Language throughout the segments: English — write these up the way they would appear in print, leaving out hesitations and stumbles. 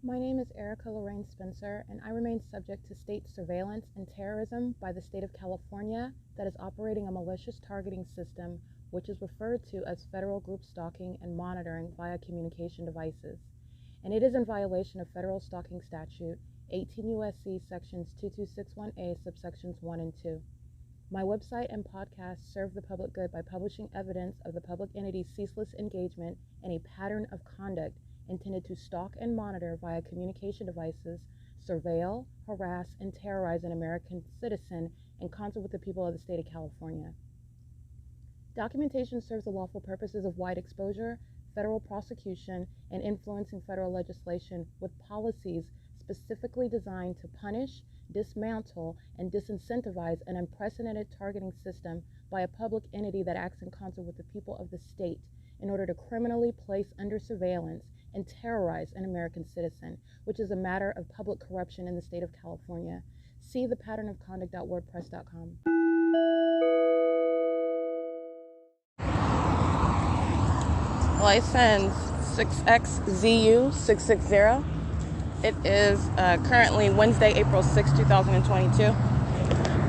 My name is Erica Lorraine Spencer, and I remain subject to state surveillance and terrorism by the state of California that is operating a malicious targeting system which is referred to as federal group stalking and monitoring via communication devices. And it is in violation of federal stalking statute 18 U.S.C. sections 2261A subsections 1 and 2. My website and podcast serve the public good by publishing evidence of the public entity's ceaseless engagement in a pattern of conduct intended to stalk and monitor via communication devices, surveil, harass, and terrorize an American citizen in concert with the people of the state of California. Documentation serves the lawful purposes of wide exposure, federal prosecution, and influencing federal legislation with policies specifically designed to punish, dismantle, and disincentivize an unprecedented targeting system by a public entity that acts in concert with the people of the state in order to criminally place under surveillance and terrorize an American citizen, which is a matter of public corruption in the state of California. See thepatternofconduct.wordpress.com. License 6XZU660. It is currently Wednesday, April 6, 2022.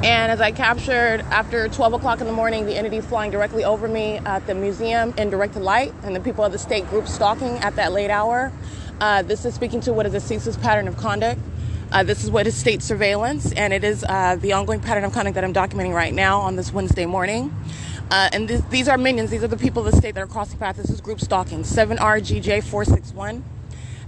And as I captured after 12 o'clock in the morning, the entity flying directly over me at the museum in direct light and the people of the state group stalking at that late hour. This is speaking to what is a ceaseless pattern of conduct. This is what is state surveillance, and it is the ongoing pattern of conduct that I'm documenting right now on this Wednesday morning. And these are minions. These are the people of the state that are crossing paths. This is group stalking, 7RGJ461.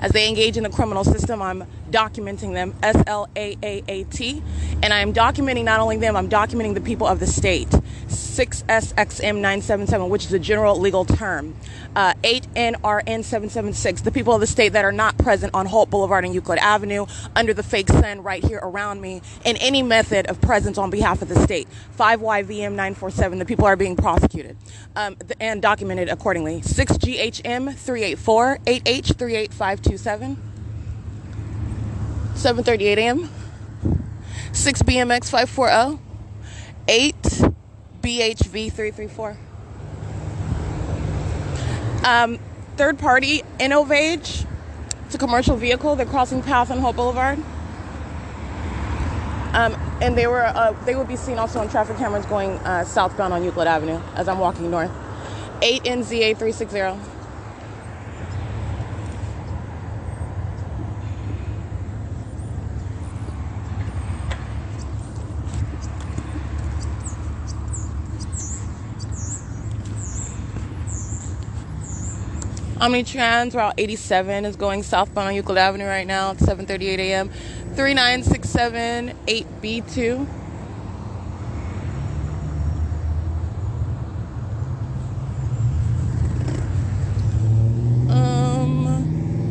As they engage in the criminal system, I'm documenting them, SLAAAT, and I'm documenting not only them, I'm documenting the people of the state. 6SXM977, which is a general legal term. 8NRN776, the people of the state that are not present on Holt Boulevard and Euclid Avenue, under the fake sun right here around me, in any method of presence on behalf of the state. 5YVM947, the people are being prosecuted and documented accordingly. 6GHM384, 8H38527, 7:38 a.m. 6BMX540, 8BHV334. Third party, Innovage. It's a commercial vehicle. They're crossing paths on Hope Boulevard. And they would be seen also on traffic cameras going southbound on Euclid Avenue as I'm walking north. 8NZA360. Omnitrans Route 87 is going southbound on Euclid Avenue right now. It's 7:38 a.m. 3967 8B2.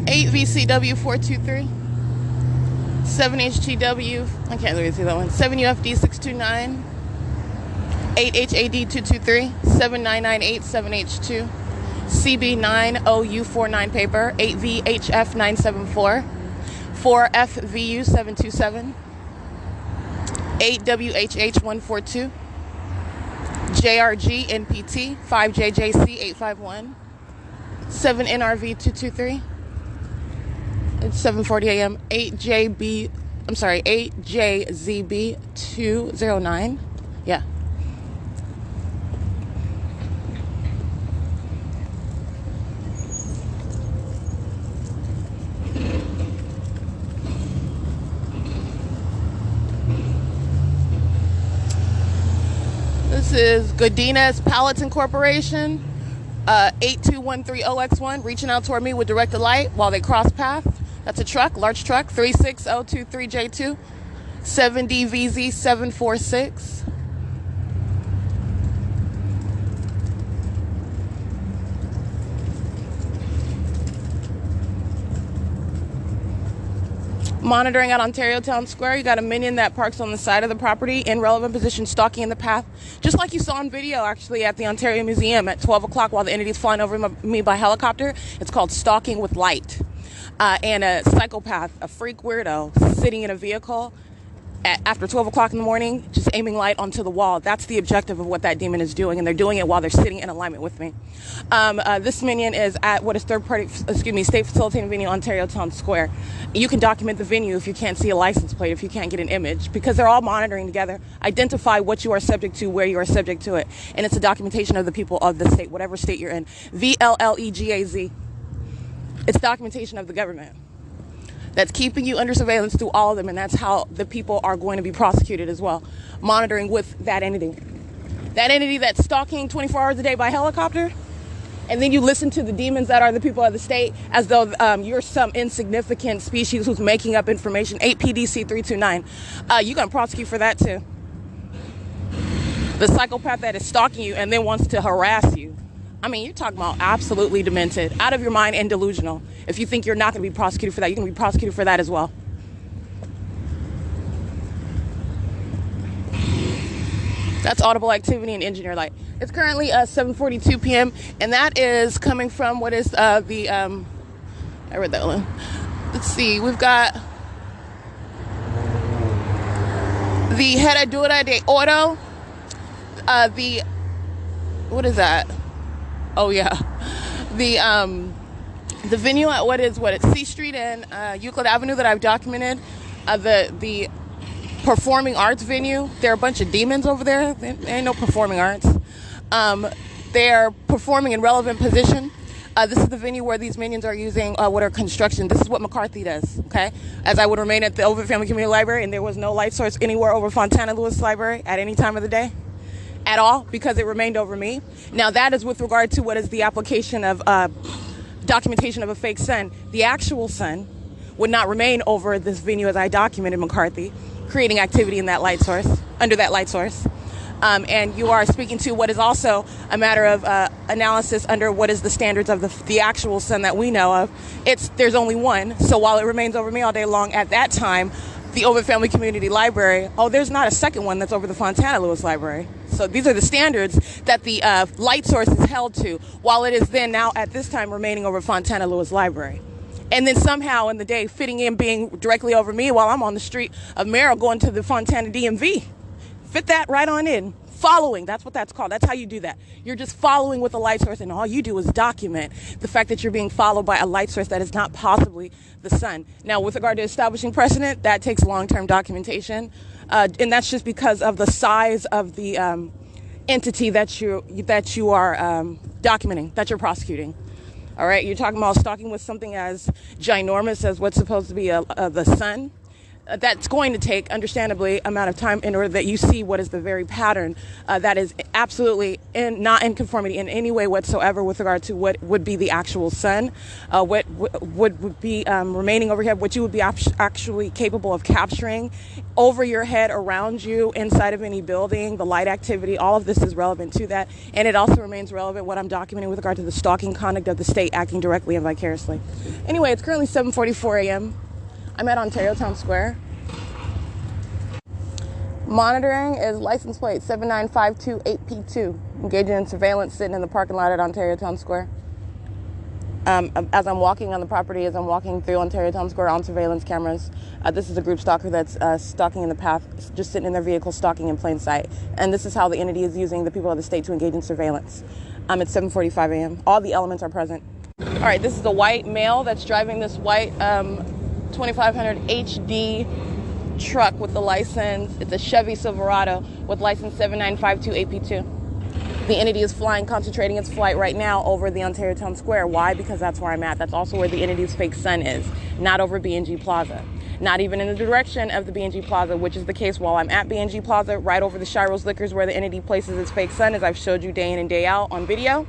Eight VCW 423. 7HTW. I can't really see that one. 7UFD 629. 8HAD 223. 7998 7H2. CB9OU49 paper, 8VHF974, 4FVU727, 8WHH142, JRGNPT, 5JJC851, 7NRV223, it's 7:40 a.m., 8JZB209, yeah. This is Godinez Pallets Incorporation, 82130X1, reaching out toward me with directed light while they cross path. That's a truck, large truck, 36023J2, 7DVZ746. Monitoring at Ontario Town Square, you got a minion that parks on the side of the property in relevant position, stalking in the path, just like you saw on video actually at the Ontario Museum at 12 o'clock while the entity's flying over me by helicopter. It's called stalking with light. And a psychopath, a freak weirdo, sitting in a vehicle after 12 o'clock in the morning, just aiming light onto the wall. That's the objective of what that demon is doing, and they're doing it while they're sitting in alignment with me. This minion is at what is state facilitating venue, Ontario Town Square. You can document the venue if you can't see a license plate, if you can't get an image, because they're all monitoring together. Identify what you are subject to, where you are subject to it, and it's a documentation of the people of the state, whatever state you're in. VLLEGAZ. It's documentation of the government that's keeping you under surveillance through all of them, and that's how the people are going to be prosecuted as well, monitoring with that entity. That entity that's stalking 24 hours a day by helicopter, and then you listen to the demons that are the people of the state as though you're some insignificant species who's making up information. 8 PDC 329. You're going to prosecute for that too. The psychopath that is stalking you and then wants to harass you. I mean, you're talking about absolutely demented, out of your mind, and delusional. If you think you're not going to be prosecuted for that, you're going to be prosecuted for that as well. That's audible activity and engineer light. It's currently 7:42 p.m. and that is coming from what is I read that one. Let's see. We've got the Heredura de Oro. What is that? Oh yeah, the venue at what it's C Street and Euclid Avenue that I've documented. The performing arts venue. There are a bunch of demons over there. There ain't no performing arts. They're performing in relevant position. This is the venue where these minions are using what are construction. This is what McCarthy does. Okay, as I would remain at the Ovid Family Community Library, and there was no light source anywhere over Fontana Lewis Library at any time of the day. At all, because it remained over me. Now that is with regard to what is the application of documentation of a fake sun. The actual sun would not remain over this venue as I documented McCarthy, creating activity in that light source, under that light source. And you are speaking to what is also a matter of analysis under what is the standards of the actual sun that we know of. There's only one, so while it remains over me all day long at that time, the Ovid Family Community Library, there's not a second one that's over the Fontana Lewis Library. So these are the standards that the light source is held to, while it is then now at this time remaining over Fontana Lewis Library. And then somehow in the day fitting in being directly over me while I'm on the street of Merrill going to the Fontana DMV. Fit that right on in. Following, that's what that's called. That's how you do that. You're just following with a light source, and all you do is document the fact that you're being followed by a light source that is not possibly the sun. Now, with regard to establishing precedent, that takes long-term documentation, and that's just because of the size of the entity that you are documenting, that you're prosecuting. All right, you're talking about stalking with something as ginormous as what's supposed to be the sun. That's going to take, understandably, amount of time in order that you see what is the very pattern that is absolutely not in conformity in any way whatsoever with regard to what would be the actual sun, what would be remaining over here, what you would be actually capable of capturing over your head, around you, inside of any building, the light activity. All of this is relevant to that, and it also remains relevant what I'm documenting with regard to the stalking conduct of the state acting directly and vicariously. Anyway, it's currently 7:44 a.m. I'm at Ontario Town Square. Monitoring is license plate 79528P2. Engaging in surveillance, sitting in the parking lot at Ontario Town Square. As I'm walking on the property, as I'm walking through Ontario Town Square on surveillance cameras, this is a group stalker that's stalking in the path, just sitting in their vehicle, stalking in plain sight. And this is how the entity is using the people of the state to engage in surveillance. It's 7:45 a.m. All the elements are present. All right, this is a white male that's driving this white 2500 HD truck with the license. It's a Chevy Silverado with license 79528P2. The entity is flying, concentrating its flight right now over the Ontario Town Square. Why? Because that's where I'm at. That's also where the entity's fake sun is, not over B&G Plaza. Not even in the direction of the B&G Plaza, which is the case while I'm at B&G Plaza, right over the Shiro's Liquors where the entity places its fake sun, as I've showed you day in and day out on video.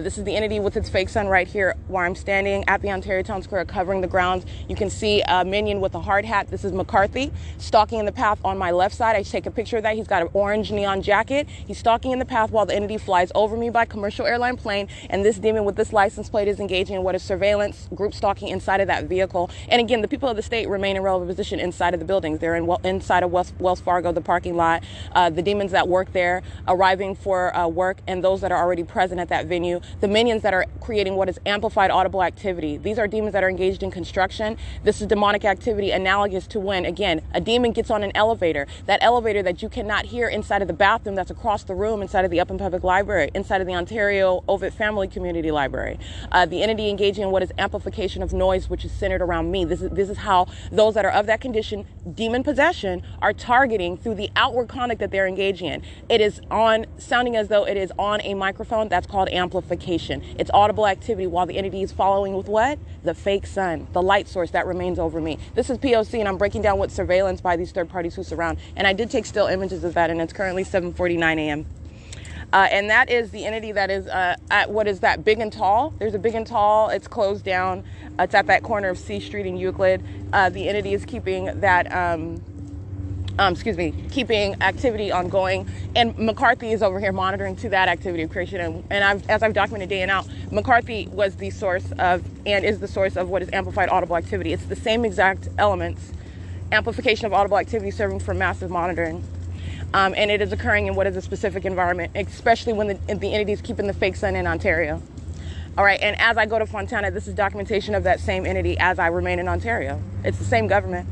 This is the entity with its fake sun right here where I'm standing at the Ontario Town Square covering the grounds. You can see a minion with a hard hat. This is McCarthy stalking in the path on my left side. I take a picture of that. He's got an orange neon jacket. He's stalking in the path while the entity flies over me by commercial airline plane, and this demon with this license plate is engaging in what is surveillance, group stalking inside of that vehicle. And again, the people of the state remain in relevant position inside of the buildings. They're inside of Wells Fargo, the parking lot. The demons that work there arriving for work, and those that are already present at that venue you the minions that are creating what is amplified audible activity. These are demons that are engaged in construction. This is demonic activity analogous to when, again, a demon gets on an elevator. That elevator that you cannot hear inside of the bathroom that's across the room, inside of the Upland Public Library, inside of the Ontario Ovid Family Community Library. The entity engaging in what is amplification of noise, which is centered around me. This is how those that are of that condition, demon possession, are targeting through the outward conduct that they're engaging in. It is on, sounding as though it is on a microphone. That's called amplification. It's audible activity while the entity is following with what? The fake sun, the light source that remains over me. This is P.O.C. and I'm breaking down what surveillance by these third parties who surround. And I did take still images of that, and it's currently 7:49 a.m. And that is the entity that is at what is that Big and Tall. There's a Big and Tall. It's closed down. It's at that corner of C Street and Euclid. The entity is keeping that, keeping activity ongoing. And McCarthy is over here monitoring to that activity of creation. And as I've documented day in out, McCarthy was the source of, and is the source of what is amplified audible activity. It's the same exact elements, amplification of audible activity serving for massive monitoring. And it is occurring in what is a specific environment, especially when the entity is keeping the fake sun in Ontario. All right, and as I go to Fontana, this is documentation of that same entity as I remain in Ontario. It's the same government,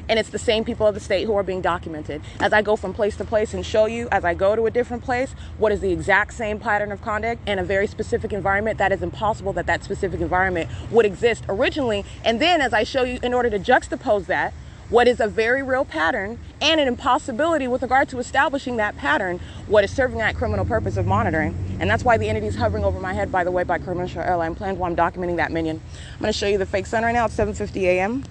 and it's the same people of the state who are being documented. As I go from place to place and show you, as I go to a different place, what is the exact same pattern of conduct in a very specific environment, that is impossible that that specific environment would exist originally. And then as I show you, in order to juxtapose that, what is a very real pattern and an impossibility with regard to establishing that pattern, what is serving that criminal purpose of monitoring. And that's why the entity is hovering over my head, by the way, by commercial airline plans while I'm documenting that minion. I'm going to show you the fake sun right now. It's 7:50 a.m.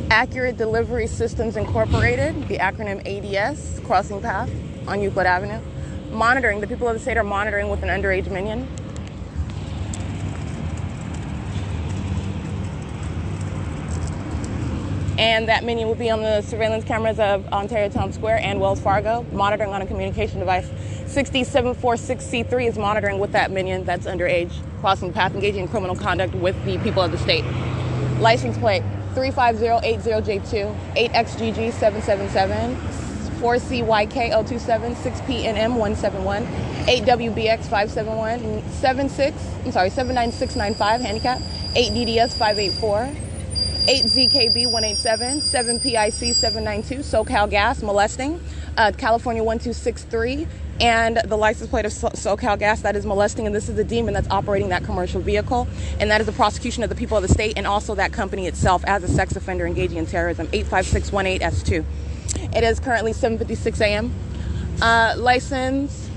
Accurate Delivery Systems Incorporated, the acronym ADS, crossing path on Euclid Avenue. Monitoring, the people of the state are monitoring with an underage minion. And that minion will be on the surveillance cameras of Ontario Town Square and Wells Fargo, monitoring on a communication device. 60746C3 is monitoring with that minion that's underage, crossing path, engaging in criminal conduct with the people of the state. License plate 35080J2, 8XGG777, 4CYK027, 6PNM171, 8WBX571, 79695, handicap, 8DDS584. 8ZKB187, 7PIC792, SoCal Gas, molesting, California 1263, and the license plate of SoCal Gas, that is molesting, and this is the demon that's operating that commercial vehicle, and that is the prosecution of the people of the state and also that company itself as a sex offender engaging in terrorism, 85618S2. It is currently 7:56 a.m. License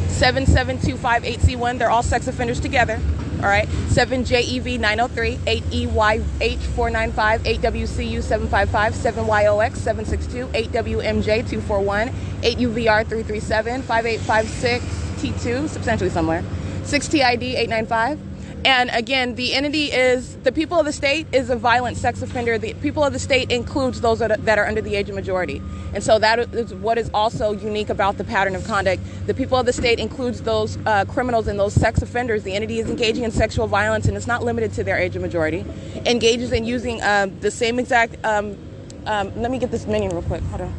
77258C1, they're all sex offenders together. All right, 7JEV903, 8EYH495, 8WCU755, 7YOX762, 8WMJ241, 8UVR337, 5856T2, substantially somewhere, 6TID895. And again, the entity is, the people of the state is a violent sex offender. The people of the state includes those that are under the age of majority. And so that is what is also unique about the pattern of conduct. The people of the state includes those criminals and those sex offenders. The entity is engaging in sexual violence, and it's not limited to their age of majority. Engages in using the same exact, let me get this minion real quick, hold on.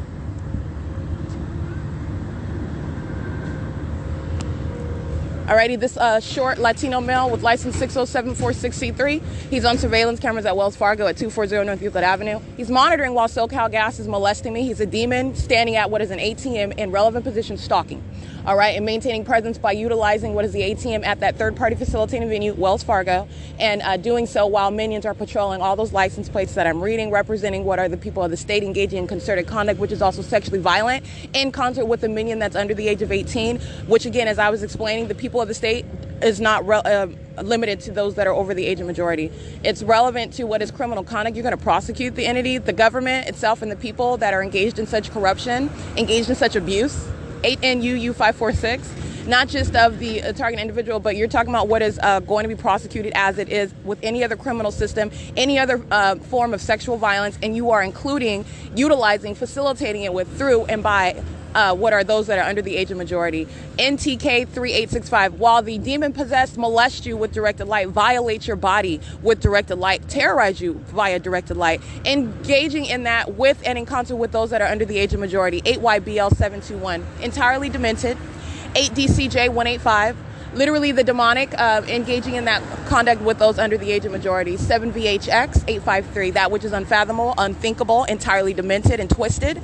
Alrighty, this short Latino male with license 60746C3. He's on surveillance cameras at Wells Fargo at 240 North Euclid Avenue. He's monitoring while SoCal Gas is molesting me. He's a demon standing at what is an ATM in relevant position, stalking. All right, and maintaining presence by utilizing what is the ATM at that third-party facilitating venue, Wells Fargo, and doing so while minions are patrolling all those license plates that I'm reading, representing what are the people of the state engaging in concerted conduct, which is also sexually violent, in concert with the minion that's under the age of 18, which again, as I was explaining, the people of the state is not limited to those that are over the age of majority. It's relevant to what is criminal conduct. You're going to prosecute the entity, the government itself, and the people that are engaged in such corruption, engaged in such abuse. 8NUU546, not just of the target individual, but you're talking about what is going to be prosecuted as it is with any other criminal system, any other form of sexual violence, and you are including, utilizing, facilitating it with, through, and by what are those that are under the age of majority. NTK 3865, while the demon-possessed molest you with directed light, violate your body with directed light, terrorize you via directed light, engaging in that with and in concert with those that are under the age of majority. 8YBL 721, entirely demented. 8DCJ 185, literally the demonic, engaging in that conduct with those under the age of majority. 7VHX 853, that which is unfathomable, unthinkable, entirely demented and twisted,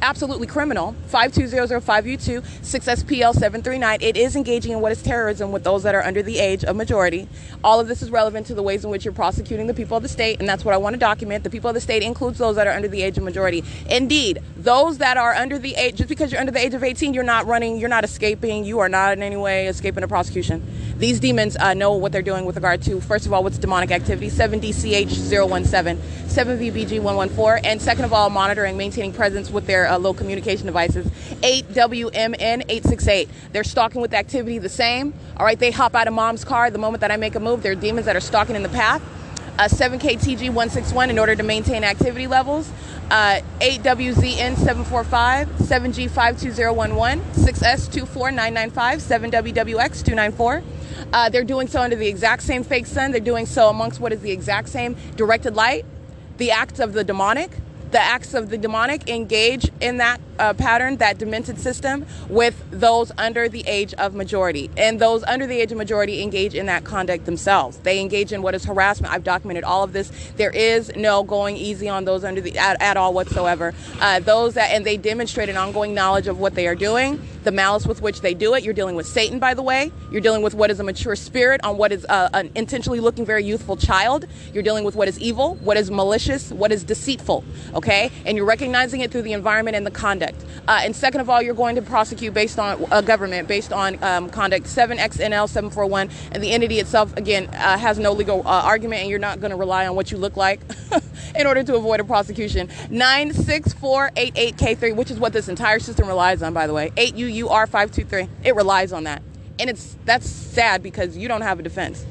absolutely criminal. 52005U2 6SPL 739. It is engaging in what is terrorism with those that are under the age of majority. All of this is relevant to the ways in which you're prosecuting the people of the state, and that's what I want to document. The people of the state includes those that are under the age of majority. Indeed, those that are under the age, just because you're under the age of 18, you're not running, you're not escaping, you are not in any way escaping a prosecution. These demons know what they're doing with regard to, first of all, what's demonic activity, 7DCH017, 7VBG114, and second of all, monitoring, maintaining presence with their low communication devices, 8WMN868. They're stalking with activity the same. All right, they hop out of mom's car the moment that I make a move. They're demons that are stalking in the path. 7KTG161 in order to maintain activity levels. 8WZN745, 7G52011, 6S24995, 7WWX294. They're doing so under the exact same fake sun. They're doing so amongst what is the exact same directed light. The acts of the demonic. The acts of the demonic engage in that pattern, that demented system, with those under the age of majority. And those under the age of majority engage in that conduct themselves. They engage in what is harassment. I've documented all of this. There is no going easy on those under the at all whatsoever. Those that, and they demonstrate an ongoing knowledge of what they are doing, the malice with which they do it. You're dealing with Satan, by the way. You're dealing with what is a mature spirit on what is an intentionally looking very youthful child. You're dealing with what is evil, what is malicious, what is deceitful, okay? And you're recognizing it through the environment and the conduct. And second of all, you're going to prosecute based on government, based on conduct. 7XNL741, and the entity itself, again, has no legal argument, and you're not going to rely on what you look like in order to avoid a prosecution. 96488K3, which is what this entire system relies on, by the way. 8UUR523. It relies on that. And that's sad because you don't have a defense.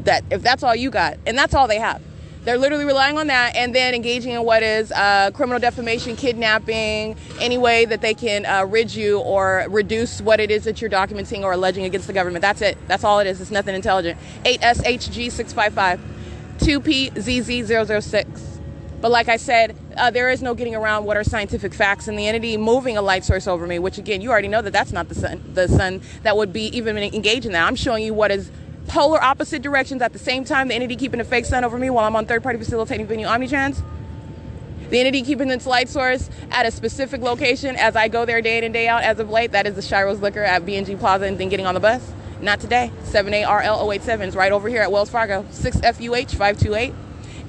That if that's all you got, and that's all they have. They're literally relying on that and then engaging in what is criminal defamation, kidnapping, any way that they can rid you or reduce what it is that you're documenting or alleging against the government. That's it. That's all it is. It's nothing intelligent. 8SHG655, 2PZZ006. But like I said, there is no getting around what are scientific facts, and the entity moving a light source over me, which again, you already know that that's not the sun that would be even engaged in that. I'm showing you what is polar opposite directions at the same time. The entity keeping a fake sun over me while I'm on third-party facilitating venue omnitrans. The entity keeping its light source at a specific location as I go there day in and day out as of late. That is the Shiro's Liquor at B&G Plaza, and then getting on the bus. Not today. 78RL087 is right over here at Wells Fargo. 6FUH528,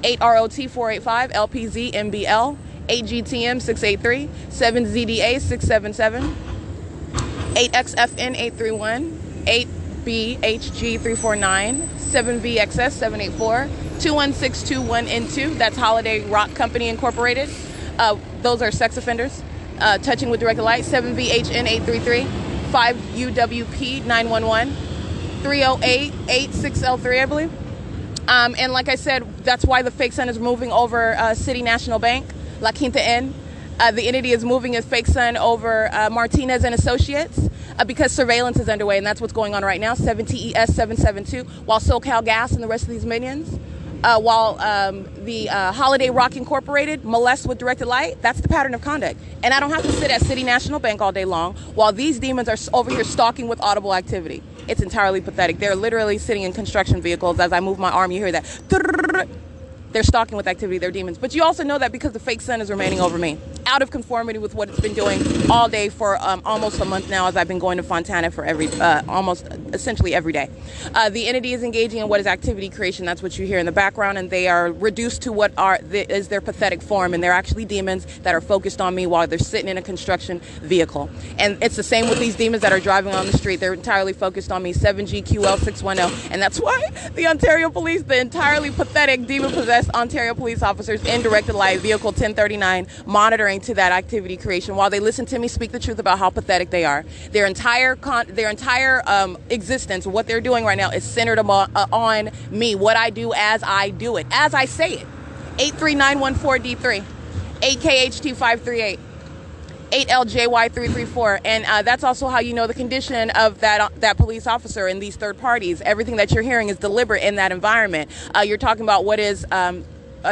8ROT485, LPZMBL, 8GTM683, 7ZDA677, 8XFN831, 8BHG349, 7VXS784, 21621N2. That's Holiday Rock Company Incorporated. Those are sex offenders. Touching with directed light. 7VHN833, 5UWP911, 30886L3, I believe. And like I said, that's why the fake sun is moving over City National Bank, La Quinta Inn. The entity is moving its fake sun over Martinez and Associates because surveillance is underway, and that's what's going on right now. 7TES772, while SoCal Gas and the rest of these minions, while the Holiday Rock Incorporated molest with directed light. That's the pattern of conduct. And I don't have to sit at City National Bank all day long while these demons are over here stalking with audible activity. It's entirely pathetic. They're literally sitting in construction vehicles. As I move my arm, you hear that. They're stalking with activity. They're demons. But you also know that because the fake sun is remaining over me, out of conformity with what it's been doing all day for almost a month now, as I've been going to Fontana for almost essentially every day. The entity is engaging in what is activity creation. That's what you hear in the background, and they are reduced to what is their pathetic form, and they're actually demons that are focused on me while they're sitting in a construction vehicle. And it's the same with these demons that are driving on the street. They're entirely focused on me. 7GQL610, and that's why the Ontario Police, the entirely pathetic demon-possessed Ontario police officers in directed light, vehicle 1039, monitoring to that activity creation while they listen to me speak the truth about how pathetic they are. Their entire existence, what they're doing right now, is centered on me, what I do as I do it, as I say it. 83914D3, 8KHT538, 8LJY334, and that's also how you know the condition of that police officer and these third parties. Everything that you're hearing is deliberate in that environment. You're talking about what is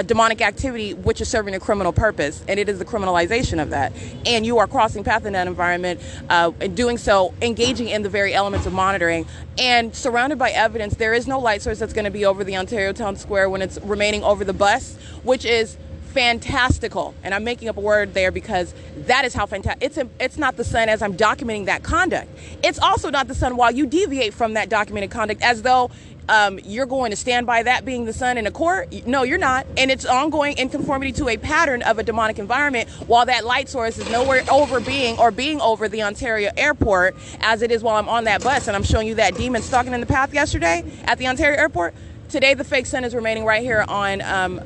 demonic activity which is serving a criminal purpose, and it is the criminalization of that. And you are crossing path in that environment, and doing so, engaging in the very elements of monitoring, and surrounded by evidence. There is no light source that's going to be over the Ontario Town Square when it's remaining over the bus, which is fantastical. And I'm making up a word there because that is how fantastic. It's not the sun as I'm documenting that conduct. It's also not the sun while you deviate from that documented conduct as though you're going to stand by that being the sun in a court. No, you're not. And it's ongoing in conformity to a pattern of a demonic environment while that light source is nowhere over being over the Ontario airport as it is while I'm on that bus. And I'm showing you that demon stalking in the path yesterday at the Ontario airport. Today, the fake sun is remaining right here on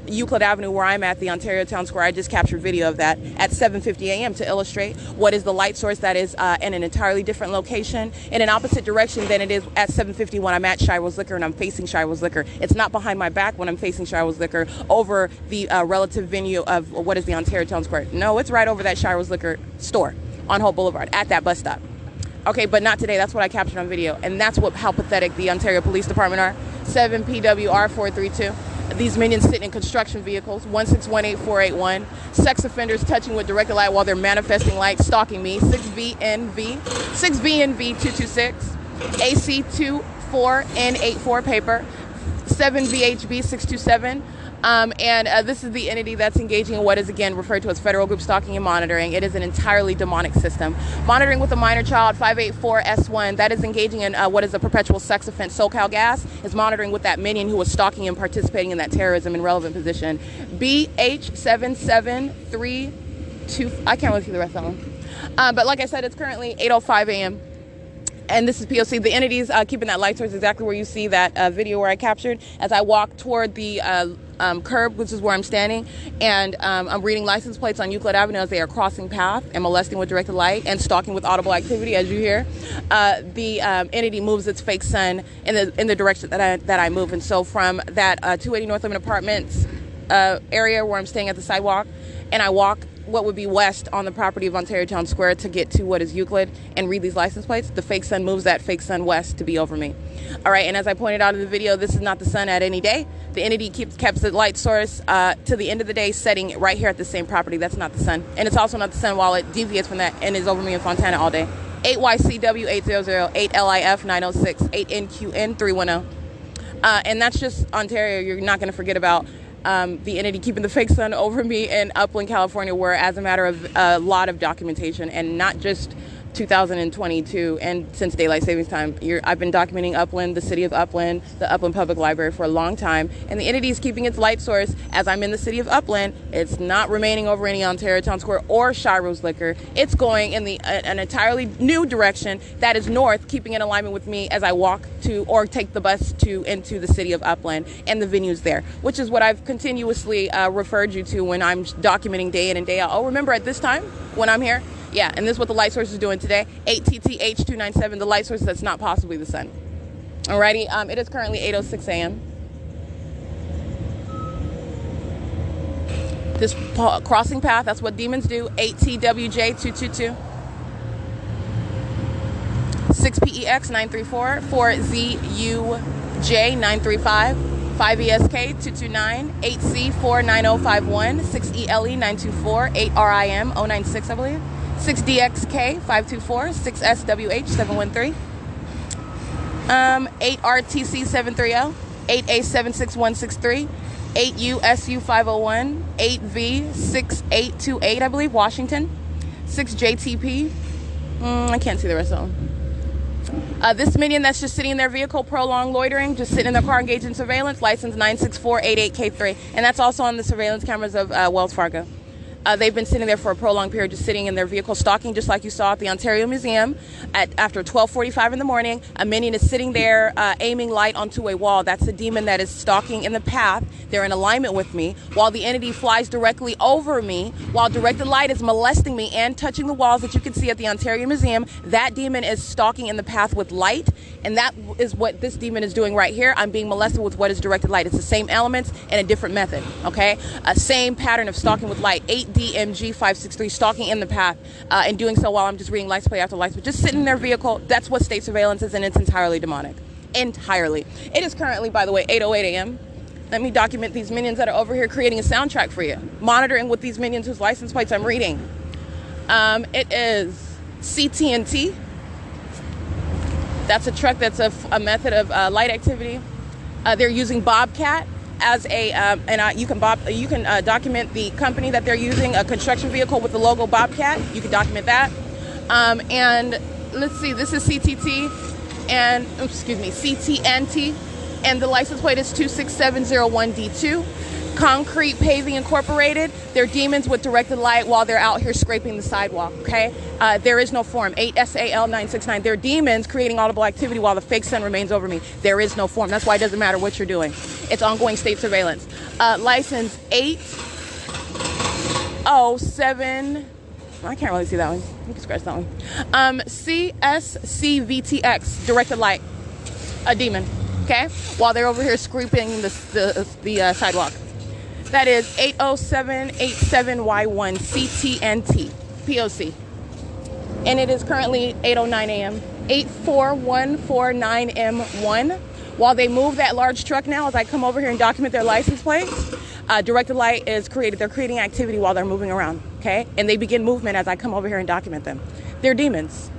Euclid Avenue, where I'm at the Ontario Town Square. I just captured video of that at 7:50 a.m. to illustrate what is the light source that is in an entirely different location, in an opposite direction than it is at 7:50 when I'm at S.I.I.S Liquor and I'm facing S.I.I.S Liquor. It's not behind my back when I'm facing S.I.I.S Liquor over the relative venue of what is the Ontario Town Square. No, it's right over that S.I.I.S Liquor store on Hope Boulevard at that bus stop. Okay, but not today. That's what I captured on video, and that's how pathetic the Ontario Police Department are. 7 PWR 432. These minions sitting in construction vehicles. 1618481. Sex offenders touching with directed light while they're manifesting light, stalking me. 6VNV 226. AC24N84 paper. 7VHB 627. This is the entity that's engaging in what is again referred to as federal group stalking and monitoring. It is an entirely demonic system. Monitoring with a minor child, 584S1, that is engaging in what is a perpetual sex offense. SoCal Gas is monitoring with that minion who was stalking and participating in that terrorism in relevant position. BH7732, I can't really see the rest of them. But like I said, it's currently 8:05 a.m. And this is P.O.C. The entity's keeping that light source exactly where you see that video where I captured as I walk toward the curb, which is where I'm standing, and I'm reading license plates on Euclid Avenue as they are crossing path and molesting with directed light and stalking with audible activity, as you hear. The entity moves its fake sun in the direction that I move, and so from that 280 North Lemon Apartments area where I'm staying at the sidewalk, and I walk what would be west on the property of Ontario Town Square to get to what is Euclid and read these license plates. The fake sun moves that fake sun west to be over me. All right, and as I pointed out in the video, this is not the sun at any day. The entity kept the light source to the end of the day setting right here at the same property. That's not the sun. And it's also not the sun while it deviates from that and is over me in Fontana all day. 8YCW 800, 8LIF 906, 8NQN 310. And that's just Ontario. You're not going to forget about the entity keeping the fake sun over me in Upland, California, where as a matter of a lot of documentation, and not just 2022 and since daylight savings time, I've been documenting Upland, the city of Upland, the Upland Public Library for a long time, and the entity is keeping its light source as I'm in the city of Upland. It's not remaining over any Ontario Town Square or S.I.I.S Liquor. It's going in an entirely new direction that is north, keeping in alignment with me as I walk to or take the bus into the city of Upland and the venues there, which is what I've continuously referred you to when I'm documenting day in and day out. Oh, remember at this time when I'm here? Yeah, and this is what the light source is doing today. 8TTH297, the light source that's not possibly the sun. Alrighty, it is currently 8:06 a.m. This crossing path, that's what demons do. 8TWJ222. 6PEX934. 4ZUJ935. 5ESK229. 8C49051. 6ELE924. 8RIM096, I believe. 6DXK524, 6SWH713, 8RTC730, 8A76163, 8USU501, 8V6828, I believe, Washington, 6JTP, I can't see the rest of them. This minion that's just sitting in their vehicle, prolonged loitering, just sitting in their car engaged in surveillance, license 96488K3, and that's also on the surveillance cameras of Wells Fargo. They've been sitting there for a prolonged period, just sitting in their vehicle, stalking, just like you saw at the Ontario Museum. After 12:45 in the morning, a minion is sitting there aiming light onto a wall. That's the demon that is stalking in the path. They're in alignment with me, while the entity flies directly over me, while directed light is molesting me and touching the walls that you can see at the Ontario Museum. That demon is stalking in the path with light, and that is what this demon is doing right here. I'm being molested with what is directed light. It's the same elements and a different method, okay? Same pattern of stalking with light. 8DMG563, stalking in the path, and doing so while I'm just reading license plate after license plate, just sitting in their vehicle. That's what state surveillance is, and it's entirely demonic. Entirely. It is currently, by the way, 8:08 a.m. Let me document these minions that are over here creating a soundtrack for you. Monitoring with these minions whose license plates I'm reading. It is CT&T. That's a truck that's a method of light activity. They're using Bobcat as a, you can document the company that they're using, a construction vehicle with the logo Bobcat. You can document that. And let's see, this is CTT and, CTNT, and the license plate is 26701D2. Concrete Paving Incorporated. They're demons with directed light while they're out here scraping the sidewalk, okay? There is no form. 8SAL969. They're demons creating audible activity while the fake sun remains over me. There is no form. That's why it doesn't matter what you're doing. It's ongoing state surveillance. License 807. I can't really see that one. You can scratch that one. CSCVTX, directed light. A demon, okay? While they're over here scraping the sidewalk. That is 80787Y1 CTNT P.O.C. And it is currently 8:09 a.m. 84149M1. While they move that large truck now, as I come over here and document their license plates, directed light is created. They're creating activity while they're moving around, okay? And they begin movement as I come over here and document them. They're demons.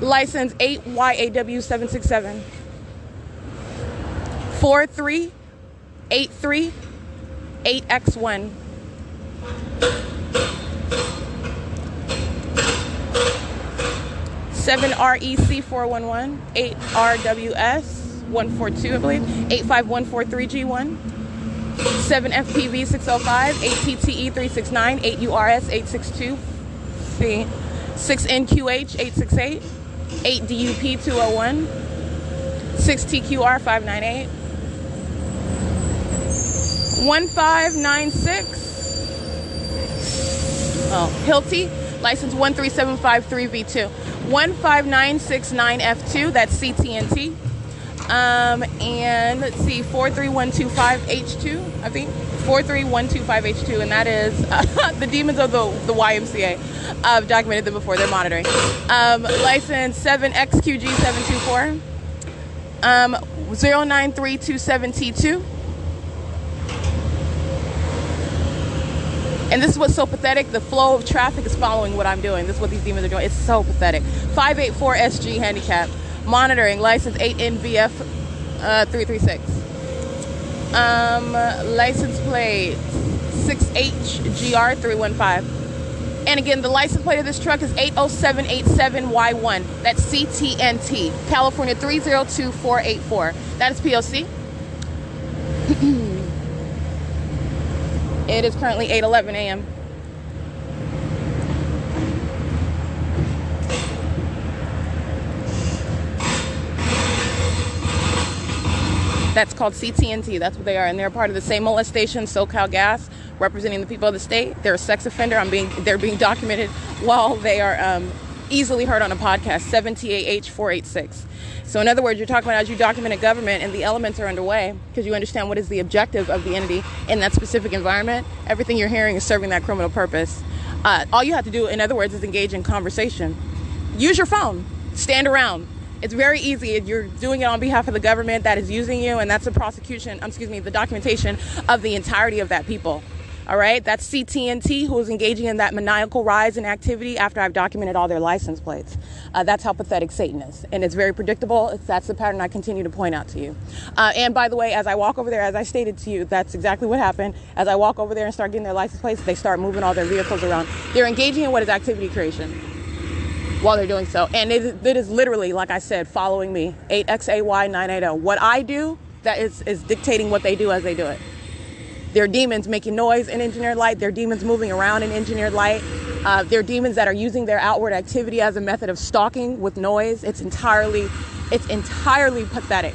License 8YAW767. 4383 8X1. Seven REC 411, 8 RWS 142, I believe, 85143G1, 7 FPV 605, 8 TTE 369, 8 URS 862, 6 NQH 868, 8 DUP 201, 6 TQR 598. 1596. Hilti, license 13753V2. 15969F2, that's CTNT. And let's see, 43125H2, I think. 43125H2, and that is the demons of the YMCA. I've documented them before, they're monitoring. License 7XQG724. 09327T2. And this is what's so pathetic. The flow of traffic is following what I'm doing. This is what these demons are doing. It's so pathetic. 584SG handicap. Monitoring. License 8NVF 336. License plate 6HGR 315. And again, the license plate of this truck is 80787Y1. That's CTNT. California 302484. That is P.O.C. It is currently 8:11 a.m. That's called CTNT. That's what they are. And they're part of the same molestation, SoCal Gas, representing the people of the state. They're a sex offender. They're being documented while they are easily heard on a podcast, 7TAH486. So in other words, you're talking about as you document a government and the elements are underway because you understand what is the objective of the entity in that specific environment. Everything you're hearing is serving that criminal purpose. All you have to do, in other words, is engage in conversation. Use your phone. Stand around. It's very easy. You're doing it on behalf of the government that is using you, and that's the the documentation of the entirety of that people. All right, that's CTNT, who is engaging in that maniacal rise in activity after I've documented all their license plates. That's how pathetic Satan is. And it's very predictable. That's the pattern I continue to point out to you. And by the way, as I walk over there, as I stated to you, that's exactly what happened. As I walk over there and start getting their license plates, they start moving all their vehicles around. They're engaging in what is activity creation while they're doing so. And it is literally, like I said, following me. 8XAY980. What I do, that is dictating what they do as they do it. They're demons making noise in engineered light. They're demons moving around in engineered light. They're demons that are using their outward activity as a method of stalking with noise. It's entirely pathetic.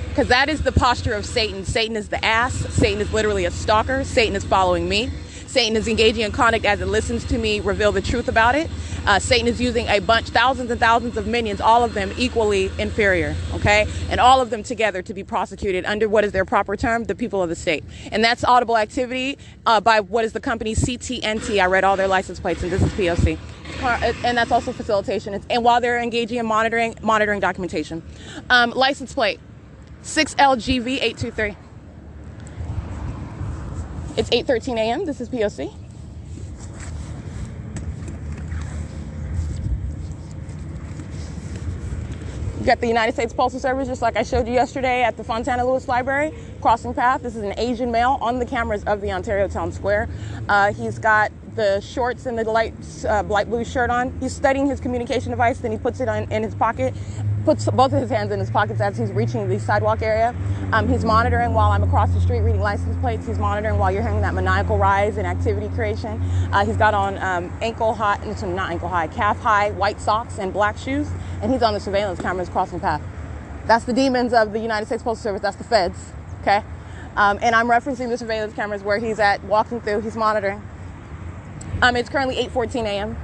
Because that is the posture of Satan. Satan is the ass. Satan is literally a stalker. Satan is following me. Satan is engaging in conduct as it listens to me reveal the truth about it. Satan is using thousands and thousands of minions, all of them equally inferior, okay? And all of them together to be prosecuted under what is their proper term, the people of the state. And that's audible activity by what is the company CTNT. I read all their license plates, and this is P.O.C. And that's also facilitation. And while they're engaging in monitoring documentation. License plate 6LGV823. It's 8:13 a.m. This is P.O.C. You got the United States Postal Service, just like I showed you yesterday at the Fontana Lewis Library, crossing path. This is an Asian male on the cameras of the Ontario Town Square. He's got the shorts and the light blue shirt on. He's studying his communication device, then he puts it in his pocket, puts both of his hands in his pockets as he's reaching the sidewalk area. He's monitoring while I'm across the street reading license plates. He's monitoring while you're hearing that maniacal rise in activity creation. He's got on calf-high white socks and black shoes, and he's on the surveillance cameras crossing path. That's the demons of the United States Postal Service. That's the feds, okay? And I'm referencing the surveillance cameras where he's at, walking through. He's monitoring. It's currently 8:14 a.m.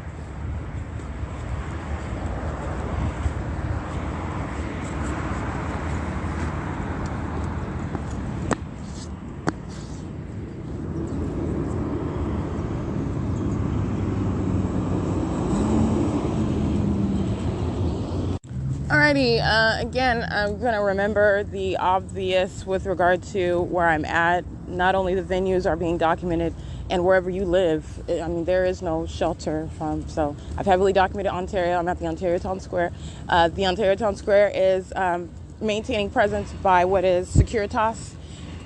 Alrighty, again, I'm going to remember the obvious with regard to where I'm at. Not only the venues are being documented, and wherever you live, I mean, there is no shelter from. So I've heavily documented Ontario. I'm at the Ontario Town Square. The Ontario Town Square is maintaining presence by what is Securitas.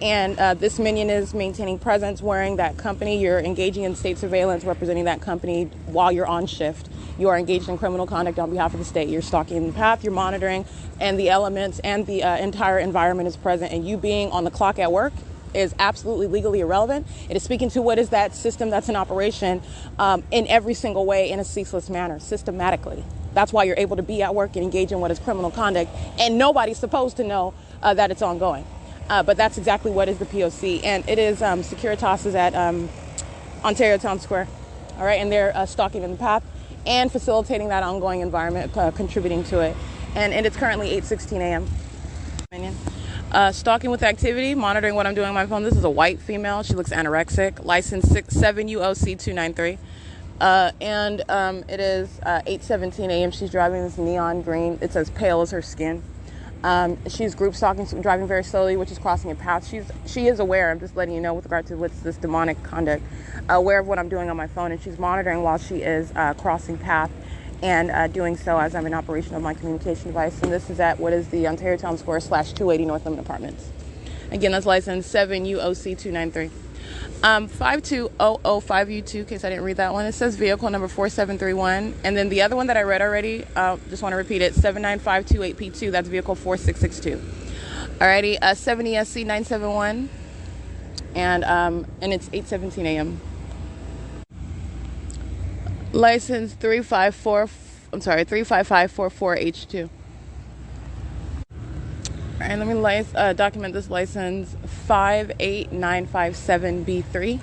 And this minion is maintaining presence wearing that company. You're engaging in state surveillance representing that company while you're on shift. You are engaged in criminal conduct on behalf of the state. You're stalking the path, you're monitoring, and the elements and the entire environment is present. And you being on the clock at work is absolutely legally irrelevant. It is speaking to what is that system that's in operation in every single way in a ceaseless manner, systematically. That's why you're able to be at work and engage in what is criminal conduct, and nobody's supposed to know that it's ongoing. But that's exactly what is the P.O.C. And it is Securitas is at Ontario Town Square. All right, and they're stalking in the path and facilitating that ongoing environment, contributing to it. And it's currently 8:16 a.m. Stalking with activity, monitoring what I'm doing on my phone. This is a white female. She looks anorexic. License 7 U.O.C. 293. It is 8:17 a.m. She's driving this neon green. It's as pale as her skin. She's group stalking, driving very slowly, which is crossing a path. She is aware. I'm just letting you know with regard to what's this demonic conduct. Aware of what I'm doing on my phone, and she's monitoring while she is crossing path and doing so as I'm in operation of my communication device. And this is at what is the Ontario Town Square /280 North Limit Apartments. Again, that's license 7 U.O.C. 293. 52005U2, in case I didn't read that one. It says vehicle number 4731. And then the other one that I read already, just want to repeat it, 79528P2. That's vehicle 4662. Alrighty, 70SC 971. And it's 8:17 a.m. License 35544H2. All right, let me document this license 58957B3.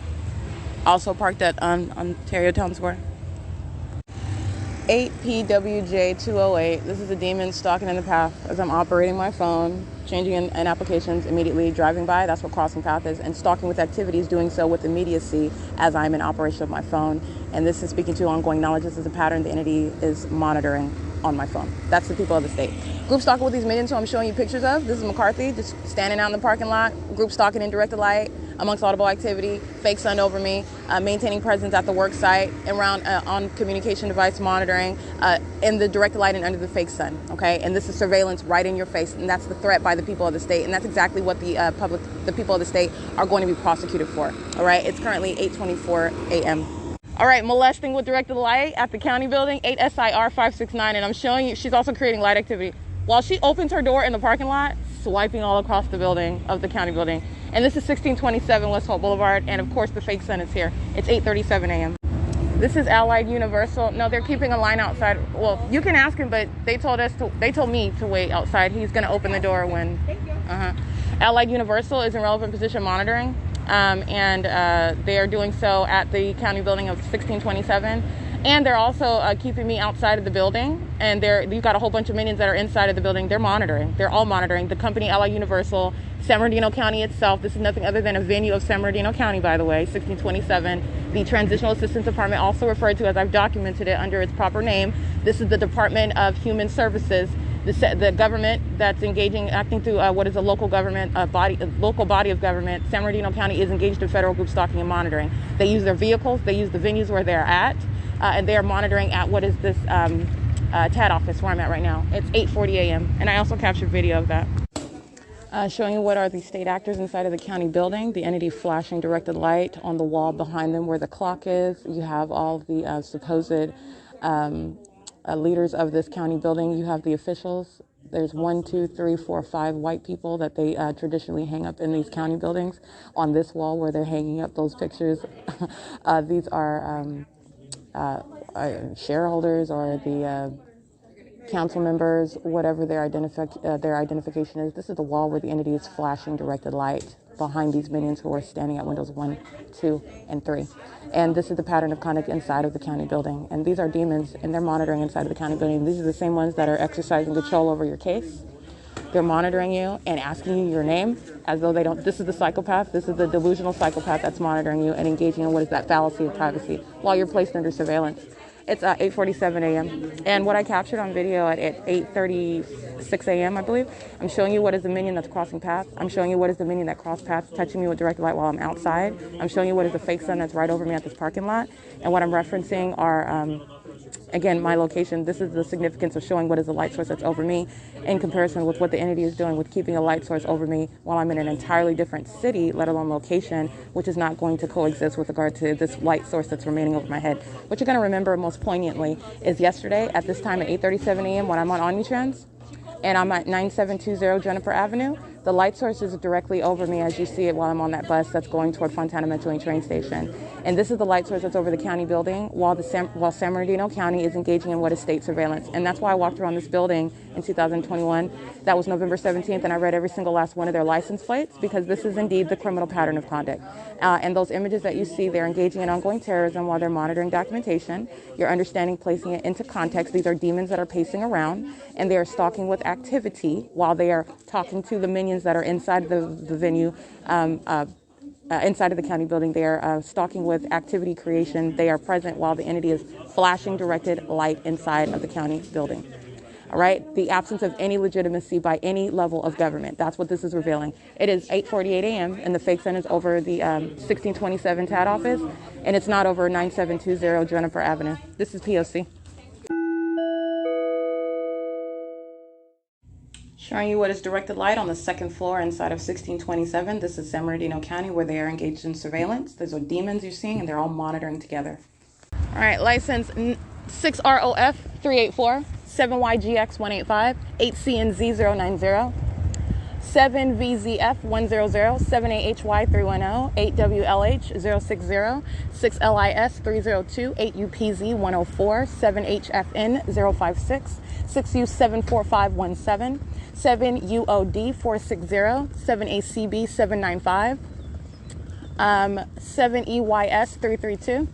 Also parked at Ontario Town Square. 8PWJ208. This is a demon stalking in the path as I'm operating my phone, changing in applications, immediately driving by. That's what crossing path is. And stalking with activities, doing so with immediacy as I'm in operation of my phone. And this is speaking to ongoing knowledge. This is a pattern the entity is monitoring on my phone. That's the people of the state. Group stalking with these minions who I'm showing you pictures of. This is McCarthy, just standing out in the parking lot. Group stalking in direct light amongst audible activity. Fake sun over me. Maintaining presence at the work site. Around on communication device monitoring. In the direct light and under the fake sun. Okay, and this is surveillance right in your face. And that's the threat by the people of the state. And that's exactly what the people of the state are going to be prosecuted for. All right, it's currently 8:24 a.m. All right, molesting with directed light at the county building, 8 S.I.I.S 569, and I'm showing you, she's also creating light activity. While she opens her door in the parking lot, swiping all across the building of the county building. And this is 1627 West Holt Boulevard, and of course the fake sun is here. It's 8:37 a.m. This is Allied Universal. No, they're keeping a line outside. Well, you can ask him, but they told me to wait outside. He's gonna open the door when. Allied Universal is in relevant position monitoring. They are doing so at the county building of 1627, and they're also keeping me outside of the building. And you've got a whole bunch of minions that are inside of the building. They're monitoring. They're all monitoring the company, Allied Universal, San Bernardino County itself. This is nothing other than a venue of San Bernardino County, by the way, 1627. The Transitional Assistance Department, also referred to as I've documented it under its proper name. This is the Department of Human Services. The government that's acting through what is a local government local body of government, San Bernardino County, is engaged in federal group stalking and monitoring. They use their vehicles, they use the venues where they're at, and they are monitoring at what is this TAD office where I'm at right now. It's 8:40 a.m. and I also captured video of that. Showing you what are the state actors inside of the county building. The entity flashing directed light on the wall behind them where the clock is. You have all of the supposed leaders of this county building. You have the officials. There's 1, 2, 3, 4, 5 white people that they traditionally hang up in these county buildings. On this wall where they're hanging up those pictures, these are shareholders or the council members, whatever their identification is. This is the wall where the entity is flashing directed light behind these minions who are standing at windows 1, 2, and 3. And this is the pattern of conduct inside of the county building. And these are demons, and they're monitoring inside of the county building. These are the same ones that are exercising control over your case. They're monitoring you and asking you your name as though they don't. This is the psychopath. This is the delusional psychopath that's monitoring you and engaging in what is that fallacy of privacy while you're placed under surveillance. It's 8:47 a.m. And what I captured on video at 8:36 a.m., I believe, I'm showing you what is the minion that's crossing paths. I'm showing you what is the minion that crossed paths, touching me with direct light while I'm outside. I'm showing you what is the fake sun that's right over me at this parking lot. And what I'm referencing are, again, my location. This is the significance of showing what is the light source that's over me in comparison with what the entity is doing with keeping a light source over me while I'm in an entirely different city, let alone location, which is not going to coexist with regard to this light source that's remaining over my head. What you're going to remember most poignantly is yesterday at this time at 8:37 a.m. when I'm on Omnitrans and I'm at 9720 Jennifer Avenue. The light source is directly over me as you see it while I'm on that bus that's going toward Fontana Metro train station. And this is the light source that's over the county building while San Bernardino County is engaging in what is state surveillance. And that's why I walked around this building in 2021. That was November 17th, and I read every single last one of their license plates because this is indeed the criminal pattern of conduct. And those images that you see, they're engaging in ongoing terrorism while they're monitoring documentation. You're understanding, placing it into context. These are demons that are pacing around, and they are stalking with activity while they are talking to the minions that are inside the venue, inside of the county building. They are stalking with activity creation. They are present while the entity is flashing directed light inside of the county building. All right, the absence of any legitimacy by any level of government. That's what this is revealing. It is 8:48 a.m. and the fake sun is over the 1627 TAD office, and it's not over 9720 Jennifer Avenue. This is P.O.C. Showing you what is directed light on the second floor inside of 1627. This is San Bernardino County where they are engaged in surveillance. Those are demons you're seeing and they're all monitoring together. All right, license 6ROF 384, 7YGX185, 8CNZ090, 7VZF100, 7AHY310, 8WLH060, 6LIS302, 8UPZ104, 7HFN056, 6U74517, 7UOD460, 7ACB795, 7EYS332,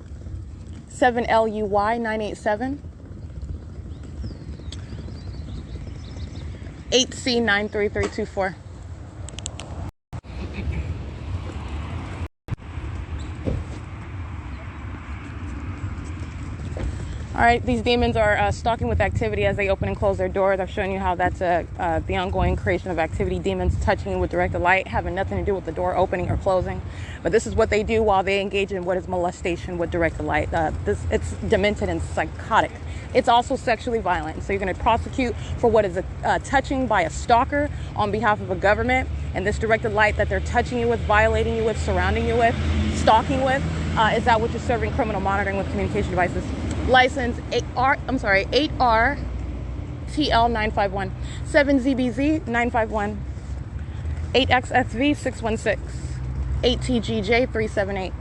7LUY987, 8C93324. All right, these demons are stalking with activity as they open and close their doors. I've shown you how that's the ongoing creation of activity. Demons touching you with directed light, having nothing to do with the door opening or closing. But this is what they do while they engage in what is molestation with directed light. It's demented and psychotic. It's also sexually violent. So you're going to prosecute for what is a touching by a stalker on behalf of a government. And this directed light that they're touching you with, violating you with, surrounding you with, stalking with, is that what you're serving criminal monitoring with communication devices. License 8RTL951, 7ZBZ951, 8XSV616, 8TGJ378,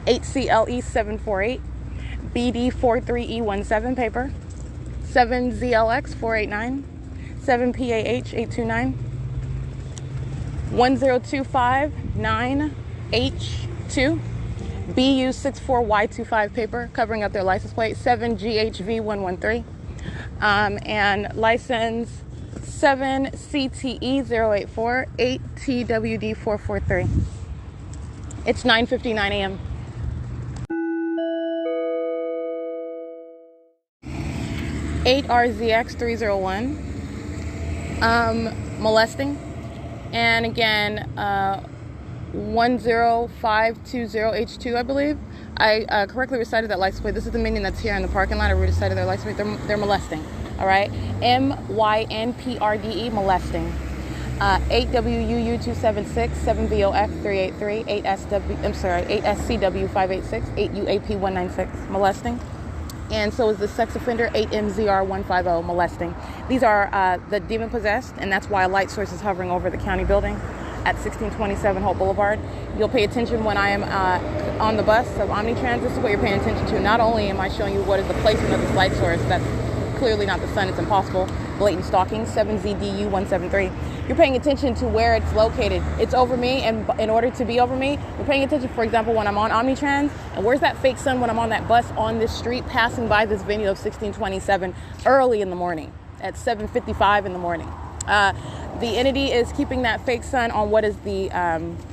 8CLE748, BD43E17 paper, 7ZLX489, 7PAH829, 10259H2, BU64Y25 paper covering up their license plate, 7GHV113, and license 7CTE084, 8TWD443. It's 9:59 a.m. 8RZX301, molesting. And again, 10520H2, I believe. I correctly recited that license plate. This is the minion that's here in the parking lot. I recited their license plate. They're molesting. All right. MYNPRDE, molesting. 8WUU276, 7VOF383, 8SCW586, 8UAP196, molesting. And so is the sex offender 8MZR150, molesting. These are the demon possessed, and that's why a light source is hovering over the county building at 1627 Hope Boulevard. You'll pay attention when I am on the bus of Omnitrans. This is what you're paying attention to. Not only am I showing you what is the placement of this light source, that's clearly not the sun, it's impossible, blatant stalking, 7ZDU173. You're paying attention to where it's located. It's over me, and in order to be over me, you're paying attention, for example, when I'm on Omnitrans, and where's that fake sun when I'm on that bus on this street passing by this venue of 1627 early in the morning at 7:55 in the morning. The entity is keeping that fake sun on what is the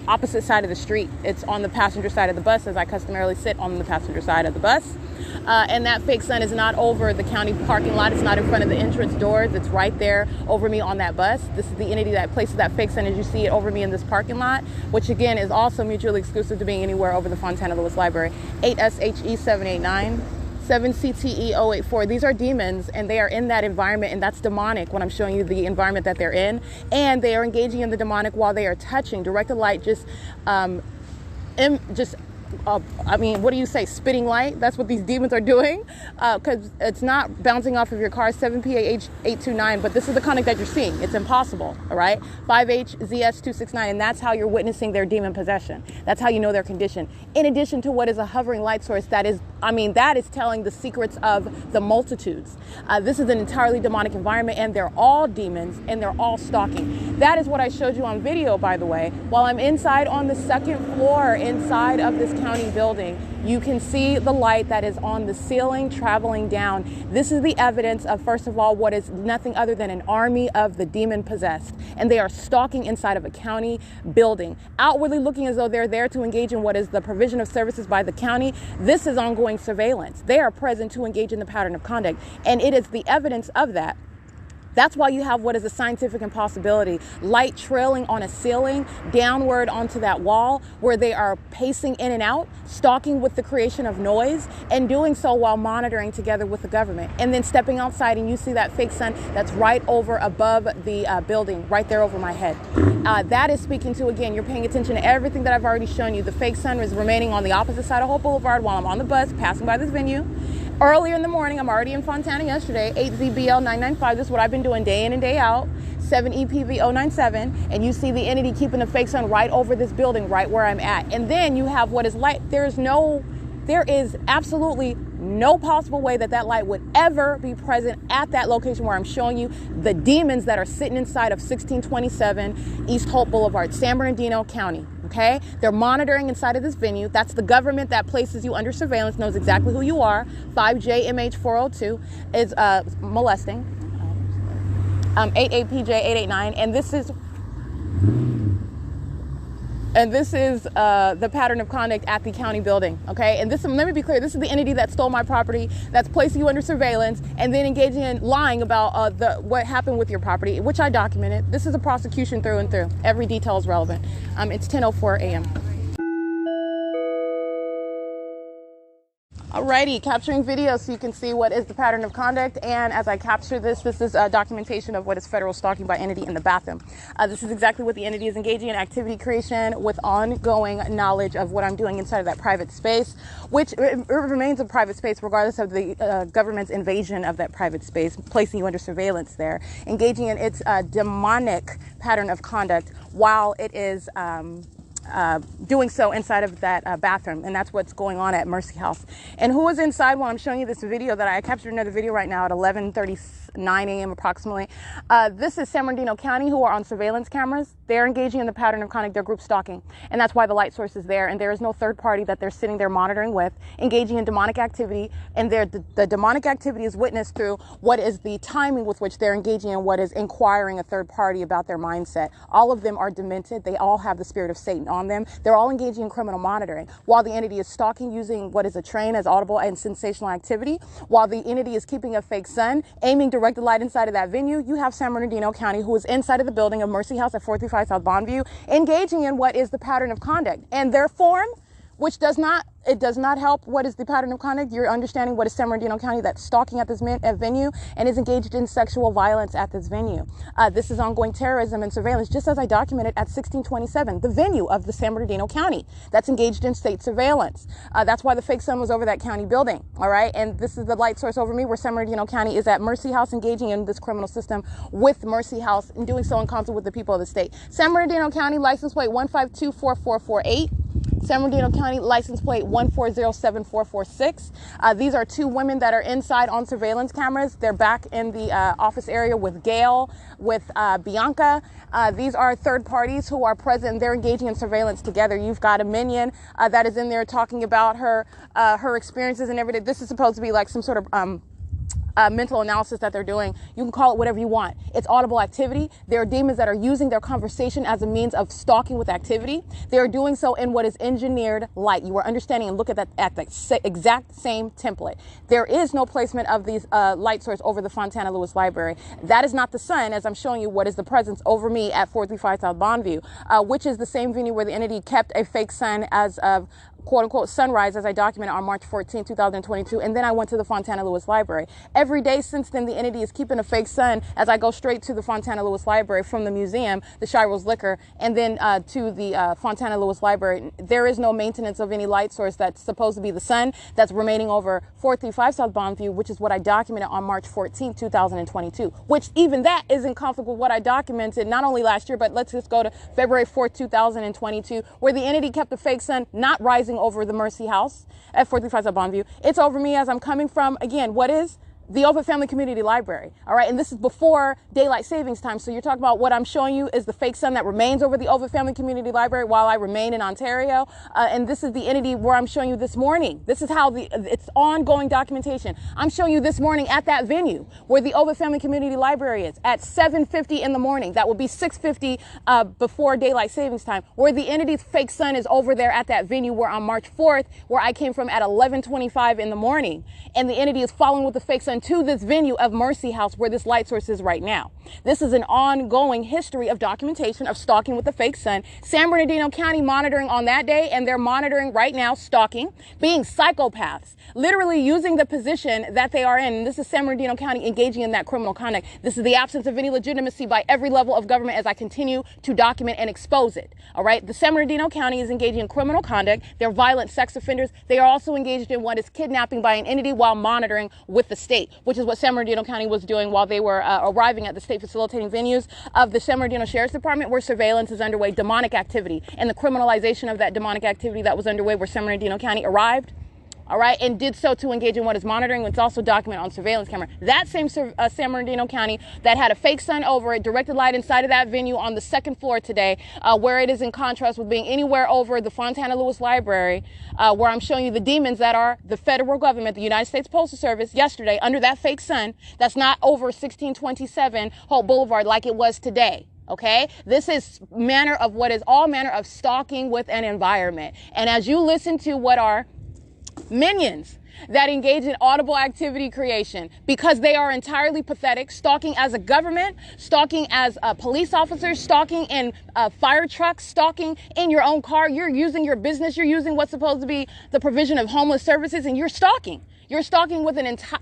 opposite side of the street. It's on the passenger side of the bus, as I customarily sit on the passenger side of the bus. And that fake sun is not over the county parking lot. It's not in front of the entrance doors. It's right there over me on that bus. This is the entity that places that fake sun as you see it over me in this parking lot, which again is also mutually exclusive to being anywhere over the Fontana Lewis Library. 8SHE789. 7CTE084. These are demons, and they are in that environment, and that's demonic when I'm showing you the environment that they're in. And they are engaging in the demonic while they are touching. Directed light I mean, what do you say? Spitting light? That's what these demons are doing, because it's not bouncing off of your car. 7PAH829, but this is the conduct that you're seeing. It's impossible, all right? 5HZS269, and that's how you're witnessing their demon possession. That's how you know their condition. In addition to what is a hovering light source that is telling the secrets of the multitudes. This is an entirely demonic environment, and they're all demons, and they're all stalking. That is what I showed you on video, by the way. While I'm inside on the second floor inside of this county building, you can see the light that is on the ceiling traveling down. This is the evidence of, first of all, what is nothing other than an army of the demon possessed. And they are stalking inside of a county building, outwardly looking as though they're there to engage in what is the provision of services by the county. This is ongoing surveillance. They are present to engage in the pattern of conduct. And it is the evidence of that. That's why you have what is a scientific impossibility. Light trailing on a ceiling downward onto that wall, where they are pacing in and out, stalking with the creation of noise, and doing so while monitoring together with the government. And then stepping outside, and you see that fake sun that's right over above the building, right there over my head. That is speaking to, again, you're paying attention to everything that I've already shown you. The fake sun is remaining on the opposite side of Hope Boulevard while I'm on the bus passing by this venue. Earlier in the morning, I'm already in Fontana yesterday, 8ZBL995. This is what I've been doing day in and day out, 7EPV097. And you see the entity keeping the fake sun right over this building, right where I'm at. And then you have what is light. There is absolutely no possible way that that light would ever be present at that location where I'm showing you the demons that are sitting inside of 1627 East Hope Boulevard, San Bernardino County. Okay, they're monitoring inside of this venue. That's the government that places you under surveillance, knows exactly who you are. 5JMH402 is molesting. 88PJ889, and this is the pattern of conduct at the county building. Okay, and this, let me be clear, this is the entity that stole my property, that's placing you under surveillance, and then engaging in lying about what happened with your property, which I documented. This is a prosecution through and through. Every detail is relevant. It's 10:04 a.m. Alrighty, capturing video so you can see what is the pattern of conduct. And as I capture this is documentation of what is federal stalking by entity in the bathroom. This is exactly what the entity is engaging in: activity creation with ongoing knowledge of what I'm doing inside of that private space, which it remains a private space regardless of the government's invasion of that private space, placing you under surveillance there, engaging in its demonic pattern of conduct while it is doing so inside of that bathroom. And that's what's going on at Mercy House. And who is inside while I'm showing you this video that I captured another video right now at 11:39 a.m. approximately. This is San Bernardino County, who are on surveillance cameras. They're engaging in the pattern of conduct. They're group stalking. And that's why the light source is there. And there is no third party that they're sitting there monitoring with, engaging in demonic activity. And the demonic activity is witnessed through what is the timing with which they're engaging in what is inquiring a third party about their mindset. All of them are demented. They all have the spirit of Satan on them. They're all engaging in criminal monitoring while the entity is stalking using what is a train as audible and sensational activity, while the entity is keeping a fake sun, aiming directly directed light inside of that venue, you have San Bernardino County, who is inside of the building of Mercy House at 435 South Bondview, engaging in what is the pattern of conduct. And their form, which does not help what is the pattern of conduct. You're understanding what is San Bernardino County that's stalking at this venue and is engaged in sexual violence at this venue. This is ongoing terrorism and surveillance, just as I documented at 1627, the venue of the San Bernardino County that's engaged in state surveillance. That's why the fake sun was over that county building, all right? And this is the light source over me where San Bernardino County is at Mercy House, engaging in this criminal system with Mercy House and doing so in concert with the people of the state. San Bernardino County license plate 1524448. San Bernardino County license plate 1407446. These are two women that are inside on surveillance cameras. They're back in the office area with Gail, with Bianca. These are third parties who are present. They're engaging in surveillance together. You've got a minion that is in there talking about her experiences and everything. This is supposed to be like some sort of mental analysis that they're doing. You can call it whatever you want. It's audible activity. There are demons that are using their conversation as a means of stalking with activity. They are doing so in what is engineered light. You are understanding and look at that at the exact same template. There is no placement of these light source over the Fontana Lewis Library. That is not the sun, as I'm showing you what is the presence over me at 435 South Bondview, which is the same venue where the entity kept a fake sun as of quote unquote sunrise, as I documented on March 14, 2022. And then I went to the Fontana Lewis Library. Every day since then, the entity is keeping a fake sun as I go straight to the Fontana Lewis Library from the museum, the Shiro's Liquor, and then to the Fontana Lewis Library. There is no maintenance of any light source that's supposed to be the sun that's remaining over 435 South Bondview, which is what I documented on March 14, 2022, which even that is in conflict with what I documented not only last year, but let's just go to February 4th, 2022, where the entity kept the fake sun not rising over the Mercy House at 435 South Bondview. It's over me as I'm coming from, again, what is the Open Family Community Library. All right. And this is before daylight savings time. So you're talking about what I'm showing you is the fake sun that remains over the Open Family Community Library while I remain in Ontario. And this is the entity where I'm showing you this morning. This is how it's ongoing documentation. I'm showing you this morning at that venue where the Open Family Community Library is at 7:50 in the morning. That will be 6:50 before daylight savings time, where the entity's fake sun is over there at that venue where on March 4th, where I came from at 11:25 in the morning. And the entity is following with the fake sun to this venue of Mercy House where this light source is right now. This is an ongoing history of documentation of stalking with the fake sun. San Bernardino County monitoring on that day, and they're monitoring right now stalking, being psychopaths, literally using the position that they are in. And this is San Bernardino County engaging in that criminal conduct. This is the absence of any legitimacy by every level of government as I continue to document and expose it. All right. The San Bernardino County is engaging in criminal conduct. They're violent sex offenders. They are also engaged in what is kidnapping by an entity while monitoring with the state, which is what San Bernardino County was doing while they were arriving at the state facilitating venues of the San Bernardino Sheriff's Department, where surveillance is underway, demonic activity, and the criminalization of that demonic activity that was underway where San Bernardino County arrived. All right, and did so to engage in what is monitoring. It's also documented on surveillance camera. That same San Bernardino County that had a fake sun over it, directed light inside of that venue on the second floor today, where it is in contrast with being anywhere over the Fontana Lewis Library, where I'm showing you the demons that are the federal government, the United States Postal Service, yesterday under that fake sun that's not over 1627 Hope Boulevard like it was today. Okay, this is manner of what is all manner of stalking with an environment. And as you listen to what are minions that engage in audible activity creation, because they are entirely pathetic, stalking as a government, stalking as police officers, stalking in fire trucks, stalking in your own car. You're using your business. You're using what's supposed to be the provision of homeless services, and you're stalking. You're stalking with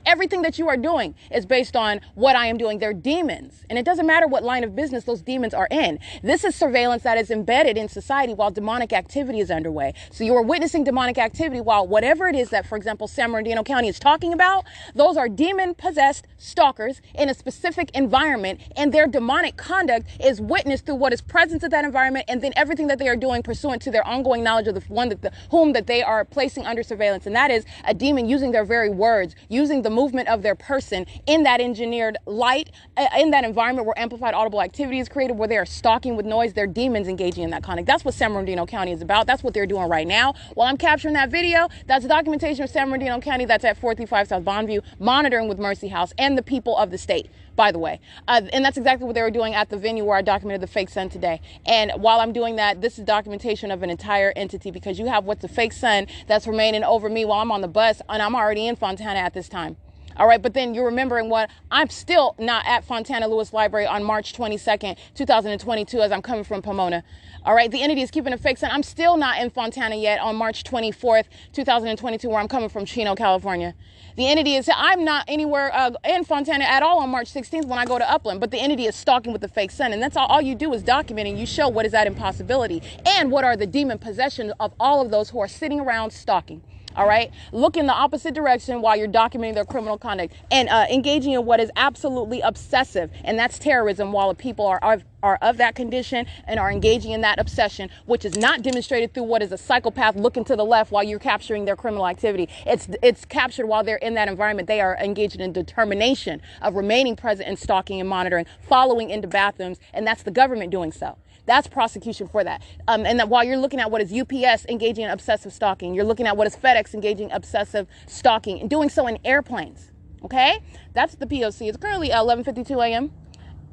everything that you are doing is based on what I am doing. They're demons. And it doesn't matter what line of business those demons are in. This is surveillance that is embedded in society while demonic activity is underway. So you are witnessing demonic activity while whatever it is that, for example, San Bernardino County is talking about, those are demon-possessed stalkers in a specific environment, and their demonic conduct is witnessed through what is present in that environment, and then everything that they are doing pursuant to their ongoing knowledge of the one whom they are placing under surveillance. And that is a demon using their very words, using the movement of their person in that engineered light, in that environment where amplified audible activity is created, where they are stalking with noise. They're demons engaging in that conduct. That's what San Bernardino County is about. That's what they're doing right now. While I'm capturing that video, that's documentation of San Bernardino County that's at 435 South Bondview, monitoring with Mercy House and the people of the state, by the way. And that's exactly what they were doing at the venue where I documented the fake sun today. And while I'm doing that, this is documentation of an entire entity, because you have what's a fake sun that's remaining over me while I'm on the bus, and I'm already in Fontana at this time. All right, but then you're remembering what? I'm still not at Fontana Lewis Library on March 22nd, 2022, as I'm coming from Pomona. All right, the entity is keeping a fake sun. I'm still not in Fontana yet on March 24th, 2022, where I'm coming from Chino, California. The entity is, I'm not anywhere in Fontana at all on March 16th when I go to Upland, but the entity is stalking with the fake sun. And that's all you do is document, and you show what is that impossibility and what are the demon possessions of all of those who are sitting around stalking. All right, look in the opposite direction while you're documenting their criminal conduct and engaging in what is absolutely obsessive, and that's terrorism, while people are of that condition and are engaging in that obsession, which is not demonstrated through what is a psychopath looking to the left while you're capturing their criminal activity. It's captured while they're in that environment. They are engaged in determination of remaining present and stalking and monitoring, following into bathrooms, and that's the government doing so. That's prosecution for that. And that while you're looking at what is UPS engaging in obsessive stalking, you're looking at what is FedEx engaging in obsessive stalking and doing so in airplanes. Okay? That's the P.O.C. It's currently 11:52 a.m.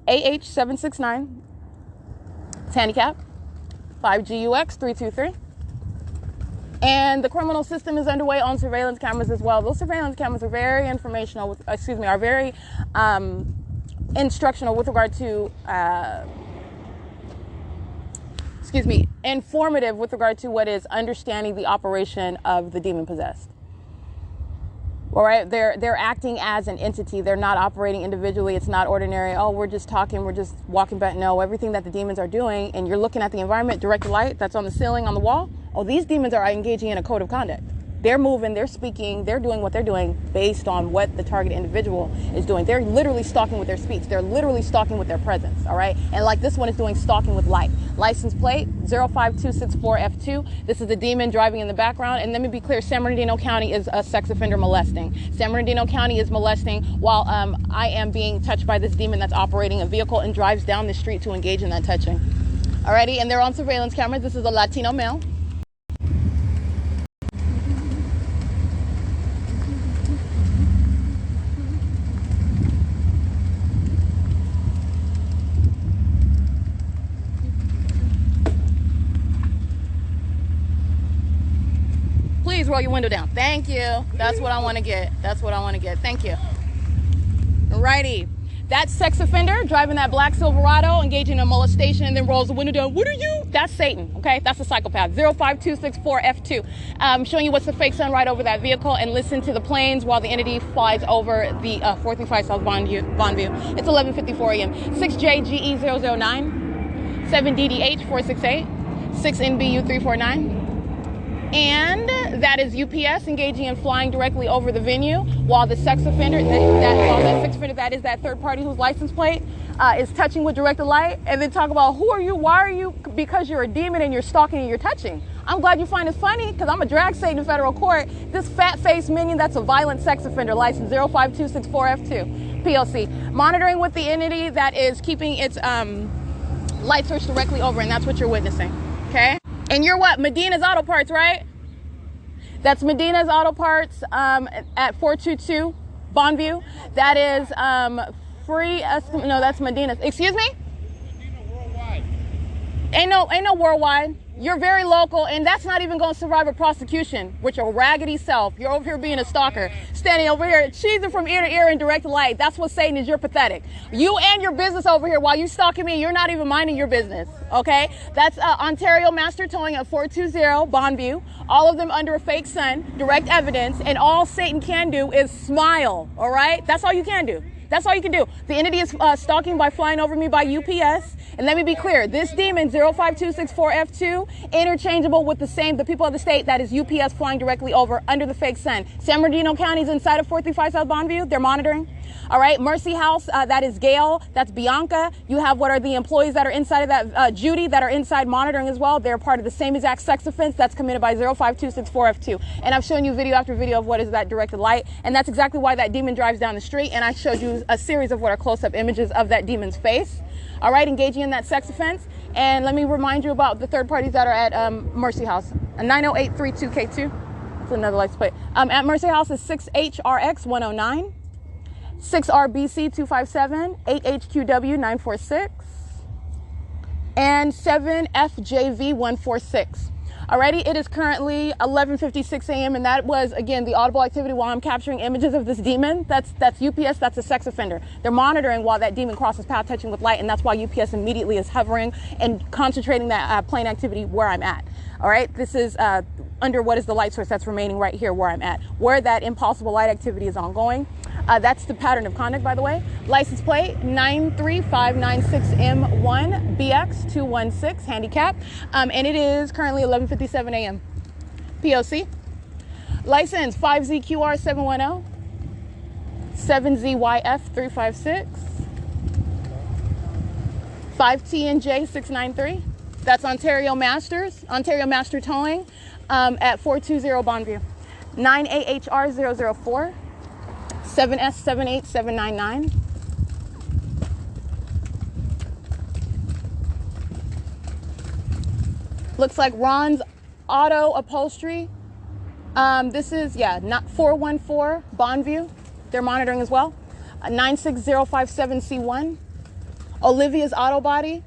AH 769. It's handicap 5GUX 323. And the criminal system is underway on surveillance cameras as well. Those surveillance cameras are very informational, are very instructional with regard to informative with regard to what is understanding the operation of the demon possessed. All right, they're acting as an entity. They're not operating individually. It's not ordinary. Oh, we're just talking. We're just walking back. No, everything that the demons are doing, and you're looking at the environment, directed light that's on the ceiling, on the wall. Oh, these demons are engaging in a code of conduct. They're moving, they're speaking, they're doing what they're doing based on what the target individual is doing. They're literally stalking with their speech. They're literally stalking with their presence, all right? And like this one is doing stalking with light. License plate 05264F2. This is the demon driving in the background. And let me be clear, San Bernardino County is a sex offender molesting. San Bernardino County is molesting while I am being touched by this demon that's operating a vehicle and drives down the street to engage in that touching. Alrighty, and they're on surveillance cameras. This is a Latino male. Please roll your window down. Thank you. That's what I want to get. That's what I want to get. Thank you. Alrighty. That sex offender driving that black Silverado, engaging in molestation, and then rolls the window down. What are you? That's Satan. Okay, that's a psychopath. 05264F2. Showing you what's the fake sun right over that vehicle, and listen to the planes while the entity flies over the 435 South Bonneview. It's 11:54 a.m. 6JGE009, 7DDH468, 6NBU349. And that is UPS engaging in flying directly over the venue while the sex offender, that is that third party whose license plate is touching with directed light. And then talk about who are you, why are you, because you're a demon and you're stalking and you're touching. I'm glad you find this funny because I'm a drag Satan in federal court. This fat-faced minion, that's a violent sex offender, license 05264F2, P.O.C. Monitoring with the entity that is keeping its light source directly over, and that's what you're witnessing, okay? And you're what? Medina's Auto Parts, right? That's Medina's Auto Parts at 422 Bonneview. That is free. No, that's Medina's. Excuse me? Medina Worldwide. Ain't no worldwide. You're very local, and that's not even going to survive a prosecution with your raggedy self. You're over here being a stalker, standing over here, cheesing from ear to ear in direct light. That's what Satan is. You're pathetic. You and your business over here, while you stalking me, you're not even minding your business, okay? That's Ontario Master Towing at 420 Bonneview. All of them under a fake sun, direct evidence, and all Satan can do is smile, all right? That's all you can do. That's all you can do. The entity is stalking by flying over me by UPS. And let me be clear, this demon, 05264F2, interchangeable with the people of the state that is UPS flying directly over under the fake sun. San Bernardino County is inside of 435 South Bonneview. They're monitoring. All right, Mercy House, that is Gail, that's Bianca. You have what are the employees that are inside of that, Judy, that are inside monitoring as well. They're part of the same exact sex offense that's committed by 05264F2. And I've shown you video after video of what is that directed light. And that's exactly why that demon drives down the street. And I showed you a series of what are close-up images of that demon's face. All right, engaging in that sex offense. And let me remind you about the third parties that are at Mercy House, 90832K2. That's another license plate. At Mercy House is 6HRX109. 6RBC257, 8HQW946, and 7FJV146. Alrighty, it is currently 11:56 a.m. and that was, again, the audible activity while I'm capturing images of this demon. That's UPS, that's a sex offender. They're monitoring while that demon crosses path touching with light, and that's why UPS immediately is hovering and concentrating that plane activity where I'm at. All right, this is under what is the light source that's remaining right here where I'm at, where that impossible light activity is ongoing. That's the pattern of conduct, by the way. License plate 93596M1 BX216 handicap, and it is currently 11:57 a.m. P.O.C. License 5ZQR710 7ZYF356 5TNJ693. That's Ontario Master Towing at 420 Bonneview. 9AHR004 7S78799. Looks like Ron's Auto Upholstery. This is, not 414 Bonneview. They're monitoring as well. 96057C1. Olivia's Auto Body.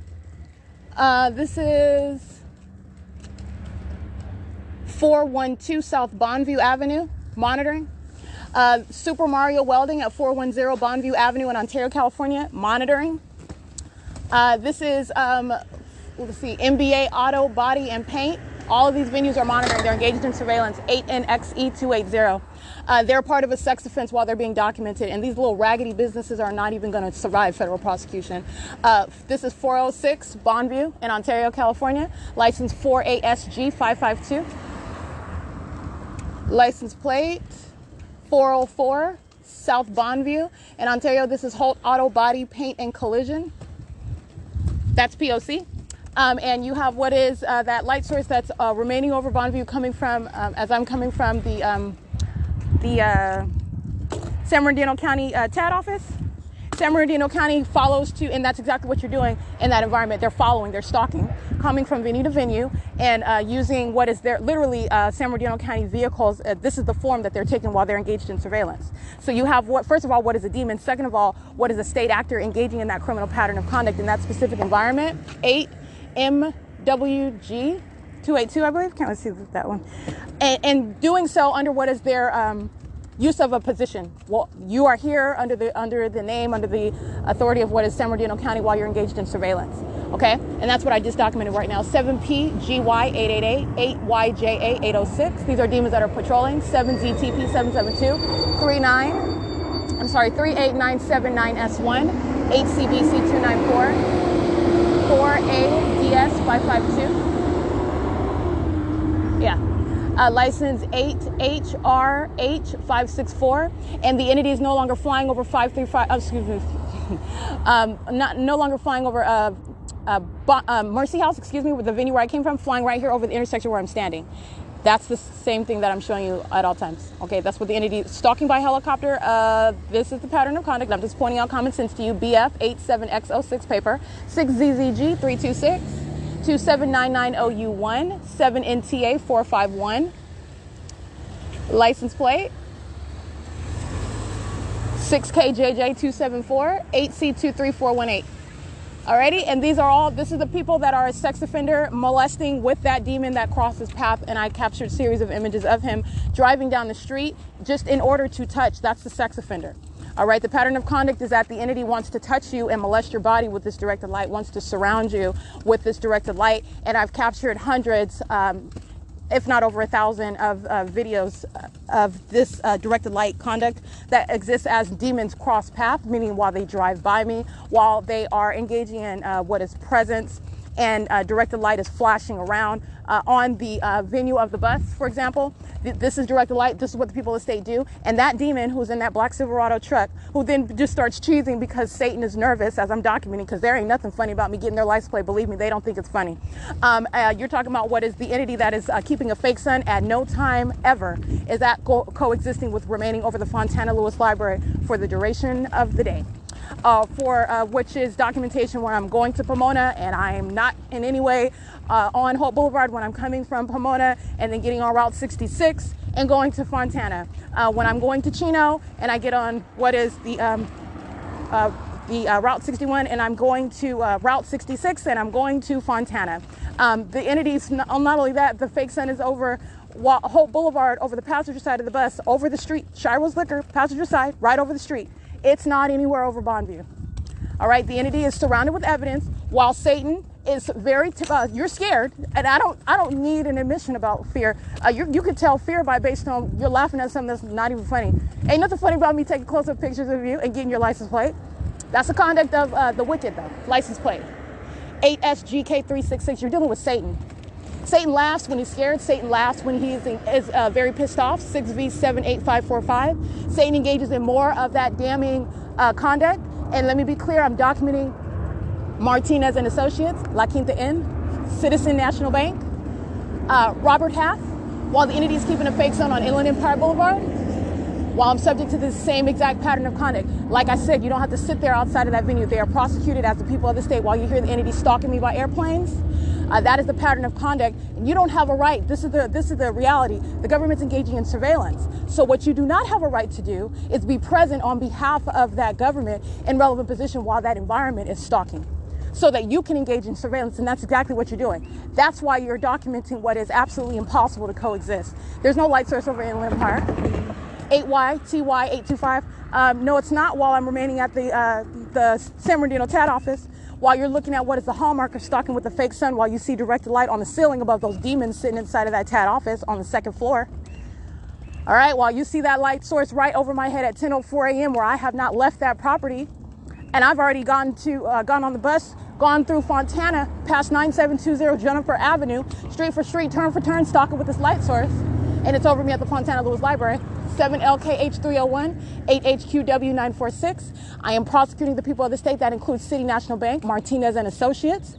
This is 412 South Bonneview Avenue, monitoring. Super Mario Welding at 410 Bonneview Avenue in Ontario, California, monitoring. This is, let's see, MBA Auto Body and Paint. All of these venues are monitoring. They're engaged in surveillance. 8NXE280. They're part of a sex offense while they're being documented, and these little raggedy businesses are not even going to survive federal prosecution. This is 406 Bonneview in Ontario, California. License 4ASG552. License plate 404 South Bonneview in Ontario. This is Holt Auto Body Paint and Collision. That's P.O.C. And you have what is that light source that's remaining over Bonneview, coming from, as I'm coming from the San Bernardino County TAD office. San Bernardino County follows to, and that's exactly what you're doing in that environment. They're following, they're stalking, coming from venue to venue, and using what is their literally San Bernardino County vehicles. This is the form that they're taking while they're engaged in surveillance. So you have what, first of all, what is a demon? Second of all, what is a state actor engaging in that criminal pattern of conduct in that specific environment? 8MWG 282, I believe. Can't really see that one. And doing so under what is their use of a position. Well, you are here under the name, under the authority of what is San Bernardino County while you're engaged in surveillance. Okay, and that's what I just documented right now. 7PGY888, 8YJA806. These are demons that are patrolling. 7ZTP772, 38979S1, 8CBC294, 4ADS552. Yeah. License 8HRH564, and the entity is no longer flying over 535. No longer flying over Mercy House. With the venue where I came from, flying right here over the intersection where I'm standing. That's the same thing that I'm showing you at all times. Okay, that's what the entity stalking by helicopter. This is the pattern of conduct. I'm just pointing out common sense to you. BF 87X06 paper 6ZZG 326. 27990U1 7NTA 451. License plate 6KJJ274 8C23418. Alrighty, and these are all, this is the people that are a sex offender molesting with that demon that crosses path, and I captured a series of images of him driving down the street just in order to touch. That's the sex offender. All right, the pattern of conduct is that the entity wants to touch you and molest your body with this directed light, wants to surround you with this directed light. And I've captured hundreds, if not over 1,000 of videos of this directed light conduct that exists as demons cross path, meaning while they drive by me, while they are engaging in what is presence, and directed light is flashing around on the venue of the bus, for example. This is directed light. This is what the people of the state do. And that demon who's in that black Silverado truck, who then just starts cheesing because Satan is nervous, as I'm documenting, because there ain't nothing funny about me getting their license plate. Believe me, they don't think it's funny. You're talking about what is the entity that is keeping a fake sun at no time ever is that coexisting with remaining over the Fontana Lewis Library for the duration of the day. Which is documentation where I'm going to Pomona, and I am not in any way on Hope Boulevard when I'm coming from Pomona and then getting on Route 66 and going to Fontana. When I'm going to Chino and I get on what is the Route 61 and I'm going to Route 66 and I'm going to Fontana. The entities, not only that, the fake sun is over Hope Boulevard, over the passenger side of the bus, over the street, Shiro's Liquor, passenger side, right over the street. It's not anywhere over Bonneview. All right, the entity is surrounded with evidence, while Satan is very, you're scared, and I don't need an admission about fear. You could tell fear based on you're laughing at something that's not even funny. Ain't nothing funny about me taking close-up pictures of you and getting your license plate. That's the conduct of the wicked, though. License plate 8SGK366. You're dealing with Satan. Satan laughs when he's scared. Satan laughs when he is very pissed off. 6V78545. Satan engages in more of that damning conduct. And let me be clear, I'm documenting Martinez and Associates, La Quinta Inn, Citizen National Bank, Robert Half, while the entity is keeping a fake sun on Inland Empire Boulevard, while I'm subject to this same exact pattern of conduct. Like I said, you don't have to sit there outside of that venue. They are prosecuted as the people of the state while you hear the entity stalking me by airplanes. That is the pattern of conduct. And you don't have a right. This is the reality. The government's engaging in surveillance. So what you do not have a right to do is be present on behalf of that government in relevant position while that environment is stalking, so that you can engage in surveillance. And that's exactly what you're doing. That's why you're documenting what is absolutely impossible to coexist. There's no light source over Inland Empire. 8YTY825. No, it's not. While I'm remaining at the San Bernardino TAD office, while you're looking at what is the hallmark of stalking with the fake sun, while you see directed light on the ceiling above those demons sitting inside of that TAD office on the second floor. All right, while you see that light source right over my head at 10:04 a.m. where I have not left that property, and I've already gone on the bus, gone through Fontana, past 9720 Jennifer Avenue, street for street, turn for turn, stalking with this light source, and it's over me at the Fontana Lewis Library. 7LKH301, 8HQW946. I am prosecuting the people of the state. That includes City National Bank, Martinez and Associates.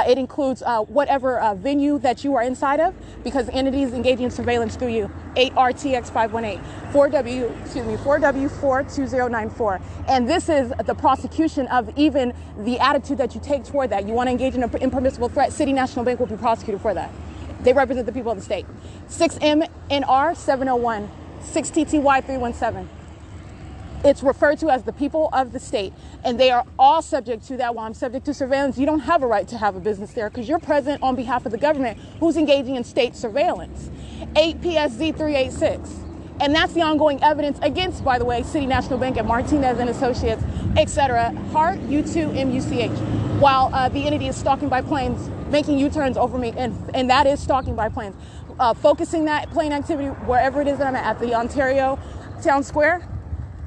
It includes whatever venue that you are inside of, because the entity is engaging in surveillance through you. 8RTX518, 4W42094. And this is the prosecution of even the attitude that you take toward that. You want to engage in an impermissible threat, City National Bank will be prosecuted for that. They represent the people of the state. 6MNR701. 6TTY317. It's referred to as the people of the state, and they are all subject to that. While I'm subject to surveillance, you don't have a right to have a business there because you're present on behalf of the government who's engaging in state surveillance. 8PSZ386. And that's the ongoing evidence against, by the way, City National Bank and Martinez and Associates, etc. Hart, U2MUCH. While the entity is stalking by planes, making U-turns over me, and that is stalking by planes. Focusing that plane activity wherever it is that I'm at the Ontario Town Square,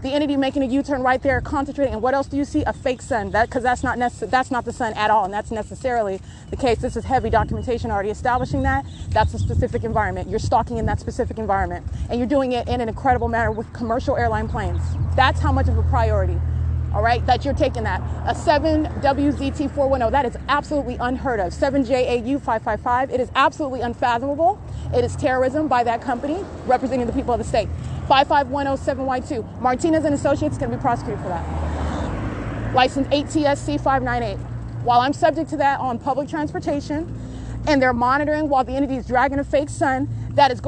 the entity making a U-turn right there, concentrating. And what else do you see? A fake sun. Because that's not the sun at all, and that's necessarily the case. This is heavy documentation already establishing that. That's a specific environment. You're stalking in that specific environment, and you're doing it in an incredible manner with commercial airline planes. That's how much of a priority. All right, that you're taking that. A 7WZT410, that is absolutely unheard of. 7JAU555, it is absolutely unfathomable. It is terrorism by that company representing the people of the state. 55107Y2, Martinez and Associates can be prosecuted for that. License 8TSC598. While I'm subject to that on public transportation, and they're monitoring while the entity is dragging a fake sun that is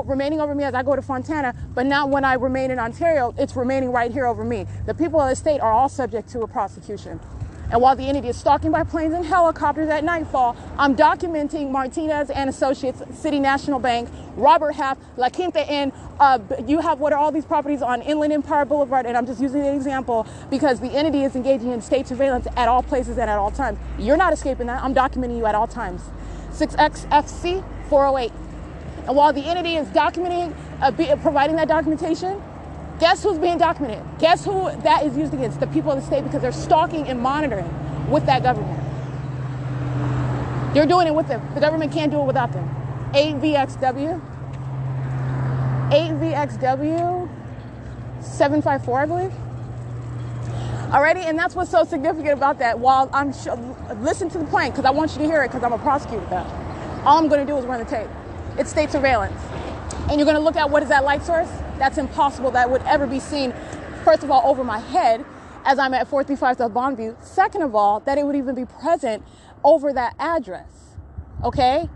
remaining over me as I go to Fontana, but not when I remain in Ontario, it's remaining right here over me. The people of the state are all subject to a prosecution. And while the entity is stalking by planes and helicopters at nightfall, I'm documenting Martinez and Associates, City National Bank, Robert Half, La Quinta Inn. You have what are all these properties on Inland Empire Boulevard, and I'm just using the example because the entity is engaging in state surveillance at all places and at all times. You're not escaping that. I'm documenting you at all times. 6XFC 408. And while the entity is documenting, providing that documentation, guess who's being documented? Guess who that is used against? The people of the state, because they're stalking and monitoring with that government. You're doing it with them. The government can't do it without them. 8VXW 754, I believe. Alrighty, and that's what's so significant about that. While I'm listen to the plan, because I want you to hear it, because I'm a prosecutor of that. All I'm going to do is run the tape. It's state surveillance, and you're going to look at what is that light source. That's impossible that would ever be seen. First of all, over my head as I'm at 435 South Bonneview. Second of all, that it would even be present over that address. Okay,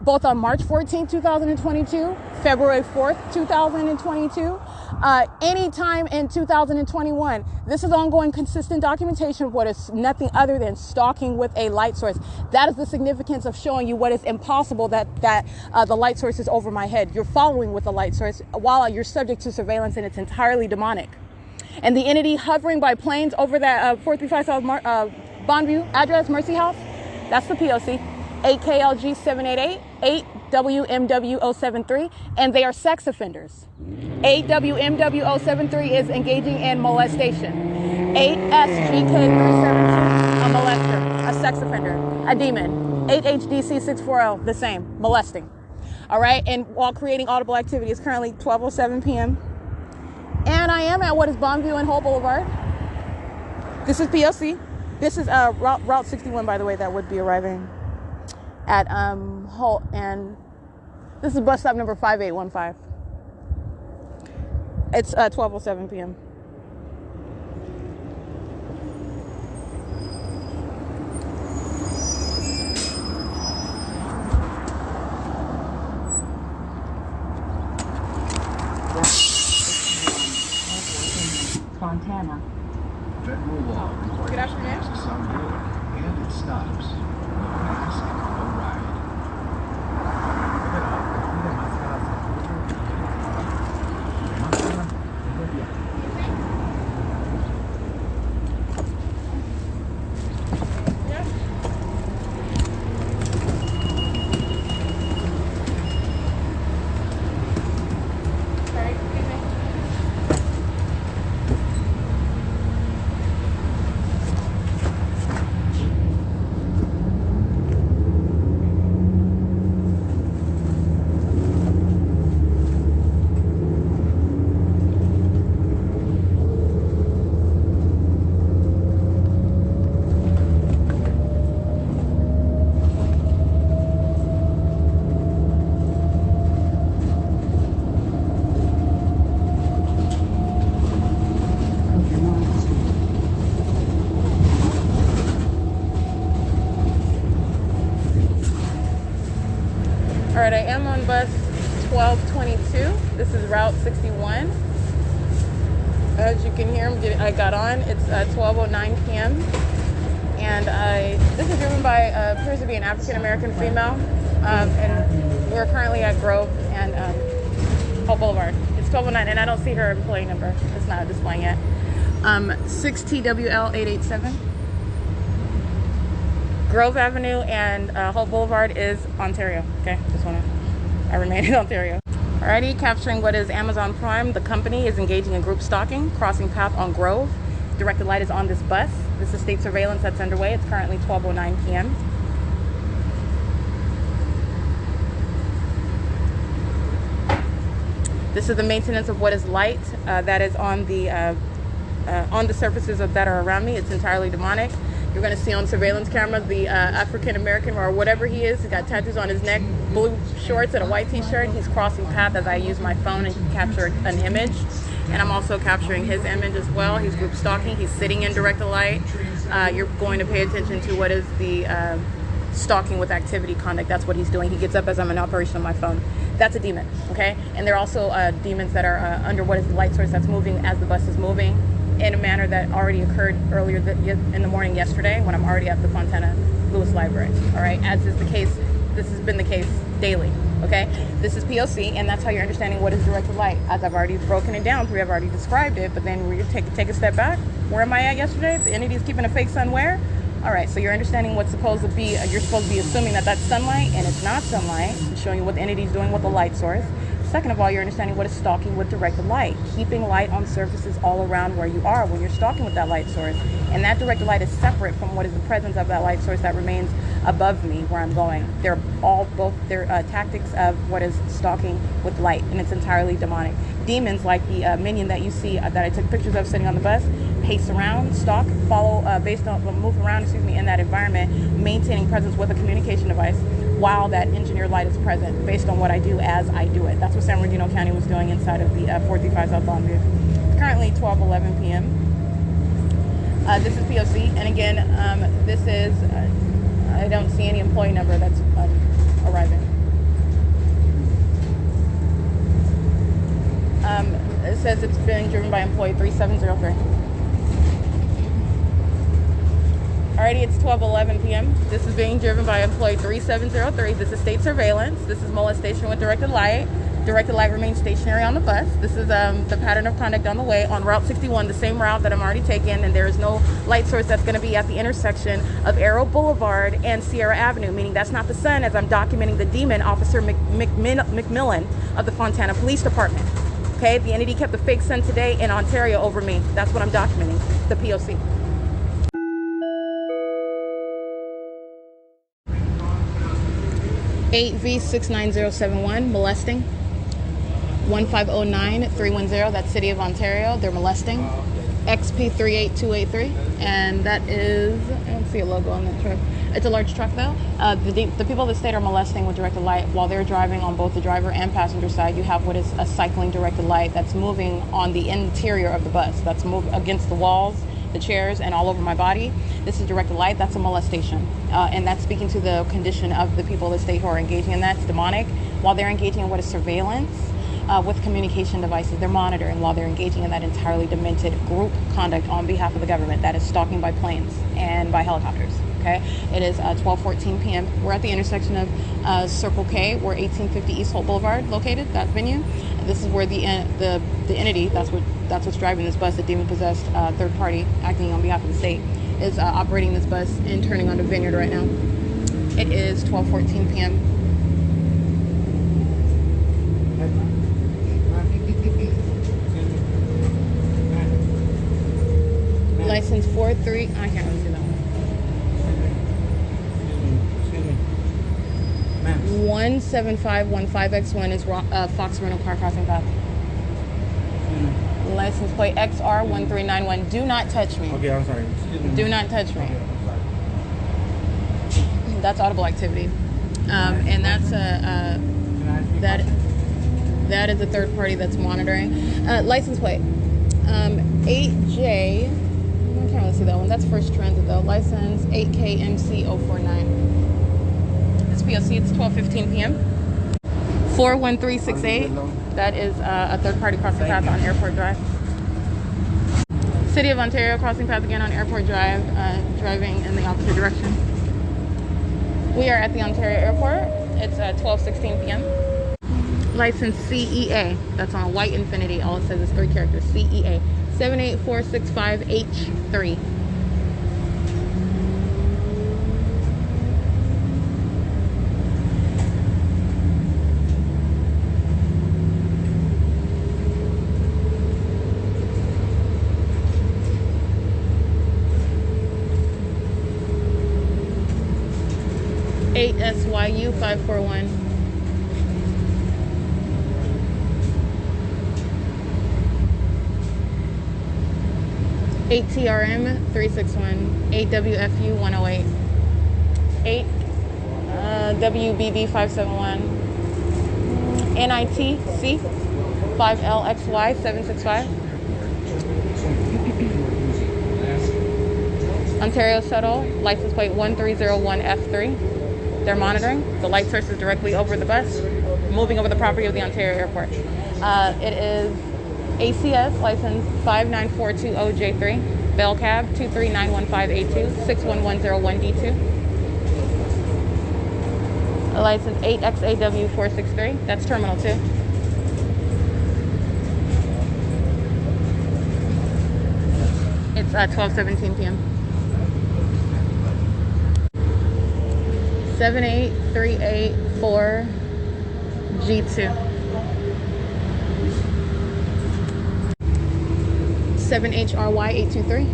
both on March 14, 2022, February 4th, 2022. anytime in 2021. This is ongoing, consistent documentation of what is nothing other than stalking with a light source. That is the significance of showing you what is impossible, that the light source is over my head. You're following with the light source while you're subject to surveillance, and it's entirely demonic. And the entity hovering by planes over that 435 South Bonneview address, Mercy House, that's the P.O.C. 8KLG 788, 8WMW073, and they are sex offenders. 8WMW073 is engaging in molestation. 8SGK372, a molester, a sex offender, a demon. 8HDC640, the same, molesting. All right, and while creating audible activity, it's currently 12:07 p.m. And I am at what is Bonneview and Hull Boulevard. This is P.O.C. This is Route 61, by the way, that would be arriving at Hull, and this is bus stop number 5815. It's 12:07 p.m. Montana. Federal law requires Good afternoon. access on board, and it stops. No mask, no ride. All right, I am on bus 1222. This is Route 61. As you can hear, I got on. It's 12:09 p.m. And this is driven by appears to be an African-American female. And we're currently at Grove and Hull Boulevard. It's 12:09, and I don't see her employee number. It's not displaying yet. 6TWL887. Grove Avenue and Hull Boulevard is Ontario. Okay, I remain in Ontario. Alrighty, capturing what is Amazon Prime. The company is engaging in group stalking, crossing path on Grove. Directed light is on this bus. This is state surveillance that's underway. It's currently 12:09 p.m. This is the maintenance of what is light that is on the surfaces that are around me. It's entirely demonic. You're going to see on surveillance cameras the African-American, or whatever he is. He's got tattoos on his neck, blue shorts and a white t-shirt. He's crossing path as I use my phone and capture an image. And I'm also capturing his image as well. He's group stalking. He's sitting in direct light. You're going to pay attention to what is the stalking with activity conduct. That's what he's doing. He gets up as I'm in operation on my phone. That's a demon, okay? And there are also demons that are under what is the light source that's moving as the bus is moving, in a manner that already occurred earlier in the morning yesterday when I'm already at the Fontana Lewis Library. All right, as is the case, this has been the case daily. Okay, this is P.O.C. and that's how you're understanding what is directed light. As I've already broken it down for you, I've already described it, but then we take a step back. Where am I at yesterday? The entity's keeping a fake sun where? All right, so you're understanding what's supposed to be, you're supposed to be assuming that that's sunlight, and it's not sunlight. It's showing you what the entity's doing with the light source. Second of all, you're understanding what is stalking with directed light, keeping light on surfaces all around where you are when you're stalking with that light source. And that directed light is separate from what is the presence of that light source that remains above me where I'm going. They're tactics of what is stalking with light, and it's entirely demonic. Demons like the minion that you see that I took pictures of sitting on the bus, pace around, stalk, follow, move around, in that environment, maintaining presence with a communication device while that engineered light is present based on what I do as I do it. That's what San Bernardino County was doing inside of the 435 South Bonneview. It's currently 12:11 p.m. This is P.O.C. And again, this is, I don't see any employee number that's arriving. This says it's being driven by employee 3703. Alrighty, it's 12:11 p.m. This is being driven by employee 3703. This is state surveillance. This is molestation with directed light. Directed light remains stationary on the bus. This is the pattern of conduct on the way on Route 61, the same route that I'm already taking, and there is no light source that's going to be at the intersection of Arrow Boulevard and Sierra Avenue, meaning that's not the sun, as I'm documenting the demon, Officer McMillan of the Fontana Police Department. Okay, the entity kept the fake sun today in Ontario over me. That's what I'm documenting, the P.O.C. V69071, molesting. 1509310, that's City of Ontario. They're molesting. XP38283, and that is, I don't see a logo on that truck. It's a large truck though. The people of the state are molesting with directed light while they're driving on both the driver and passenger side. You have what is a cycling directed light that's moving on the interior of the bus. That's moving against the walls, the chairs, and all over my body. This is directed light. That's a molestation, and that's speaking to the condition of the people of the state who are engaging in that. It's demonic. While they're engaging in what is surveillance with communication devices, they're monitoring while they're engaging in that entirely demented group conduct on behalf of the government. That is stalking by planes and by helicopters. Okay, it is 12:14 p.m. We're at the intersection of Circle K, where 1850 East Holt Boulevard located. That venue. This is where the entity, that's what's driving this bus, the demon-possessed third party acting on behalf of the state, is operating this bus and turning onto Vineyard right now. It is 12:14 p.m. License 43. I can't really see that one. 17515X1 is Fox Rental Car Crossing Path. License plate XR1391. Do not touch me. Okay, I'm sorry. Do not touch me. Okay, That's audible activity, and that's that is a third party that's monitoring. License plate 8J. I can't really see that one. That's First Transit though. License 8KMC049. This P.O.C. It's 12:15 p.m. 41368. That is a third party crossing path on Airport Drive. City of Ontario crossing path again on Airport Drive, driving in the opposite direction. We are at the Ontario Airport. It's 12:16 p.m. License CEA. That's on a white Infinity. All it says is 3 characters. CEA 78465H3. SYU 541. TRM 361. 8WFU 108. 8 WBB 571. NITC 5LXY 765. Ontario Shuttle, license plate 1301F3. They're monitoring. The light source is directly over the bus, moving over the property of the Ontario Airport. It is ACS license 59420J3, Bell Cab 2391582, 61101D2. License 8XAW463. That's Terminal 2. It's 12:17 p.m. 78384 G2. 7HRY 823.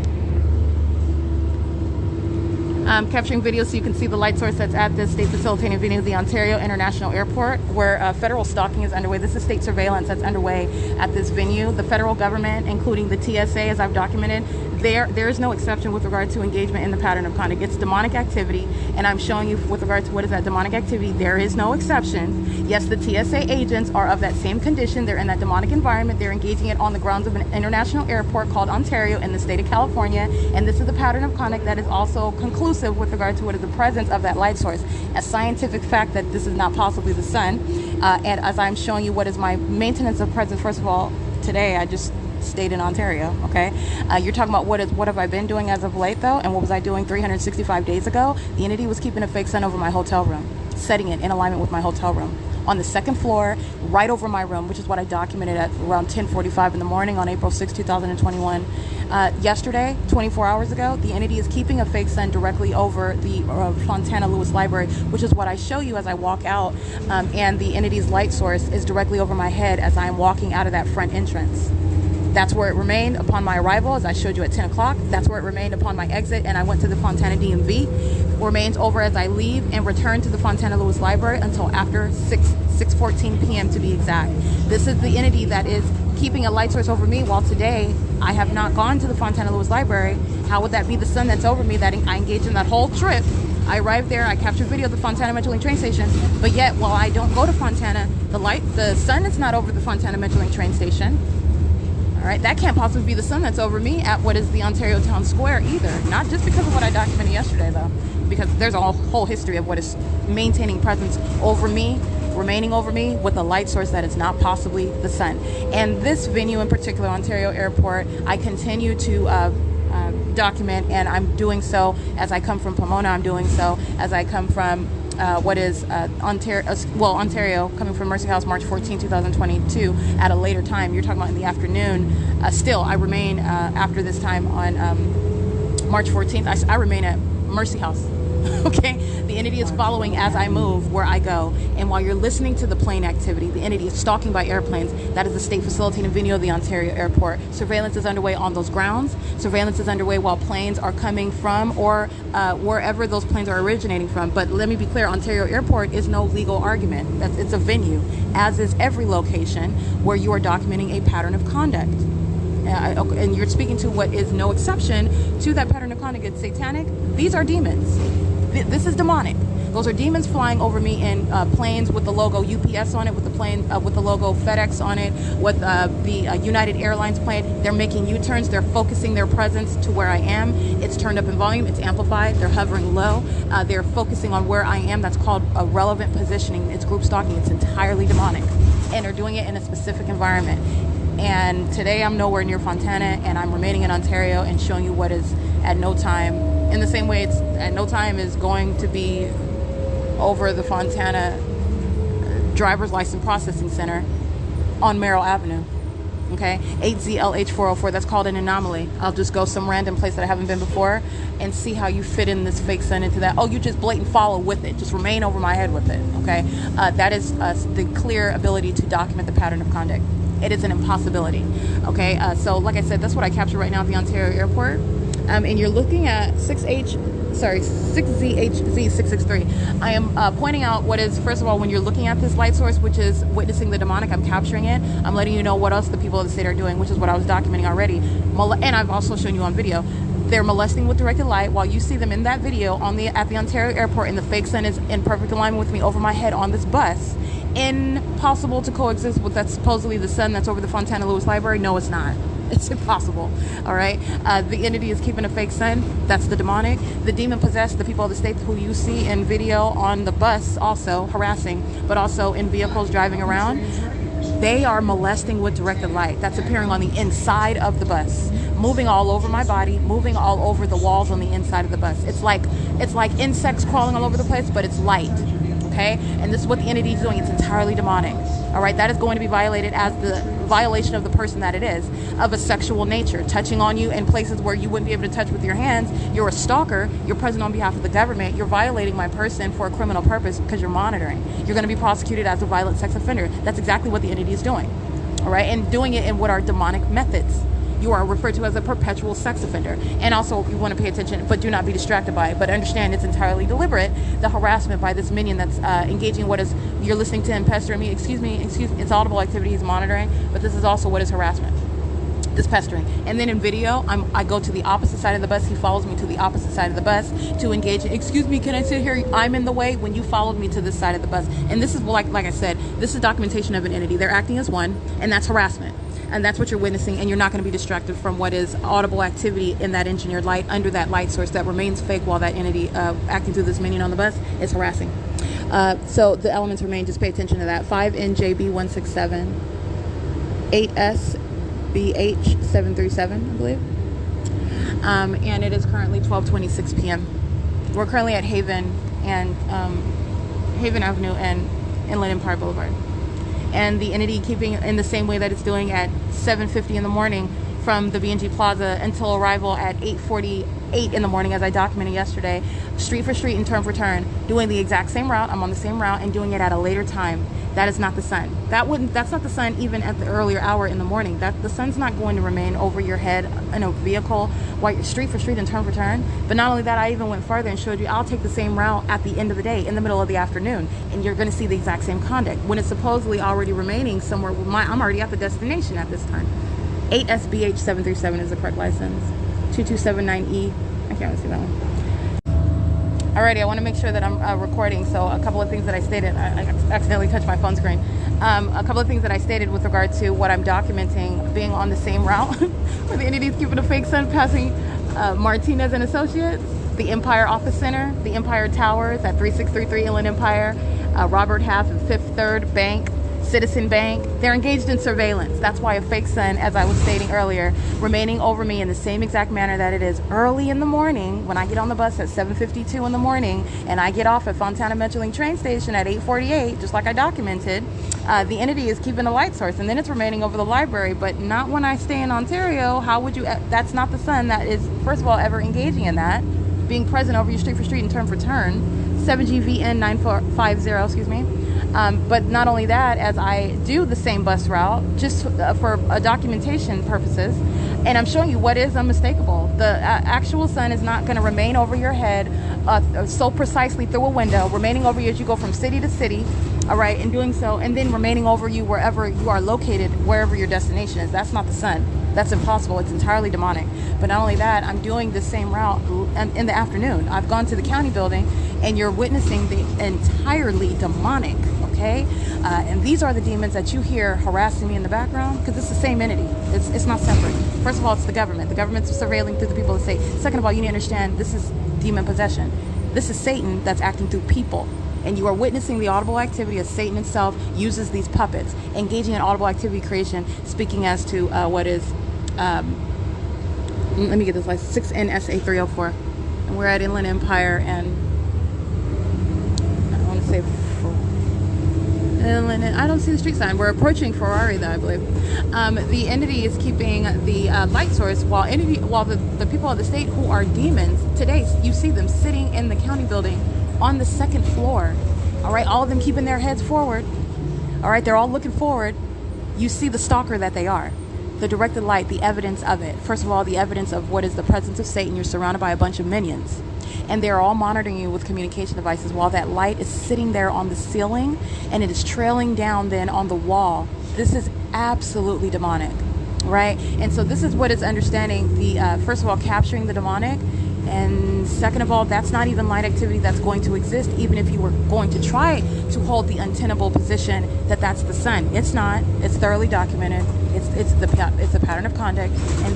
Capturing video so you can see the light source that's at this state facilitating venue of the Ontario International Airport, where federal stalking is underway. This is state surveillance that's underway at this venue. The federal government, including the TSA, as I've documented, there is no exception with regard to engagement in the pattern of conduct. It's demonic activity, and I'm showing you with regard to what is that demonic activity, there is no exception. Yes, the TSA agents are of that same condition. They're in that demonic environment. They're engaging it on the grounds of an international airport called Ontario in the state of California, and this is the pattern of conduct that is also conclusive with regard to what is the presence of that light source. A scientific fact that this is not possibly the sun, and as I'm showing you what is my maintenance of presence, first of all, today I just stayed in Ontario. Okay, you're talking about what have I been doing as of late though, and what was I doing 365 days ago? The entity was keeping a fake sun over my hotel room, setting it in alignment with my hotel room on the second floor, right over my room, which is what I documented at around 10:45 in the morning on April 6, 2021. Yesterday, 24 hours ago, the entity is keeping a fake sun directly over the Fontana Lewis Library, which is what I show you as I walk out, and the entity's light source is directly over my head as I am walking out of that front entrance. That's where it remained upon my arrival, as I showed you at 10 o'clock. That's where it remained upon my exit, and I went to the Fontana DMV. Remains over as I leave and return to the Fontana Lewis Library until after 6:14 p.m. to be exact. This is the entity that is keeping a light source over me, while today I have not gone to the Fontana Lewis Library. How would that be the sun that's over me that I engaged in that whole trip? I arrived there, I captured video of the Fontana Metrolink train station, but yet while I don't go to Fontana, the sun is not over the Fontana Metrolink train station. All right, that can't possibly be the sun that's over me at what is the Ontario Town Square either. Not just because of what I documented yesterday though, because there's a whole history of what is maintaining presence over me, remaining over me with a light source that is not possibly the sun. And this venue in particular, Ontario Airport, I continue to document, and I'm doing so as I come from Pomona. I'm doing so as I come from Ontario, coming from Mercy House, March 14, 2022, at a later time. You're talking about in the afternoon. Still, I remain after this time on March 14th. I remain at Mercy House. Okay, the entity is following as I move where I go, and while you're listening to the plane activity, the entity is stalking by airplanes. That is the state facilitating venue of the Ontario Airport. Surveillance is underway on those grounds. Surveillance is underway while planes are coming from or wherever those planes are originating from. But let me be clear, Ontario Airport is no legal argument. It's a venue, as is every location where you are documenting a pattern of conduct. And you're speaking to what is no exception to that pattern of conduct. It's satanic. These are demons. This is demonic. Those are demons flying over me in planes with the logo UPS on it, with the plane with the logo FedEx on it, with the United Airlines plane. They're making U-turns. They're focusing their presence to where I am. It's turned up in volume. It's amplified. They're hovering low. They're focusing on where I am. That's called a relevant positioning. It's group stalking. It's entirely demonic, and they're doing it in a specific environment. And today I'm nowhere near Fontana, and I'm remaining in Ontario and showing you what is at no time, in the same way it's at no time is going to be over the Fontana Driver's License Processing Center on Merrill Avenue. Okay, 8ZLH404, that's called an anomaly. I'll just go some random place that I haven't been before and see how you fit in this fake sun into that. Oh, you just blatant follow with it. Just remain over my head with it, okay? That is the clear ability to document the pattern of conduct. It is an impossibility, okay? So like I said, that's what I captured right now at the Ontario Airport. And you're looking at 6ZHZ663. I am pointing out what is, first of all, when you're looking at this light source, which is witnessing the demonic, I'm capturing it. I'm letting you know what else the people of the state are doing, which is what I was documenting already. And I've also shown you on video. They're molesting with directed light while you see them in that video at the Ontario Airport, and the fake sun is in perfect alignment with me over my head on this bus. Impossible to coexist with that supposedly the sun that's over the Fontana Lewis Library. No, it's not. It's impossible. All right. The entity is keeping a fake sun. That's the demonic. The demon possessed, the people of the state who you see in video on the bus also harassing, but also in vehicles driving around. They are molesting with directed light. That's appearing on the inside of the bus, moving all over my body, moving all over the walls on the inside of the bus. It's like insects crawling all over the place, but it's light. Okay, and this is what the entity is doing. It's entirely demonic. All right, that is going to be violated as the violation of the person that it is, of a sexual nature, touching on you in places where you wouldn't be able to touch with your hands. You're a stalker. You're present on behalf of the government. You're violating my person for a criminal purpose because you're monitoring. You're going to be prosecuted as a violent sex offender. That's exactly what the entity is doing. All right, and doing it in what are demonic methods. You are referred to as a perpetual sex offender. And also, you want to pay attention, but do not be distracted by it. But understand it's entirely deliberate, the harassment by this minion that's engaging what is, you're listening to him pestering me. Excuse me, it's audible activity he's monitoring, but this is also what is harassment. This pestering. And then in video, I go to the opposite side of the bus. He follows me to the opposite side of the bus to engage. Excuse me, can I sit here? I'm in the way when you followed me to this side of the bus. And this is like I said, this is documentation of an entity. They're acting as one, and that's harassment. And that's what you're witnessing, and you're not going to be distracted from what is audible activity in that engineered light under that light source that remains fake while that entity acting through this minion on the bus is harassing. So the elements remain. Just pay attention to that. 5NJB167, 8S 737, I believe. And it is currently 12:26 p.m. We're currently at Haven and Haven Avenue and Inland Empire Boulevard. And the entity keeping in the same way that it's doing at 7:50 in the morning from the B&G Plaza until arrival at 8:48 in the morning, as I documented yesterday, street for street and turn for turn, doing the exact same route. I'm on the same route and doing it at a later time. That is not the sun. That's not the sun even at the earlier hour in the morning. The sun's not going to remain over your head in a vehicle while you're street for street and turn for turn. But not only that, I even went further and showed you I'll take the same route at the end of the day, in the middle of the afternoon, and you're going to see the exact same conduct when it's supposedly already remaining somewhere. I'm already at the destination at this time. 8SBH 737 is the correct license. 2279E. I can't really see that one. Alrighty, I want to make sure that I'm recording. So a couple of things that I stated, I accidentally touched my phone screen. A couple of things that I stated with regard to what I'm documenting being on the same route where the entity's keeping a fake sun passing Martinez and Associates, the Empire Office Center, the Empire Towers at 3633 Inland Empire, Robert Half and Fifth Third Bank, Citizen Bank. They're engaged in surveillance. That's why a fake sun, as I was stating earlier, remaining over me in the same exact manner that it is early in the morning when I get on the bus at 7:52 in the morning and I get off at Fontana Metrolink train station at 8:48, just like I documented. The entity is keeping a light source, and then it's remaining over the library, but not when I stay in Ontario. How would you? That's not the sun that is, first of all, ever engaging in that, being present over your street for street and turn for turn. 7GVN 9450, excuse me. But not only that, as I do the same bus route, just for documentation purposes, and I'm showing you what is unmistakable. The actual sun is not going to remain over your head so precisely through a window, remaining over you as you go from city to city, all right, and doing so, and then remaining over you wherever you are located, wherever your destination is. That's not the sun. That's impossible. It's entirely demonic. But not only that, I'm doing the same route in the afternoon. I've gone to the county building, and you're witnessing the entirely demonic, okay? And these are the demons that you hear harassing me in the background, because it's the same entity. It's not separate. First of all, it's the government. The government's surveilling through the people of the state. Second of all, you need to understand this is demon possession. This is Satan that's acting through people. And you are witnessing the audible activity as Satan itself uses these puppets, engaging in audible activity creation, speaking as to what is, let me get this license, 6NSA304. And we're at Inland Empire and, I want to say, I don't see the street sign. We're approaching Ferrari though, I believe. The entity is keeping the light source while the people of the state who are demons, today you see them sitting in the county building on the second floor. All right, all of them keeping their heads forward. All right, they're all looking forward. You see the stalker that they are. The directed light, the evidence of it. First of all, the evidence of what is the presence of Satan. You're surrounded by a bunch of minions. And they're all monitoring you with communication devices while that light is sitting there on the ceiling and it is trailing down then on the wall. This is absolutely demonic, right? And so this is what is understanding the, first of all, capturing the demonic. And second of all, that's not even light activity that's going to exist, even if you were going to try to hold the untenable position that that's the sun. It's not. It's thoroughly documented. It's a pattern of conduct.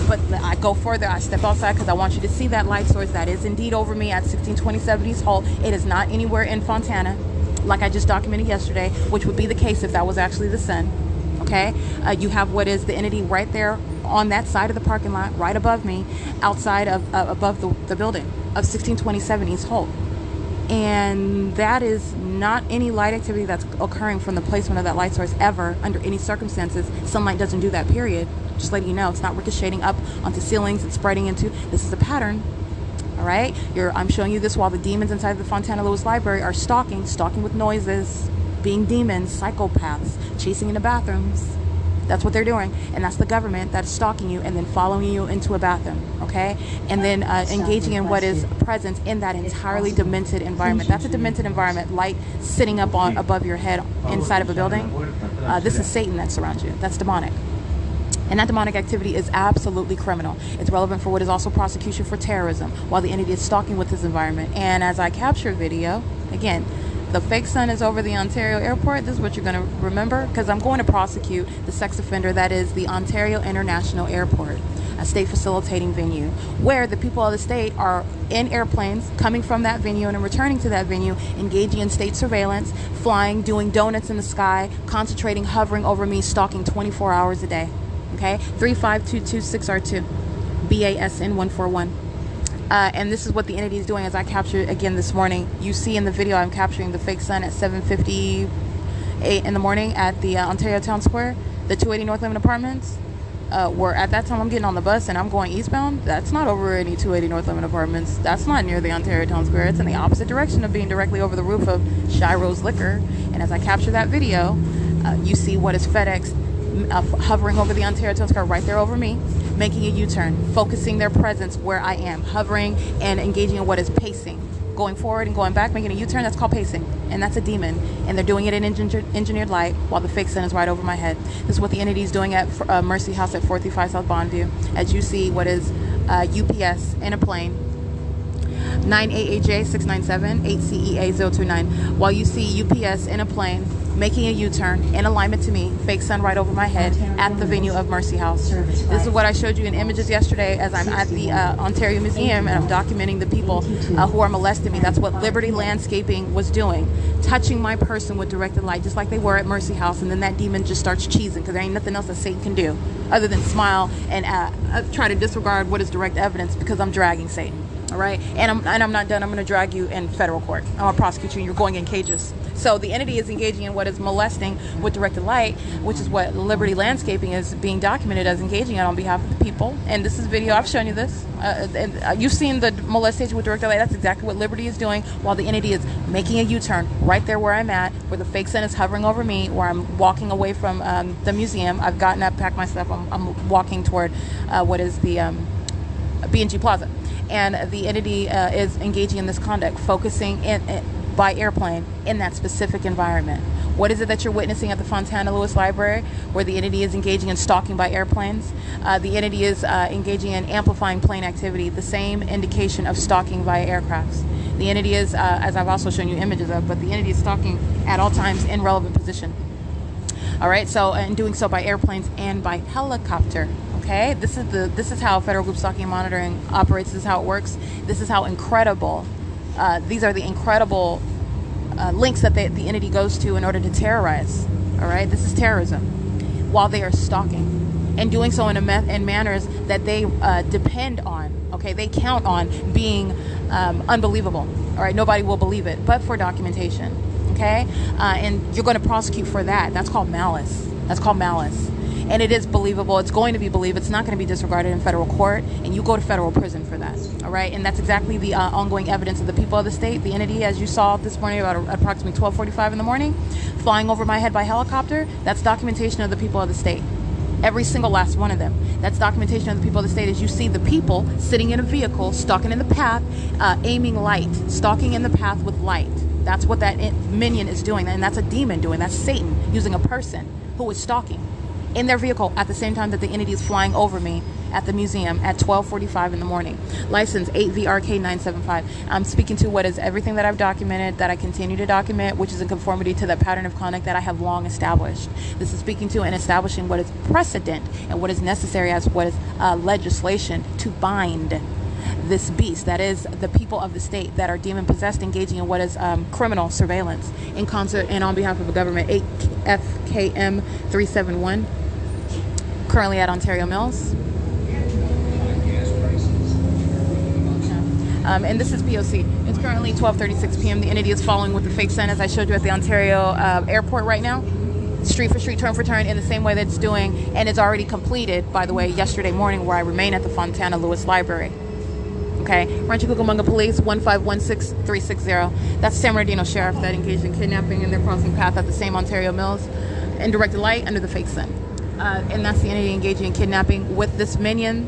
But I go further. I step outside because I want you to see that light source that is indeed over me at 1627 East Holt. It is not anywhere in Fontana, like I just documented yesterday, which would be the case if that was actually the sun. Okay, you have what is the entity right there on that side of the parking lot, right above me, outside of above the building of 1627 East Holt. And that is not any light activity that's occurring from the placement of that light source ever under any circumstances. Sunlight doesn't do that, period. Just letting you know, it's not ricocheting up onto ceilings and spreading into. This is a pattern. All right, I'm showing you this while the demons inside the Fontana Lewis Library are stalking with noises, being demons, psychopaths, chasing into bathrooms. That's what they're doing, and that's the government that's stalking you and then following you into a bathroom, okay? And then engaging in what is presence in that entirely demented environment. That's a demented environment, light sitting up above your head inside of a building. This is Satan that surrounds you. That's demonic. And that demonic activity is absolutely criminal. It's relevant for what is also prosecution for terrorism while the entity is stalking with this environment. And as I capture video, again, the fake sun is over the Ontario airport. This is what you're going to remember, because I'm going to prosecute the sex offender that is the Ontario International Airport, a state facilitating venue, where the people of the state are in airplanes coming from that venue and returning to that venue, engaging in state surveillance, flying, doing donuts in the sky, concentrating, hovering over me, stalking 24 hours a day. Okay, 35226R2, BASN 141. And this is what the entity is doing as I captured again this morning. You see in the video I'm capturing the fake sun at 7:58 in the morning at the Ontario Town Square, the 280 North Lemon Apartments. Where at that time I'm getting on the bus and I'm going eastbound. That's not over any 280 North Lemon Apartments. That's not near the Ontario Town Square. It's in the opposite direction of being directly over the roof of Shiro's Liquor. And as I capture that video, you see what is FedEx hovering over the Ontario Town Square right there over me, making a U-turn, focusing their presence where I am, hovering and engaging in what is pacing. Going forward and going back, making a U-turn, that's called pacing. And that's a demon. And they're doing it in engineered light while the fake sun is right over my head. This is what the entity is doing at Mercy House at 435 South Bondview. As you see, what is UPS in a plane, 9AAJ697, 8CEA029. While you see UPS in a plane, making a U-turn in alignment to me, fake sun right over my head at the venue of Mercy House. This is what I showed you in images yesterday as I'm at the Ontario Museum and I'm documenting the people who are molesting me. That's what Liberty Landscaping was doing, touching my person with directed light, just like they were at Mercy House. And then that demon just starts cheesing because there ain't nothing else that Satan can do other than smile and try to disregard what is direct evidence because I'm dragging Satan. All right, and I'm not done. I'm going to drag you in federal court. I'm going to prosecute you, and you're going in cages. So the entity is engaging in what is molesting with directed light, which is what Liberty Landscaping is being documented as engaging in on behalf of the people. And this is video. I've shown you this. And you've seen the molestation with directed light. That's exactly what Liberty is doing, while the entity is making a U-turn right there where I'm at, where the fake sun is hovering over me, where I'm walking away from the museum. I've gotten up, packed my stuff. I'm walking toward what is the B&G Plaza. And the entity is engaging in this conduct, focusing by airplane in that specific environment. What is it that you're witnessing at the Fontana Lewis Library, where the entity is engaging in stalking by airplanes? The entity is engaging in amplifying plane activity, the same indication of stalking via aircrafts. The entity is, as I've also shown you images of, but the entity is stalking at all times in relevant position. All right, so and doing so by airplanes and by helicopter. Okay, this is how Federal Group Stalking and Monitoring operates. This is how it works. This is how incredible. These are the incredible links that the entity goes to in order to terrorize. All right, this is terrorism. While they are stalking and doing so in manners that they depend on. Okay, they count on being unbelievable. All right, nobody will believe it, but for documentation. Okay, and you're going to prosecute for that. That's called malice. That's called malice. And it is believable. It's going to be believed. It's not going to be disregarded in federal court, and you go to federal prison for that. All right, and that's exactly the ongoing evidence of the people of the state. The entity, as you saw this morning, about approximately 12:45 in the morning, flying over my head by helicopter. That's documentation of the people of the state. Every single last one of them. That's documentation of the people of the state. As you see the people sitting in a vehicle, stalking in the path, aiming light, stalking in the path with light. That's what that minion is doing, and that's a demon doing. That's Satan using a person who is stalking in their vehicle at the same time that the entity is flying over me at the museum at 12:45 in the morning. License 8VRK975. I'm speaking to what is everything that I've documented, that I continue to document, which is in conformity to the pattern of conduct that I have long established. This is speaking to and establishing what is precedent and what is necessary as what is legislation to bind this beast, that is the people of the state that are demon possessed, engaging in what is criminal surveillance in concert and on behalf of the government. 8FKM 371, currently at Ontario Mills. And this is P.O.C. It's currently 12:36 p.m. The entity is following with the fake sun, as I showed you at the Ontario airport right now. Street for street, turn for turn, in the same way that it's doing, and it's already completed, by the way, yesterday morning, where I remain at the Fontana Lewis Library. Okay, Rancho Cucamonga Police 1516360. That's San Bernardino Sheriff that engaged in kidnapping, and they're crossing path at the same Ontario Mills in directed light under the fake sun. And that's the entity engaging in kidnapping with this minion.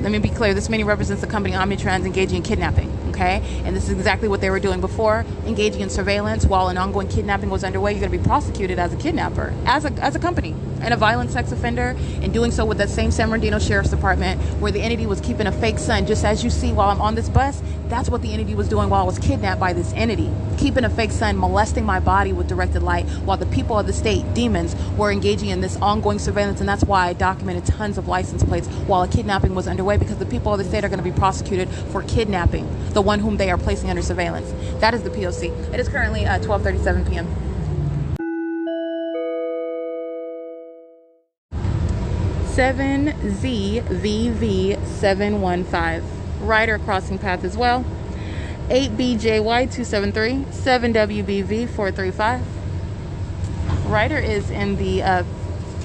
Let me be clear, this minion represents the company Omnitrans engaging in kidnapping. Okay, and this is exactly what they were doing before, engaging in surveillance while an ongoing kidnapping was underway. You're going to be prosecuted as a kidnapper, as a company, and a violent sex offender, and doing so with that same San Bernardino Sheriff's Department, where the entity was keeping a fake sun, just as you see while I'm on this bus. That's what the entity was doing while I was kidnapped by this entity, keeping a fake sun, molesting my body with directed light, while the people of the state, demons, were engaging in this ongoing surveillance. And that's why I documented tons of license plates while a kidnapping was underway, because the people of the state are going to be prosecuted for kidnapping the one whom they are placing under surveillance. That is the P.O.C. It is currently 12:37 p.m. 7ZVV715. Rider crossing path as well. 8BJY273, 7WBV435. Rider is in the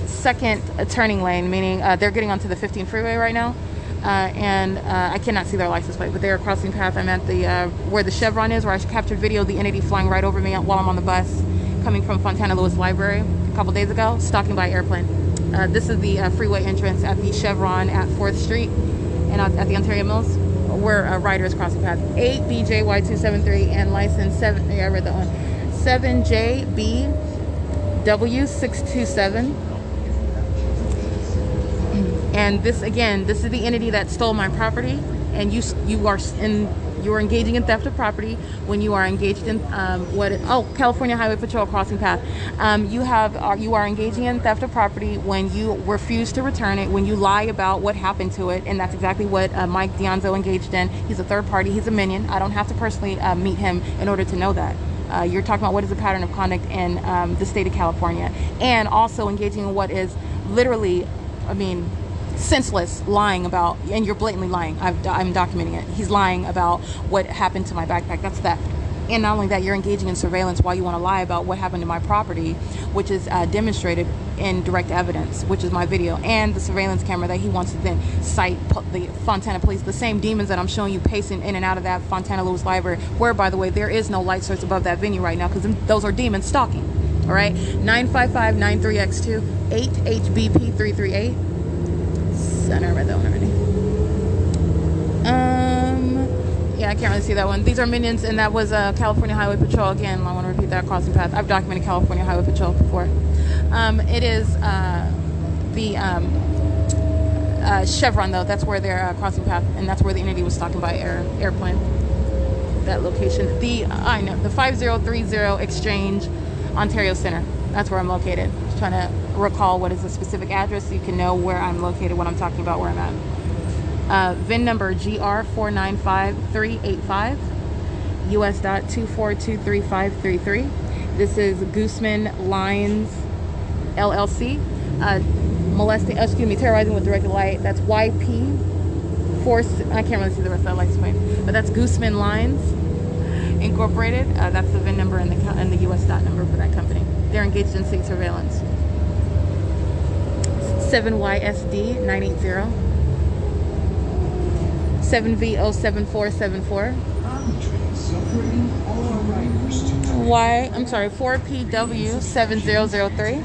second turning lane, meaning they're getting onto the 15 freeway right now. And I cannot see their license plate, but they're crossing path. I'm at the where the Chevron is, where I captured video of the entity flying right over me while I'm on the bus coming from Fontana Lewis Library a couple days ago, stalking by airplane. This is the freeway entrance at the Chevron at 4th Street and at the Ontario Mills, where a rider is crossing path. 8BJY273 and license 7. Yeah, I read that one. 7JBW627. And this, again, this is the entity that stole my property, and you are engaging in theft of property when you are engaged in California Highway Patrol crossing path. You are engaging in theft of property when you refuse to return it, when you lie about what happened to it, and that's exactly what Mike Dianzo engaged in. He's a third party. He's a minion. I don't have to personally meet him in order to know that. You're talking about what is the pattern of conduct in the state of California, and also engaging in what is literally, senseless lying about, and you're blatantly lying. I'm documenting it. He's lying about what happened to my backpack. That's theft. And not only that, you're engaging in surveillance while you want to lie about what happened to my property, which is demonstrated in direct evidence, which is my video, and the surveillance camera that he wants to then cite the Fontana police, the same demons that I'm showing you pacing in and out of that Fontana Lewis Library, where, by the way, there is no light source above that venue right now, because those are demons stalking. All right, 95593X2, 8HBP338. I read that one already. Yeah, I can't really see that one. These are minions, and that was California Highway Patrol. Again, I want to repeat that crossing path. I've documented California Highway Patrol before. It is the Chevron, though. That's where they're crossing path, and that's where the entity was stalking by airplane. That location. The 5030 Exchange, Ontario Center. That's where I'm located. Just trying to recall what is the specific address so you can know where I'm located when I'm talking about where I'm at. VIN number GR495385, US.2423533. This is Guzman Lines LLC. Terrorizing with directed light. That's YP4. I can't really see the rest of that light screen, but that's Guzman Lines Incorporated. That's the VIN number and the US dot number for that company. They're engaged in state surveillance. 7YSD 980. 7VO7474. 4PW 7003.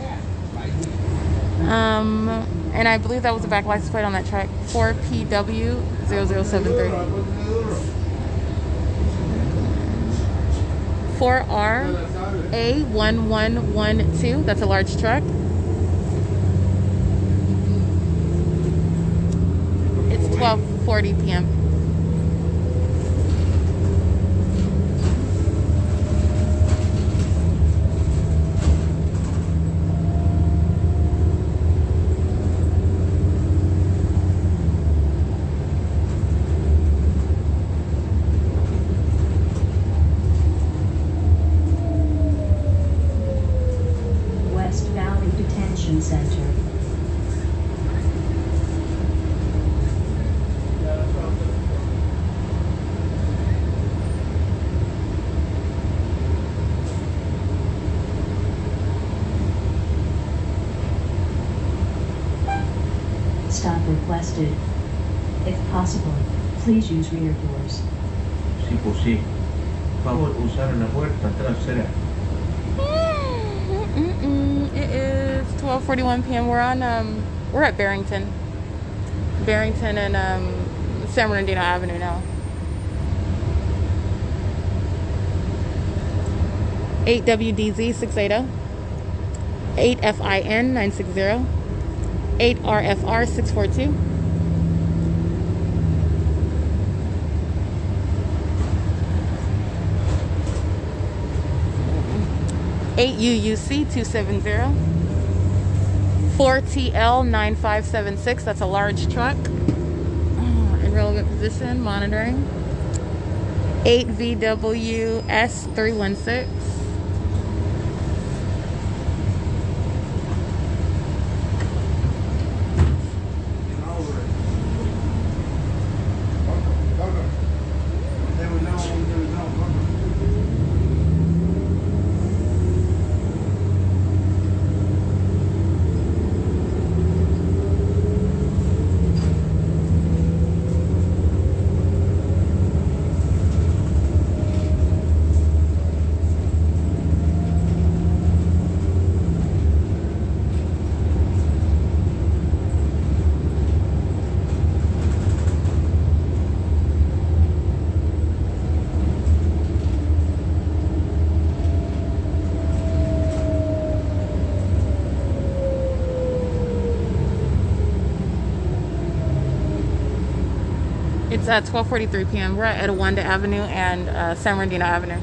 And I believe that was the back license plate on that track. 4PW 0073. 4RA1112. That's a large truck. It's 12:40 p.m. Center. Stop requested. If possible, please use rear doors. Sí, pues sí. Favor usar la puerta trasera. It is 12:41 p.m. We're at Barrington and San Bernardino Avenue now. 8WDZ 680, 8FIN 960, 8RFR 642. 8UUC 270, 4TL 9576. That's a large truck. In relevant position, monitoring. 8VWS 316. It's at 12:43 p.m. We're at Etowanda Avenue and San Bernardino Avenue.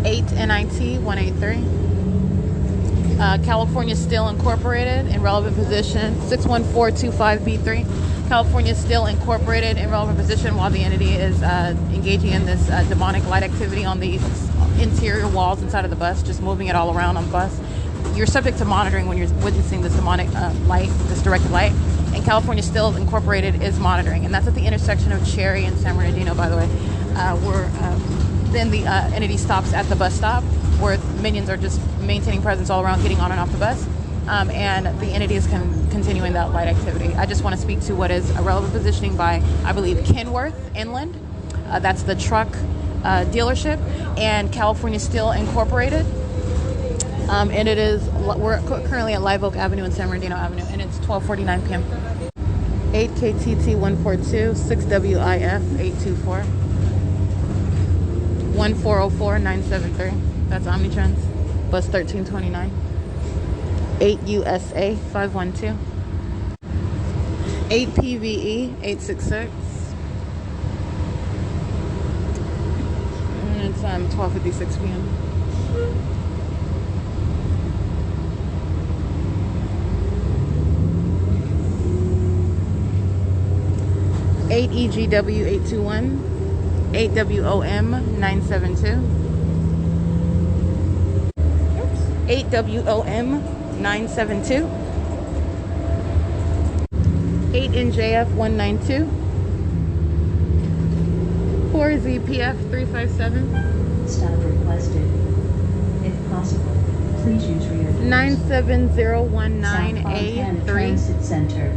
8 NIT 183. California Steel Incorporated in relevant position 61425B3. California Steel Incorporated in relevant position while the entity is engaging in this demonic light activity on the interior walls inside of the bus, just moving it all around on the bus. You're subject to monitoring when you're witnessing this demonic light, this directed light. And California Steel Incorporated is monitoring, and that's at the intersection of Cherry and San Bernardino, by the way. Then the entity stops at the bus stop, where minions are just maintaining presence all around, getting on and off the bus. And the entity is continuing that light activity. I just want to speak to what is a relevant positioning by, I believe, Kenworth Inland. That's the truck dealership, and California Steel Incorporated. And it is, we're currently at Live Oak Avenue and San Bernardino Avenue, and it's 12:49 p.m. 8KTT 142, 6WIF 824, 1404 973. That's Omnitrans, bus 1329. 8 U.S.A 512. 8 PVE 866. And it's 12:56 p.m. 8 EGW 821, 8 WOM 972, 8 WOM 972, 8 NJF 192, 4 ZPF 357, Stop requested. If possible, please use rear doors. 97019A3. Transit Center.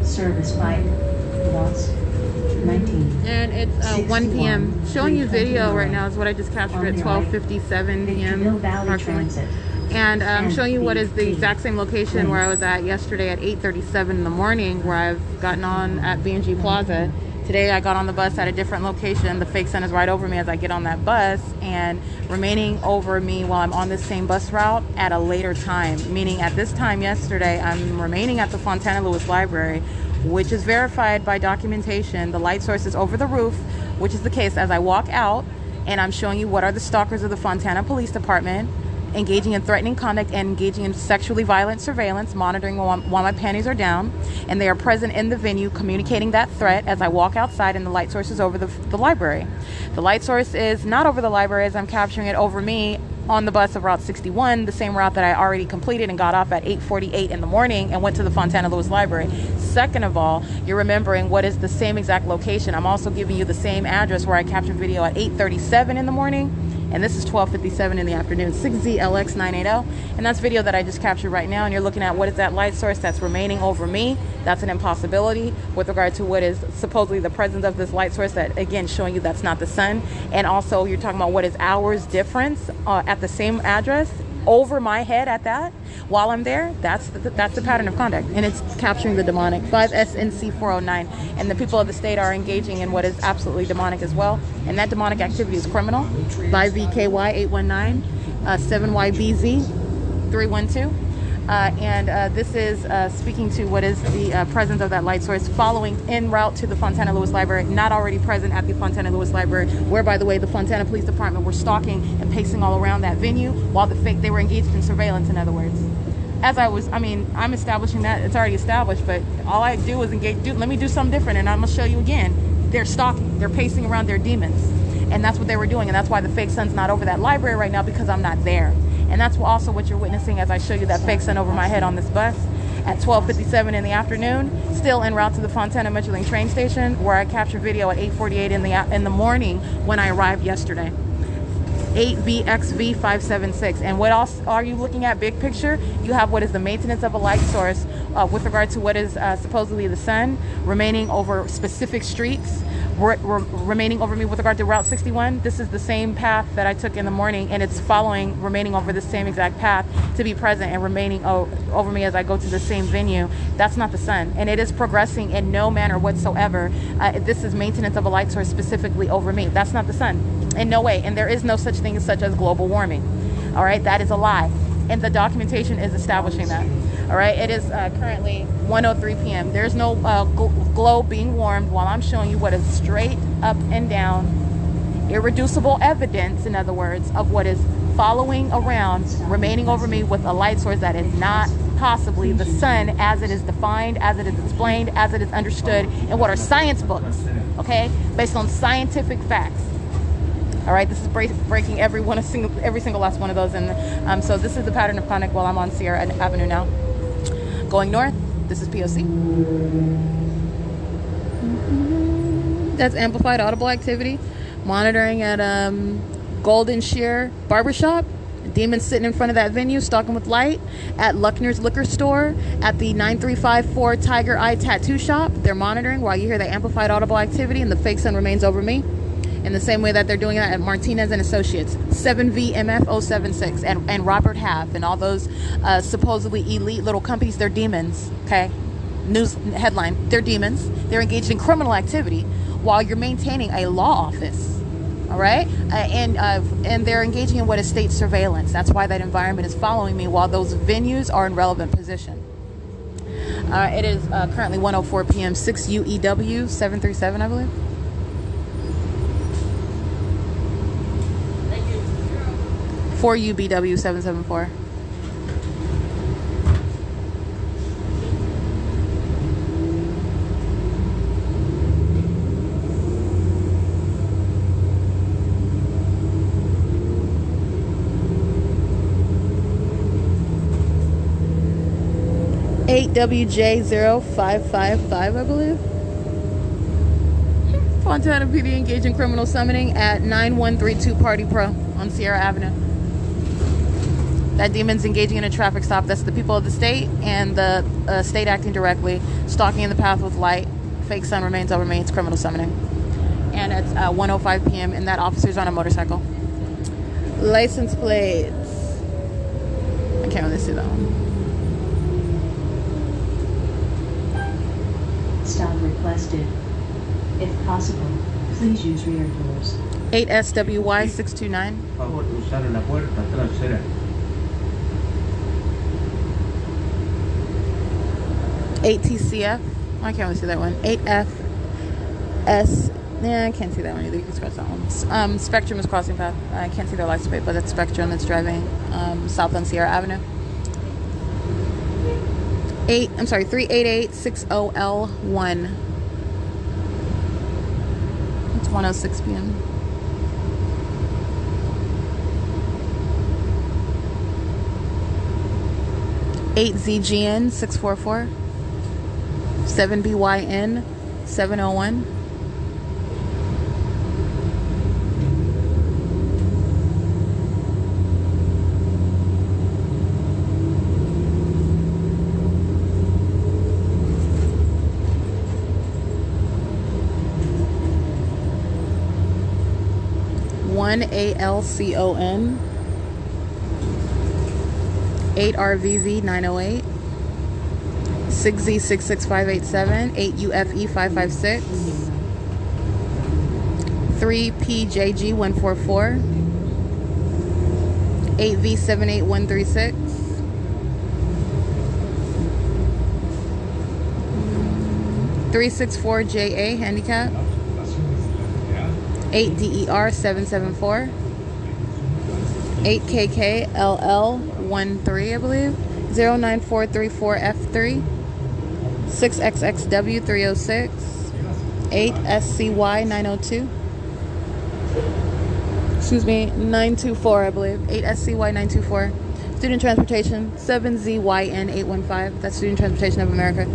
Service by Watts 19. And it's 1 p.m. Showing you video right now is what I just captured at 12:57 p.m. approximately. And I'm showing you what is the exact same location where I was at yesterday at 8:37 in the morning, where I've gotten on at B&G Plaza. Today I got on the bus at a different location. The fake sun is right over me as I get on that bus, and remaining over me while I'm on this same bus route at a later time, meaning at this time yesterday I'm remaining at the Fontana Lewis Library, which is verified by documentation. The light source is over the roof, which is the case as I walk out, and I'm showing you what are the stalkers of the Fontana Police Department engaging in threatening conduct and engaging in sexually violent surveillance, monitoring while my panties are down, and they are present in the venue communicating that threat as I walk outside, and the light source is over the library. The light source is not over the library as I'm capturing it over me on the bus of Route 61, the same route that I already completed and got off at 8:48 in the morning and went to the Fontana Lewis Library. Second of all, you're remembering what is the same exact location. I'm also giving you the same address where I captured video at 8:37 in the morning, and this is 12:57 in the afternoon. 6ZLX980, and that's video that I just captured right now. And you're looking at what is that light source that's remaining over me. That's an impossibility with regard to what is supposedly the presence of this light source, that again showing you that's not the sun. And also you're talking about what is hours difference at the same address over my head at that while I'm there. That's the pattern of conduct, and it's capturing the demonic. 5SNC409, and the people of the state are engaging in what is absolutely demonic as well, and that demonic activity is criminal. 5VKY819, 7YBZ 312. This is speaking to what is the presence of that light source following en route to the Fontana Lewis Library, not already present at the Fontana Lewis Library, where, by the way, the Fontana Police Department were stalking and pacing all around that venue while they were engaged in surveillance, in other words. As I'm establishing that, it's already established, but all I do is let me do something different, and I'm going to show you again. They're stalking, they're pacing around, their demons. And that's what they were doing, and that's why the fake sun's not over that library right now, because I'm not there. And that's also what you're witnessing as I show you that fake sun over my head on this bus at 12:57 in the afternoon, still en route to the Fontana Metrolink train station, where I captured video at 8:48 in the morning when I arrived yesterday. 8VXV576. And what else are you looking at? Big picture, you have what is the maintenance of a light source with regard to what is supposedly the sun remaining over specific streets, remaining over me with regard to Route 61. This is the same path that I took in the morning, and it's remaining over the same exact path to be present and remaining over me as I go to the same venue. That's not the sun, and it is progressing in no manner whatsoever. This is maintenance of a light source specifically over me. That's not the sun in no way, and there is no such thing such as global warming. All right, that is a lie, and the documentation is establishing that. All right, it is currently 1:03 p.m. There's no globe being warmed while I'm showing you what is straight up and down, irreducible evidence, in other words, of what is following around, remaining over me with a light source that is not possibly the sun as it is defined, as it is explained, as it is understood in what are science books, okay, based on scientific facts. All right, this is breaking every single last one of those. And so this is the pattern of conduct while I'm on Sierra Avenue now. Going north, this is P.O.C. That's amplified audible activity. Monitoring at Golden Shear Barbershop. Demons sitting in front of that venue, stalking with light. At Luckner's Liquor Store. At the 9354 Tiger Eye Tattoo Shop. They're monitoring while you hear the amplified audible activity and the fake sun remains over me. In the same way that they're doing that at Martinez and Associates, 7VMF076, and Robert Half, and all those supposedly elite little companies. They're demons, okay? News headline, they're demons. They're engaged in criminal activity while you're maintaining a law office, all right? And they're engaging in what is state surveillance. That's why that environment is following me while those venues are in relevant position. It is currently 1:04 p.m., 6 UEW 737, I believe. 4 UBW 774. WJ0555, I believe. Fontana PD engaged in criminal summoning at 9132 Party Pro on Sierra Avenue. That demon's engaging in a traffic stop. That's the people of the state and the state acting directly, stalking in the path with light. Fake sun remains over me. It's criminal summoning. And it's 1:05 p.m. and that officer's on a motorcycle. License plates. I can't really see that one. Stop requested. If possible, please use rear doors. 8SWY 629. Por favor, usar la puerta trasera. 8TCF. I can't really see that one. 8FS. Yeah, I can't see that one either. You can scratch that one. Spectrum is crossing path. I can't see their license plate, but it's Spectrum that's driving south on Sierra Avenue. 38860L1. It's 1:06 p.m. 8ZGN 644. 7BYN 701. One ALCON 8RVV 908 6Z66587 8UFE 556 3PJG 144 8V78136 364JA handicap 8DER 774 8KKLL13, I believe 09434F3 6XXW 306 8SCY 902. Excuse me, 924, I believe. 8SCY 924. Student Transportation 7ZYN 815. That's Student Transportation of America.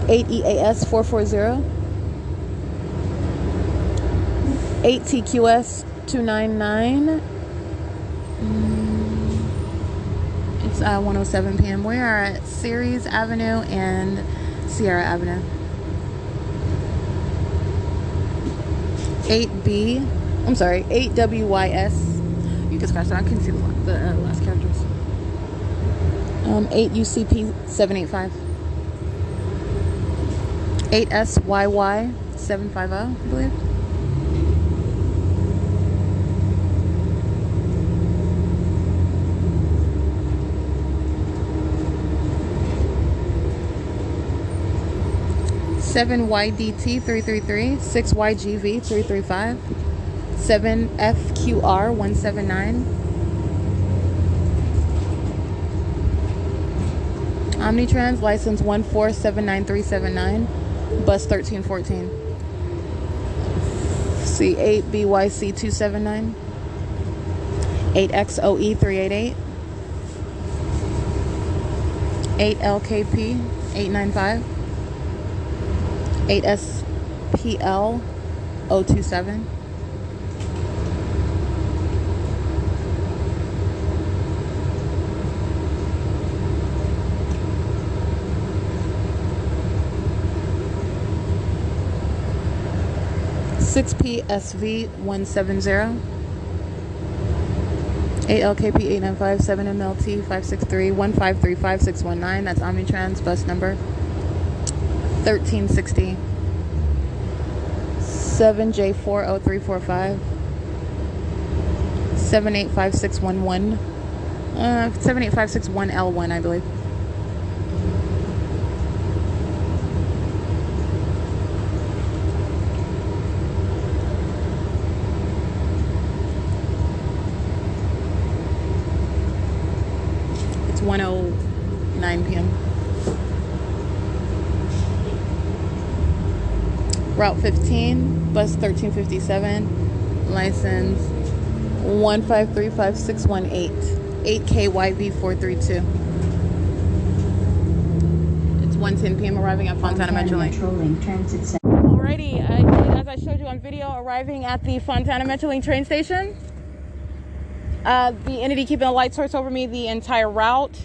8EAS 440. 8TQS 299. It's 1:07 p.m. We are at Ceres Avenue and Sierra Avenue. 8WYS. You can scratch that. I couldn't see the last characters. 8UCP 785. 8SYY 750, I believe. 7YDT333, 6YGV335, 7FQR179. Omnitrans license 1479379, bus 1314. C8BYC279, 8XOE388, 8LKP895, 8SPL027. PSV170, 8LKP895, 7MLT563, 1535619. That's Omnitrans bus number 1360. 7J40345, 785611, 78561L1, I believe. It's 1:09 p.m. Route 15, bus 1357, license 1535618, 8KYV432. It's 1:10 p.m. arriving at Fontana Metrolink. Alrighty, as I showed you on video, arriving at the Fontana Metrolink train station. The entity keeping a light source over me the entire route.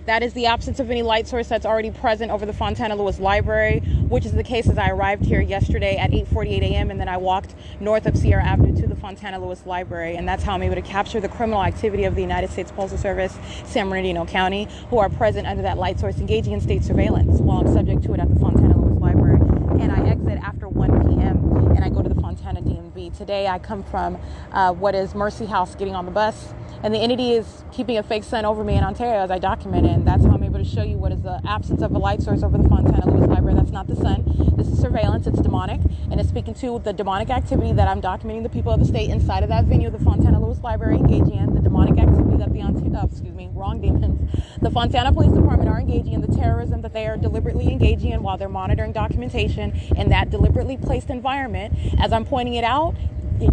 That is the absence of any light source that's already present over the Fontana Lewis Library, which is the case as I arrived here yesterday at 8:48 a.m. and then I walked north of Sierra Avenue to the Fontana Lewis Library, and that's how I'm able to capture the criminal activity of the United States Postal Service, San Bernardino County, who are present under that light source engaging in state surveillance while I'm subject to it at the Fontana Lewis Library. And I exit after 1 p.m. and I go to the Fontana DMV. Today I come from what is Mercy House, getting on the bus. And the entity is keeping a fake sun over me in Ontario as I document it. And that's how I'm able to show you what is the absence of a light source over the Fontana Lewis Library. That's not the sun. This is surveillance. It's demonic. And it's speaking to the demonic activity that I'm documenting the people of the state inside of that venue, the Fontana Lewis Library, engaging in. The demonic activity that wrong demons. The Fontana Police Department are engaging in the terrorism that they are deliberately engaging in while they're monitoring documentation in that deliberately placed environment. As I'm pointing it out,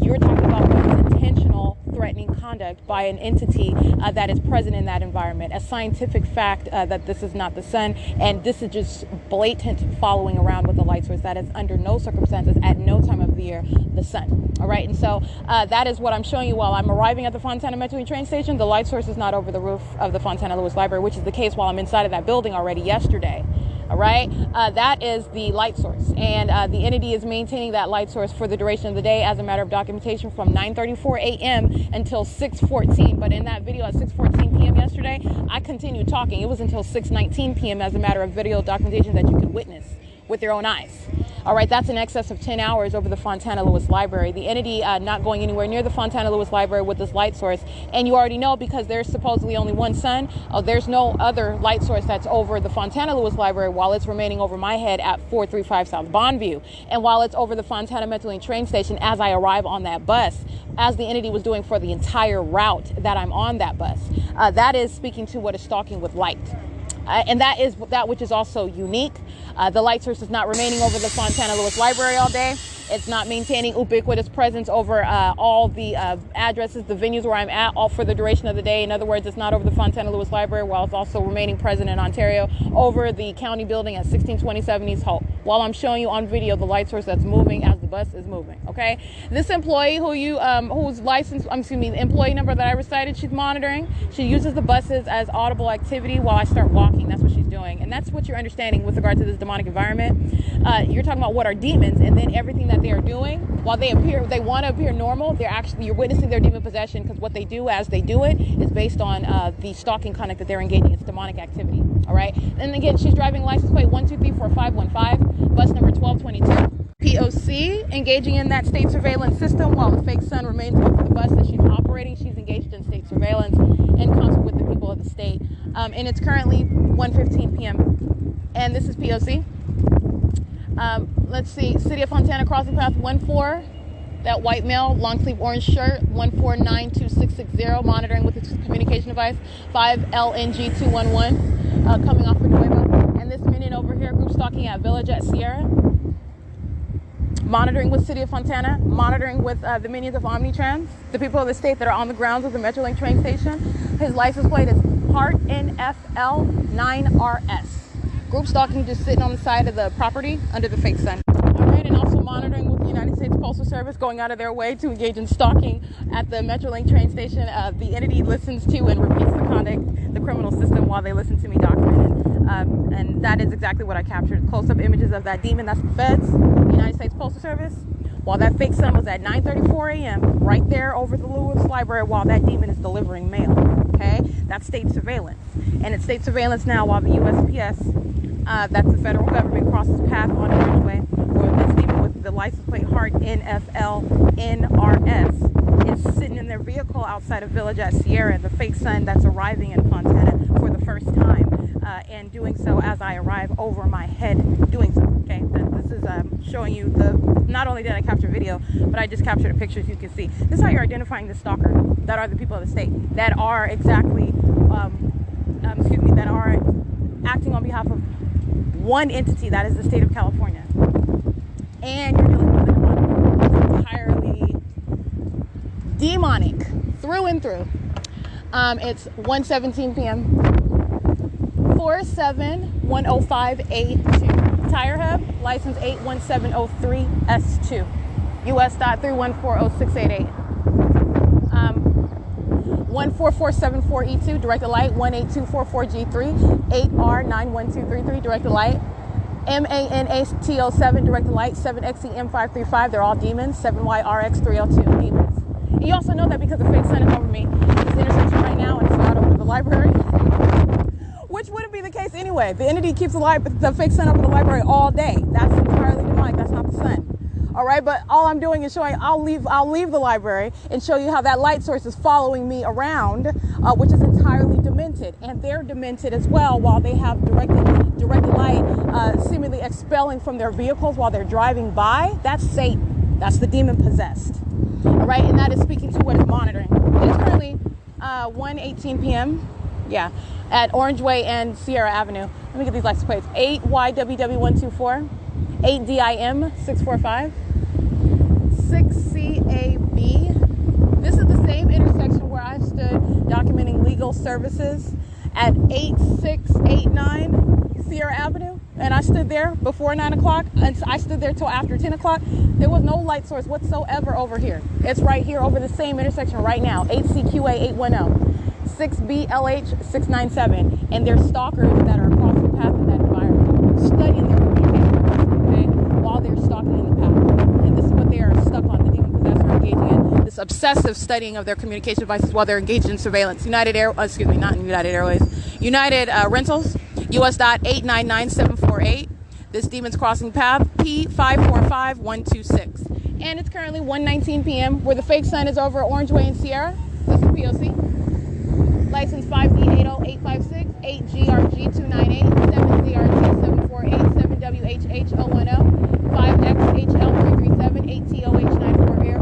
you're talking about what is intentional threatening conduct by an entity that is present in that environment. A scientific fact that this is not the sun, and this is just blatant following around with the light source that is under no circumstances at no time of the year the sun. All right, and so that is what I'm showing you while I'm arriving at the Fontana Metrolink train station. The light source is not over the roof of the Fontana Lewis Library, which is the case while I'm inside of that building already yesterday. All right, that is the light source, and the entity is maintaining that light source for the duration of the day as a matter of documentation from 9:34 a.m. until 6:14. But in that video at 6:14 p.m. yesterday, I continued talking. It was until 6:19 p.m. as a matter of video documentation that you could witness with your own eyes. All right, that's in excess of 10 hours over the Fontana Lewis Library. The entity not going anywhere near the Fontana Lewis Library with this light source. And you already know, because there's supposedly only one sun, there's no other light source that's over the Fontana Lewis Library while it's remaining over my head at 435 South Bonneview. And while it's over the Fontana Metrolink train station as I arrive on that bus, as the entity was doing for the entire route that I'm on that bus. That is speaking to what is stalking with light. And that is that which is also unique. The light source is not remaining over the Fontana Lewis Library all day. It's not maintaining ubiquitous presence over all the addresses, the venues where I'm at, all for the duration of the day. In other words, it's not over the Fontana Lewis Library, while it's also remaining present in Ontario over the county building at 1627 East Holt. While I'm showing you on video the light source that's moving as the bus is moving. Okay, this employee whose license, the employee number that I recited, she's monitoring. She uses the buses as audible activity while I start walking. That's what she's doing, and that's what you're understanding with regard to this demonic environment. You're talking about what are demons, and then everything that they are doing while they want to appear normal, you're witnessing their demon possession, because what they do as they do it is based on the stalking conduct that they're engaging. It's demonic activity. All right, and again, she's driving license plate 1234515, bus number 1222. P.O.C. engaging in that state surveillance system while the fake sun remains over the bus that she's operating. She's engaged in state surveillance in concert with the people of the state. And it's currently 1:15 p.m. And this is P.O.C. Let's see, City of Fontana crossing path 14. That white male, long sleeve orange shirt, 1492660, monitoring with its communication device, 5LNG211, coming off for Nuevo. And this minion over here, group stalking at Village at Sierra, monitoring with City of Fontana, monitoring with the minions of Omnitrans, the people of the state that are on the grounds of the Metrolink train station. His license plate is Heart NFL 9RS. Group stalking, just sitting on the side of the property under the fake sun. All right, and also monitoring with the United States Postal Service, going out of their way to engage in stalking at the Metrolink train station. The entity listens to and repeats the conduct, the criminal system, while they listen to me document it. And that is exactly what I captured. Close-up images of that demon. That's the feds, the United States Postal Service. While that fake sun was at 9:34 a.m. right there over the Lewis Library while that demon is delivering mail. Okay? That's state surveillance. And it's state surveillance now while the U.S.P.S., that's the federal government, crosses path on Orange Way, where this demon with the license plate Heart NFL NRS is sitting in their vehicle outside of Village at Sierra, the fake sun that's arriving in Fontana for the first time, and doing so as I arrive over my head doing so. Okay, this is showing you not only did I capture video, but I just captured a picture, as you can see. This is how you're identifying the stalker, that are the people of the state, that are exactly, that are acting on behalf of one entity, that is the state of California. And you're dealing with an entirely demonic, through and through. It's 1:17 p.m. 47105A2. Tire hub, license 81703S2. U.S.3140688. 14474E2, directed light, 18244G3, 8R91233, directed light, MANATO7, directed light, 7XEM535, they're all demons, 7YRX302, demons. And you also know that because the fake sun is over me, this intersection right now, and it's not over the library, which wouldn't be the case anyway. The entity keeps the fake sun over the library all day. That's entirely demonic, that's not the sun. All right, but all I'm doing is showing, I'll leave the library and show you how that light source is following me around, which is entirely demented. And they're demented as well while they have directed light seemingly expelling from their vehicles while they're driving by. That's Satan. That's the demon possessed. All right, and that is speaking to what is monitoring. It's currently 1:18 p.m. Yeah, at Orange Way and Sierra Avenue. Let me get these license plates. 8YWW124. 8DIM645, 6CAB. This is the same intersection where I stood documenting legal services at 8689 Sierra Avenue. And I stood there before 9 o'clock, and I stood there till after 10 o'clock. There was no light source whatsoever over here. It's right here over the same intersection right now, 8CQA810, 6BLH697. And there's stalkers that are across the path in that environment, studying their while they're stalking in the path. And this is what they are stuck on, the demon possessor engaging in this obsessive studying of their communication devices while they're engaged in surveillance. United Rentals, US.899748. This demon's crossing path, P545126. And it's currently 1:19 p.m. where the fake sun is over Orange Way in Sierra. This is P.O.C. License 5D80856, 8GRG298, 7ZRG748, 7WHH010, 5XHL337, 8TOH940,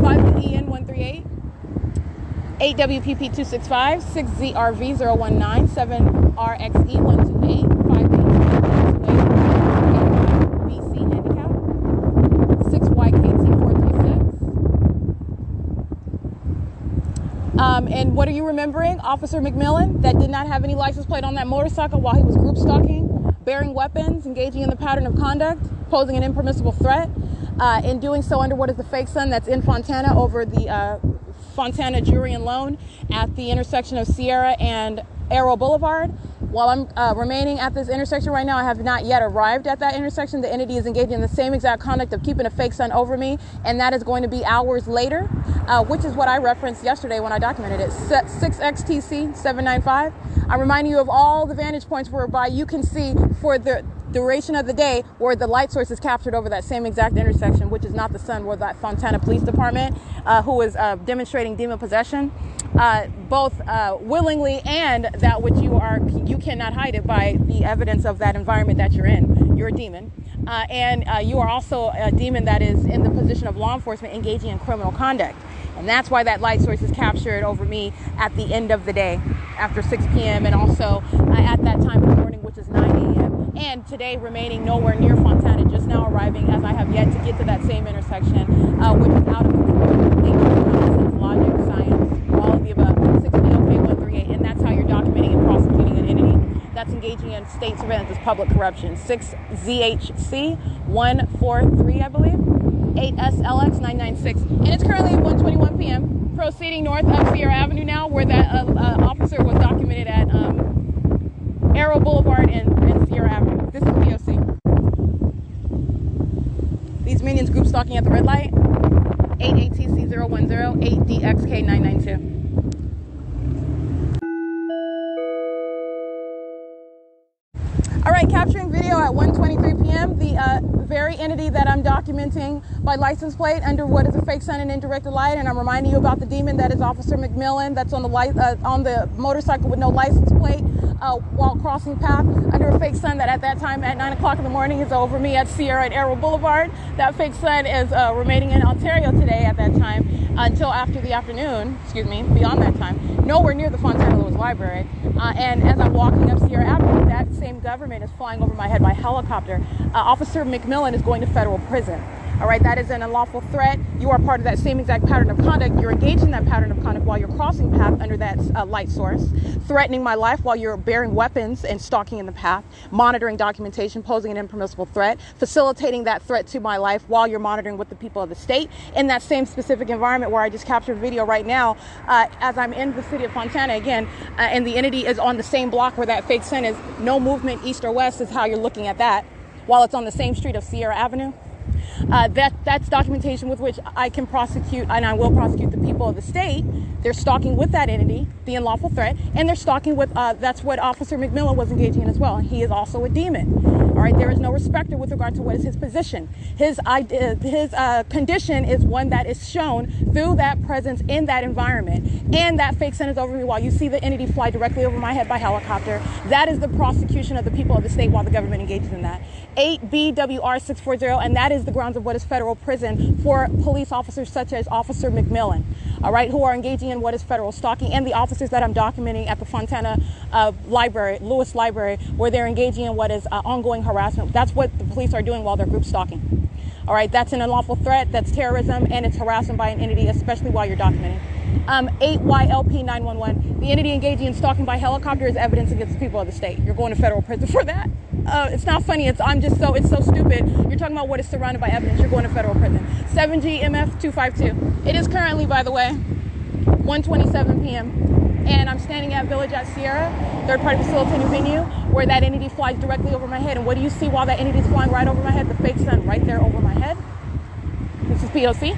5EN138, 8WPP265, 6ZRV019, 7RXE128, 5BC handicap, 6YKT436. And what are you remembering? Officer McMillan, that did not have any license plate on that motorcycle while he was group stalking, bearing weapons, engaging in the pattern of conduct, posing an impermissible threat, in doing so under what is the fake sun that's in Fontana over the Fontana Jewelry and Loan at the intersection of Sierra and Arrow Boulevard. While I'm remaining at this intersection right now, I have not yet arrived at that intersection. The entity is engaging in the same exact conduct of keeping a fake sun over me, and that is going to be hours later, which is what I referenced yesterday when I documented it. 6XTC795. I'm reminding you of all the vantage points whereby you can see for the duration of the day where the light source is captured over that same exact intersection, which is not the sun, where that Fontana Police Department, who is demonstrating demon possession, both willingly, and that which you cannot hide it by the evidence of that environment that you're in. you're a demon. And you are also a demon that is in the position of law enforcement engaging in criminal conduct. And that's why that light source is captured over me at the end of the day, after 6 p.m. and also at that time in the morning, which is 9 a.m. And today remaining nowhere near Fontana, just now arriving as I have yet to get to that same intersection, which is out of control. Logic, science, all of the above, 6 P.O.K.138. And that's how you're documenting and prosecuting an entity that's engaging in state surveillance as public corruption. 6 ZHC 143, I believe. 8 SLX 996. And it's currently 1:21 p.m. Proceeding north up Sierra Avenue now, where that officer was documented at Arrow Boulevard and Sierra Avenue. This is P.O.C. These minions group stalking at the red light. 8ATC010, 8DXK992. All right, capturing video at 1:23 p.m. The very entity that I'm documenting by license plate under what is a fake sun and indirect light, and I'm reminding you about the demon that is Officer McMillan, that's on the motorcycle with no license plate while crossing path under a fake sun that at that time at 9 o'clock in the morning is over me at Sierra and Arrow Boulevard. That fake sun is remaining in Ontario today at that time until after the afternoon, beyond that time, nowhere near the Fontana Lewis Library. And as I'm walking up Sierra Avenue, that same government is flying over my head by helicopter. Officer McMillan is going to federal prison. All right, that is an unlawful threat. You are part of that same exact pattern of conduct. You're engaged in that pattern of conduct while you're crossing path under that light source, threatening my life while you're bearing weapons and stalking in the path, monitoring documentation, posing an impermissible threat, facilitating that threat to my life while you're monitoring with the people of the state in that same specific environment where I just captured video right now as I'm in the city of Fontana again, and the entity is on the same block where that fake sun is. No movement east or west is how you're looking at that, while it's on the same street of Sierra Avenue. That's documentation with which I can prosecute, and I will prosecute the people of the state. They're stalking with that entity, the unlawful threat, and they're stalking with, that's what Officer McMillan was engaging in as well. He is also a demon. All right, there is no respecter with regard to what is his position. His condition is one that is shown through that presence in that environment. And that fake sun is over me while you see the entity fly directly over my head by helicopter. That is the prosecution of the people of the state while the government engages in that. 8BWR640, and that is the grounds of what is federal prison for police officers such as Officer McMillan, all right, who are engaging in what is federal stalking, and the officers that I'm documenting at the Fontana Library, Lewis Library, where they're engaging in what is ongoing harassment. That's what the police are doing while they're group stalking. All right, that's an unlawful threat, that's terrorism, and it's harassment by an entity, especially while you're documenting. 8YLP911, the entity engaging in stalking by helicopter is evidence against the people of the state. You're going to federal prison for that. It's not funny. It's so stupid. You're talking about what is surrounded by evidence. You're going to federal prison. 7GMF252. It is currently, by the way, 1:27 p.m. and I'm standing at Village at Sierra, third-party facilitating venue, where that entity flies directly over my head. And what do you see while that entity is flying right over my head? The fake sun right there over my head. This is P.O.C.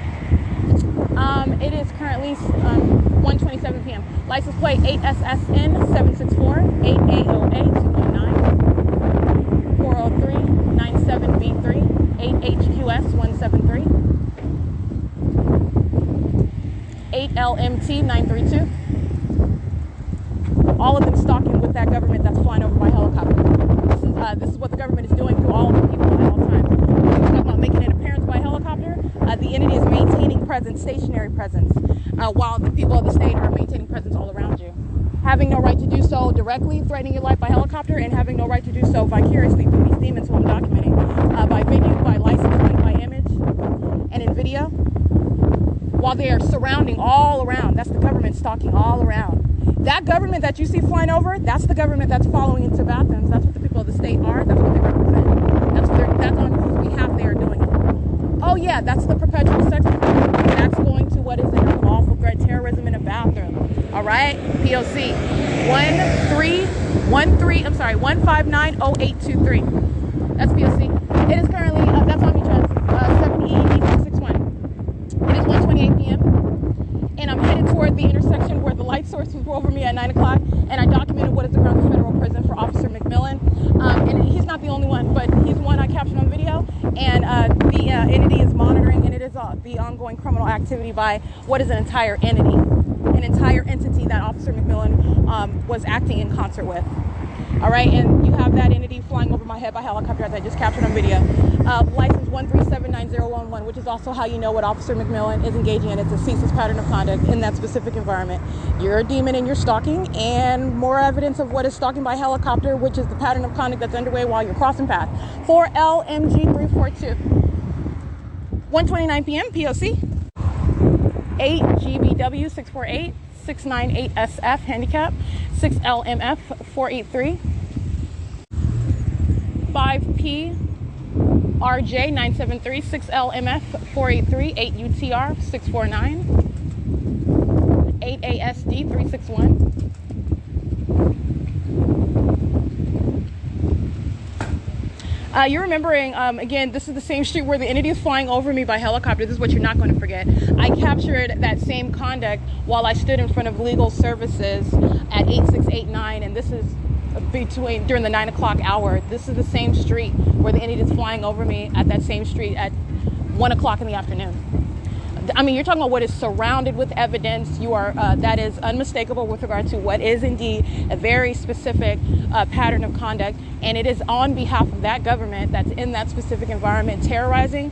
It is currently 1:27 p.m. License plate 8SSN764 8AOA219 40397B3 8HQS173 8LMT932. All of them stalking with that government that's flying over by helicopter. This is what the government is doing to all of the people at all times. We're talking about making an appearance by helicopter. The entity is maintaining presence, stationary presence, while the people of the state are maintaining presence all around you. Having no right to do so directly, threatening your life by helicopter, and having no right to do so vicariously through these demons who I'm documenting by video, by license plate, by image, and in video, while they are surrounding all around. That's the government stalking all around. That government that you see flying over, that's the government that's following into bathrooms. That's what the people of the state are. That's what they represent. That's on whose behalf they are doing it. Oh yeah, that's the perpetual sex. That's going to what is an unlawful threat, terrorism in a bathroom. All right, P.O.C. 1590823. That's P.O.C. It is currently that's on me, Chaz. 7ED661. It is 1:28 p.m. and I'm headed toward the intersection where the light source was over me at 9 o'clock, and I documented what is the grounds of federal prison for Officer McMillan. And he's not the only one, but he's one I captured on video, and the entity is monitoring, and it is the ongoing criminal activity by what is an entire entity, an entire entity that Officer McMillan was acting in concert with. All right, and you have have that entity flying over my head by helicopter as I just captured on video. License 1379011, which is also how you know what Officer McMillan is engaging in. It's a ceaseless pattern of conduct in that specific environment. You're a demon and you're stalking, and more evidence of what is stalking by helicopter, which is the pattern of conduct that's underway while you're crossing paths. 4LMG342. 1:29 p.m. P.O.C. 8GBW 648 698SF handicap 6LMF 483 5P RJ 973 6LMF 483 8UTR 649 8ASD 361. You're remembering, again, this is the same street where the entity is flying over me by helicopter. This is what you're not going to forget. I captured that same conduct while I stood in front of legal services at 8689, and this is during the 9 o'clock hour. This is the same street where the entity is flying over me at that same street at 1 o'clock in the afternoon. I mean, you're talking about what is surrounded with evidence. You are that is unmistakable with regard to what is indeed a very specific pattern of conduct, and it is on behalf of that government that's in that specific environment terrorizing.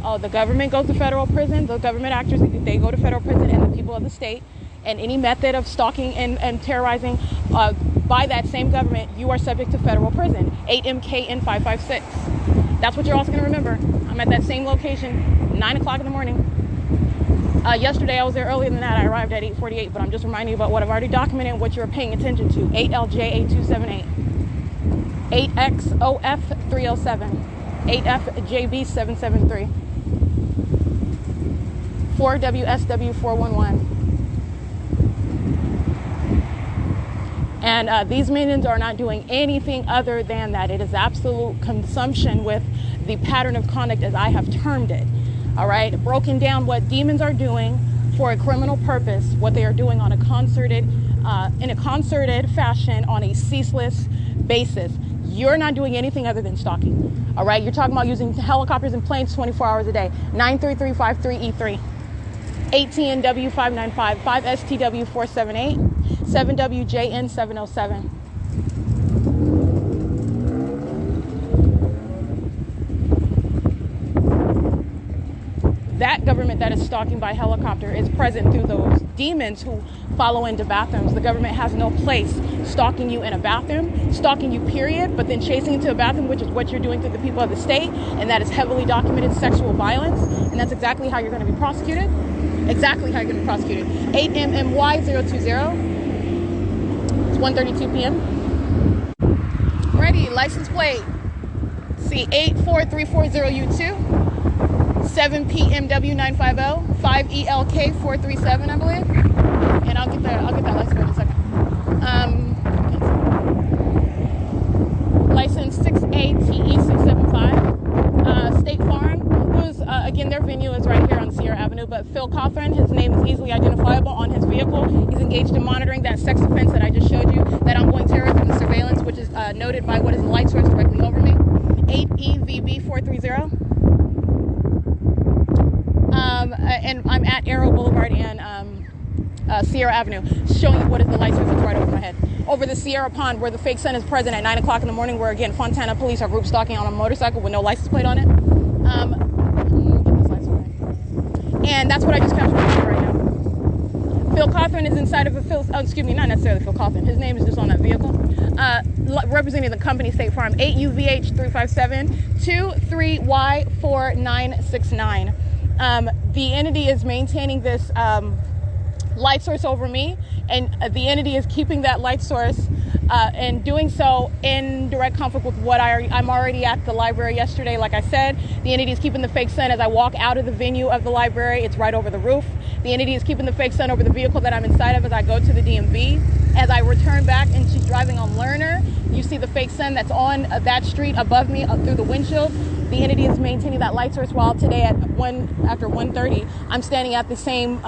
The government goes to federal prison. The government actors, they go to federal prison, and the people of the state. And any method of stalking and terrorizing by that same government, you are subject to federal prison. 8MKN 556. That's what you're also going to remember. I'm at that same location, 9 o'clock in the morning. Yesterday, I was there earlier than that. I arrived at 8:48, but I'm just reminding you about what I've already documented and what you're paying attention to. 8LJ8278, 8XOF307, 8FJB773, 4WSW411. And these minions are not doing anything other than that. It is absolute consumption with the pattern of conduct as I have termed it. All right, broken down what demons are doing for a criminal purpose, what they are doing on a concerted, in a concerted fashion on a ceaseless basis. You're not doing anything other than stalking. All right, you're talking about using helicopters and planes 24 hours a day. 93353E3, 8TNW595, 5STW478, 7WJN707. That government that is stalking by helicopter is present through those demons who follow into bathrooms. The government has no place stalking you in a bathroom, stalking you period, but then chasing into a bathroom, which is what you're doing to the people of the state, and that is heavily documented sexual violence, and that's exactly how you're going to be prosecuted. Exactly how you're going to be prosecuted. 8MMY020. It's 1:32 p.m. Ready, license plate. C84340U2. 7PMW950, 5ELK437, I believe. And I'll get that license plate in a second. License 6ATE675. State Farm, who's again, their venue is right here on Sierra Avenue, but Phil Cothran, his name is easily identifiable on his vehicle. He's engaged in monitoring that sex offense that I just showed you, that ongoing terrorism and surveillance, which is noted by what is the light source directly over me. 8EVB430. And I'm at Arrow Boulevard and Sierra Avenue, showing you what is the light source that's right over my head. Over the Sierra Pond, where the fake sun is present at 9 o'clock in the morning, where again, Fontana police are group stalking on a motorcycle with no license plate on it. And that's what I just captured right now. Phil Cothran is inside of a not necessarily Phil Cothran. His name is just on that vehicle. Representing the company State Farm, 8UVH357 23Y4969. The entity is maintaining this light source over me, and the entity is keeping that light source and doing so in direct conflict with what I'm already at the library yesterday. Like I said, the entity is keeping the fake sun as I walk out of the venue of the library. It's right over the roof. The entity is keeping the fake sun over the vehicle that I'm inside of as I go to the DMV. As I return back and she's driving on Lerner, you see the fake sun that's on that street above me through the windshield. The entity is maintaining that light source while today after 1:30, I'm standing at the same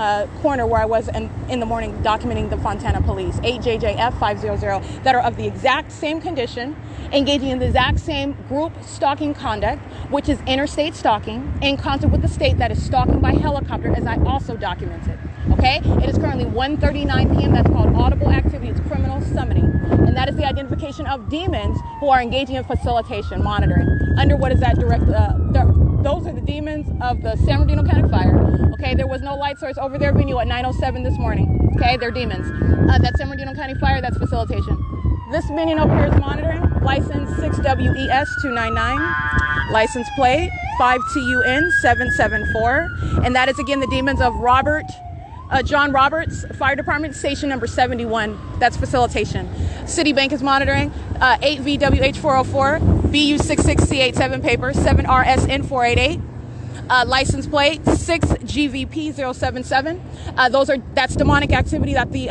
corner where I was in the morning documenting the Fontana police, 8JJF500, that are of the exact same condition, engaging in the exact same group stalking conduct, which is interstate stalking, in concert with the state that is stalking by helicopter, as I also documented. Okay? It is currently 1:39 p.m. That's called audible activity. It's criminal summoning. And that is the identification of demons who are engaging in facilitation monitoring. Under what is that direct, those are the demons of the San Bernardino County Fire. Okay, there was no light source over their venue at 9:07 this morning. Okay, they're demons. That's San Bernardino County Fire, that's facilitation. This minion over here is monitoring, license 6WES299, license plate 5TUN774, and that is again the demons of John Roberts, Fire Department, station number 71. That's facilitation. Citibank is monitoring, 8VWH404, BU66C87 paper, 7RSN488. License plate 6GVP077. That's demonic activity that the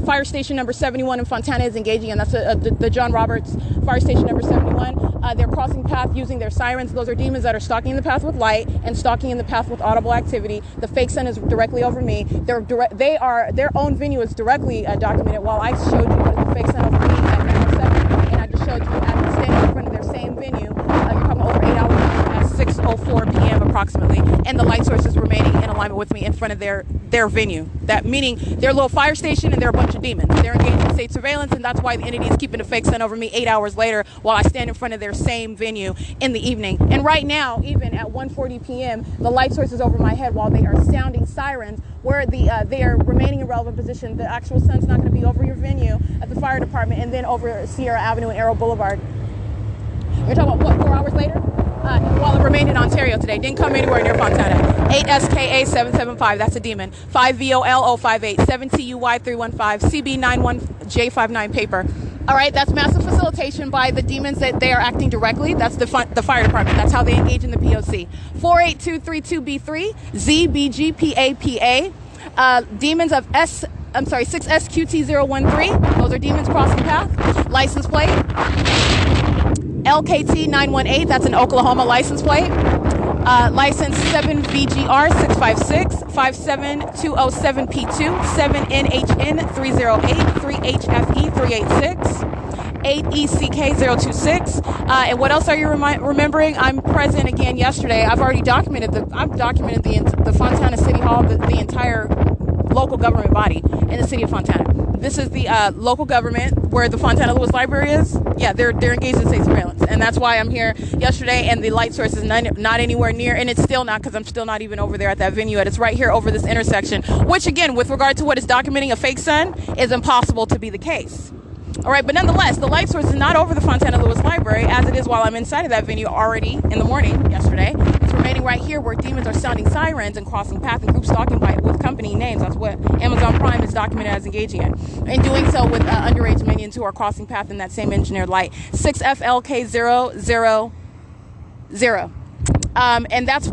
fire station number 71 in Fontana is engaging in. That's the John Roberts fire station number 71. They're crossing path using their sirens. Those are demons that are stalking in the path with light and stalking in the path with audible activity. The fake sun is directly over me. Their own venue is directly documented. While I showed you what is the fake sun over me at 9:07, and I just showed you I'm standing in front of their same venue. You're talking over 8 hours at 6:04 p.m. approximately, and the light source is remaining in alignment with me in front of their venue. That meaning their little fire station, and they're a bunch of demons. They're engaged in state surveillance, and that's why the entity is keeping the fake sun over me 8 hours later while I stand in front of their same venue in the evening. And right now, even at 1:40 p.m., the light source is over my head while they are sounding sirens where they are remaining in relevant position. The actual sun's not going to be over your venue at the fire department and then over Sierra Avenue and Arrow Boulevard. You're talking about what, 4 hours later? While it remained in Ontario today. Didn't come anywhere near Fontana. 8SKA775, that's a demon. 5VOL058, 7TUY315, CB91J59 paper. All right, that's massive facilitation by the demons that they are acting directly. That's the fire department. That's how they engage in the P.O.C. 48232B3, ZBGPAPA. Demons of 6SQT013. Those are demons crossing path. License plate LKT918, that's an Oklahoma license plate. License 7VGR656, 57207P2, 7NHN308, 3HFE386, 8ECK026. And what else are you remembering? I'm present again yesterday. I've documented the Fontana City Hall, the entire local government body in the city of Fontana. This is the local government where the Fontana Lewis Library is. Yeah, they're engaged in state surveillance, and that's why I'm here yesterday. And the light source is not anywhere near, and it's still not, because I'm still not even over there at that venue. And it's right here over this intersection, which again, with regard to what is documenting a fake sun, is impossible to be the case. All right, but nonetheless, the light source is not over the Fontana Lewis Library as it is while I'm inside of that venue already in the morning yesterday. It's remaining right here where demons are sounding sirens and crossing path and group stalking with company names. That's what Amazon Prime is documented as engaging in. And doing so with underage minions who are crossing path in that same engineered light. 6FLK000. And that's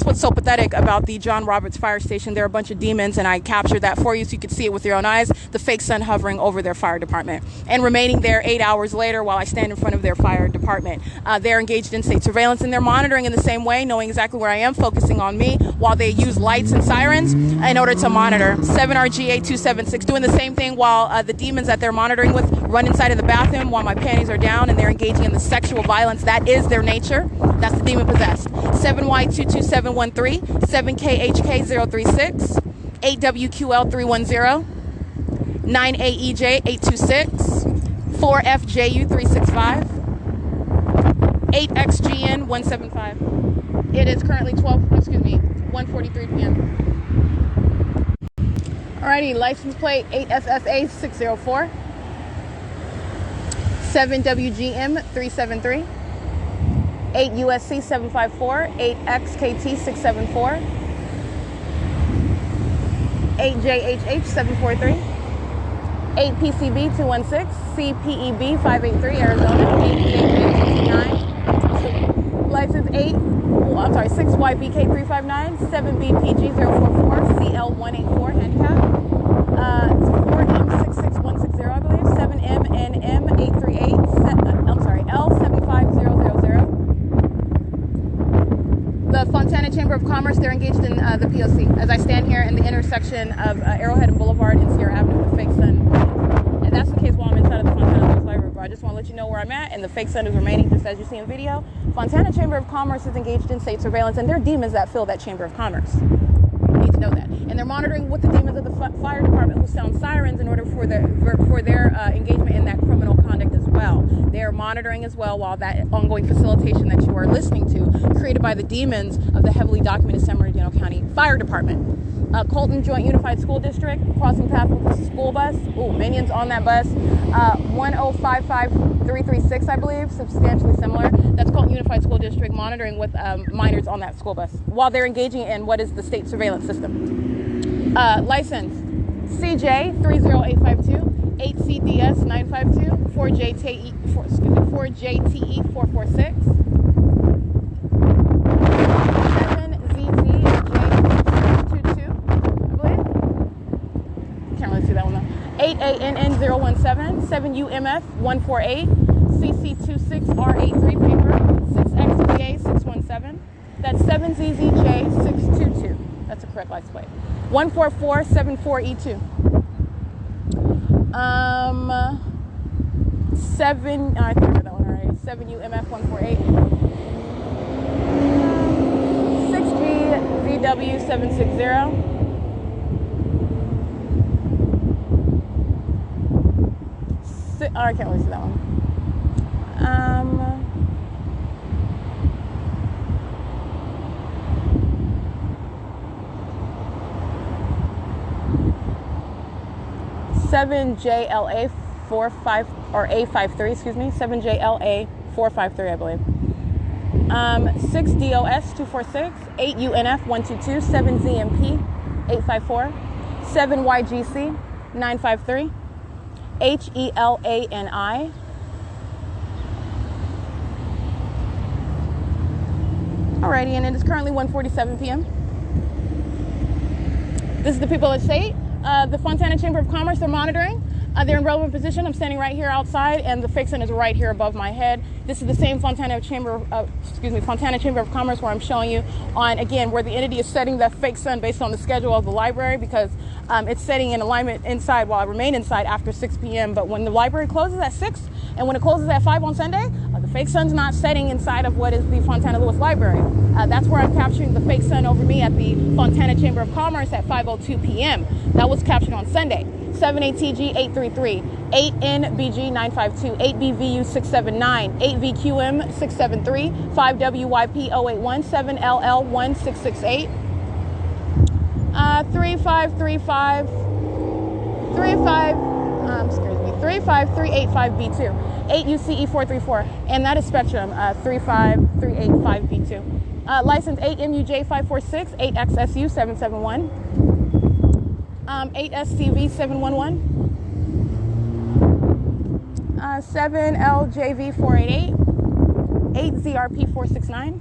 what's so pathetic about the John Roberts fire station. They're a bunch of demons, and I captured that for you so you could see it with your own eyes. The fake sun hovering over their fire department and remaining there 8 hours later while I stand in front of their fire department. They're engaged in state surveillance, and they're monitoring in the same way, knowing exactly where I am, focusing on me while they use lights and sirens in order to monitor. 7RGA276 doing the same thing while the demons that they're monitoring with run inside of the bathroom while my panties are down, and they're engaging in the sexual violence. That is their nature. That's the demon possessed. 7Y22713, 7KHK036, 8WQL310, 9AEJ826, 4FJU365, 8XGN175. It is currently 1:43 p.m. Alrighty, license plate 8SSA604, 7WGM373. 8 U.S.C 754, 8 XKT 674, 8 JHH 743, 8 PCB 216, CPEB 583 Arizona, 8 JJ69, license 6 YBK 359, 7 BPG 044, CL184 handicap, 4 M66160 I believe, 7 MNM 838, L75000. The Fontana Chamber of Commerce, they're engaged in the P.O.C. as I stand here in the intersection of Arrowhead and Boulevard and Sierra Avenue with the fake sun. And that's the case while I'm inside of the Fontana Lewis Library. But I just want to let you know where I'm at, and the fake sun is remaining just as you see in video. Fontana Chamber of Commerce is engaged in state surveillance, and they're demons that fill that Chamber of Commerce. You need to know that. And they're monitoring with the demons of the fire department who sound sirens in order for their engagement in that criminal conduct as well. They are monitoring as well while that ongoing facilitation that you are listening to, created by the demons of the heavily documented San Bernardino County Fire Department. Colton Joint Unified School District, crossing path with the school bus. Ooh, minions on that bus. 1055336, I believe, substantially similar. That's Colton Unified School District, monitoring with minors on that school bus while they're engaging in what is the state surveillance system. License CJ 30852, 8CDS 952, 4JTE 446. That one though. 8ANN017, 7UMF148, CC26R83 paper, 6XDA617. That's 7ZZJ622. That's a correct license plate. 14474E2. 7. I think I read that one already. 7UMF148. 6GVW760. Oh, I can't really see that one. 7JLA 45 or A53, excuse me, 7JLA 453, I believe. 6DOS 246, 8UNF 122, 7ZMP 854, 7YGC 953. HELANI. Alrighty, and it is currently 1:47 p.m. This is the people of the state. The Fontana Chamber of Commerce, they're monitoring. They're in relevant position. I'm standing right here outside, and the fake sun is right here above my head. This is the same Fontana Chamber of Commerce where I'm showing you on, again, where the entity is setting that fake sun based on the schedule of the library, because it's setting in alignment inside while I remain inside after 6 p.m. But when the library closes at 6 and when it closes at 5 on Sunday, the fake sun's not setting inside of what is the Fontana Lewis Library. That's where I'm capturing the fake sun over me at the Fontana Chamber of Commerce at 5:02 p.m. That was captured on Sunday. 7ATG833, 8NBG952, 8BVU679, 8VQM673, 5WYP081, 7LL1668, 35385B2, 8UCE434, and that is Spectrum 35385B2. License 8MUJ546, 8XSU771. 8SCV711, 7LJV488, 8ZRP469,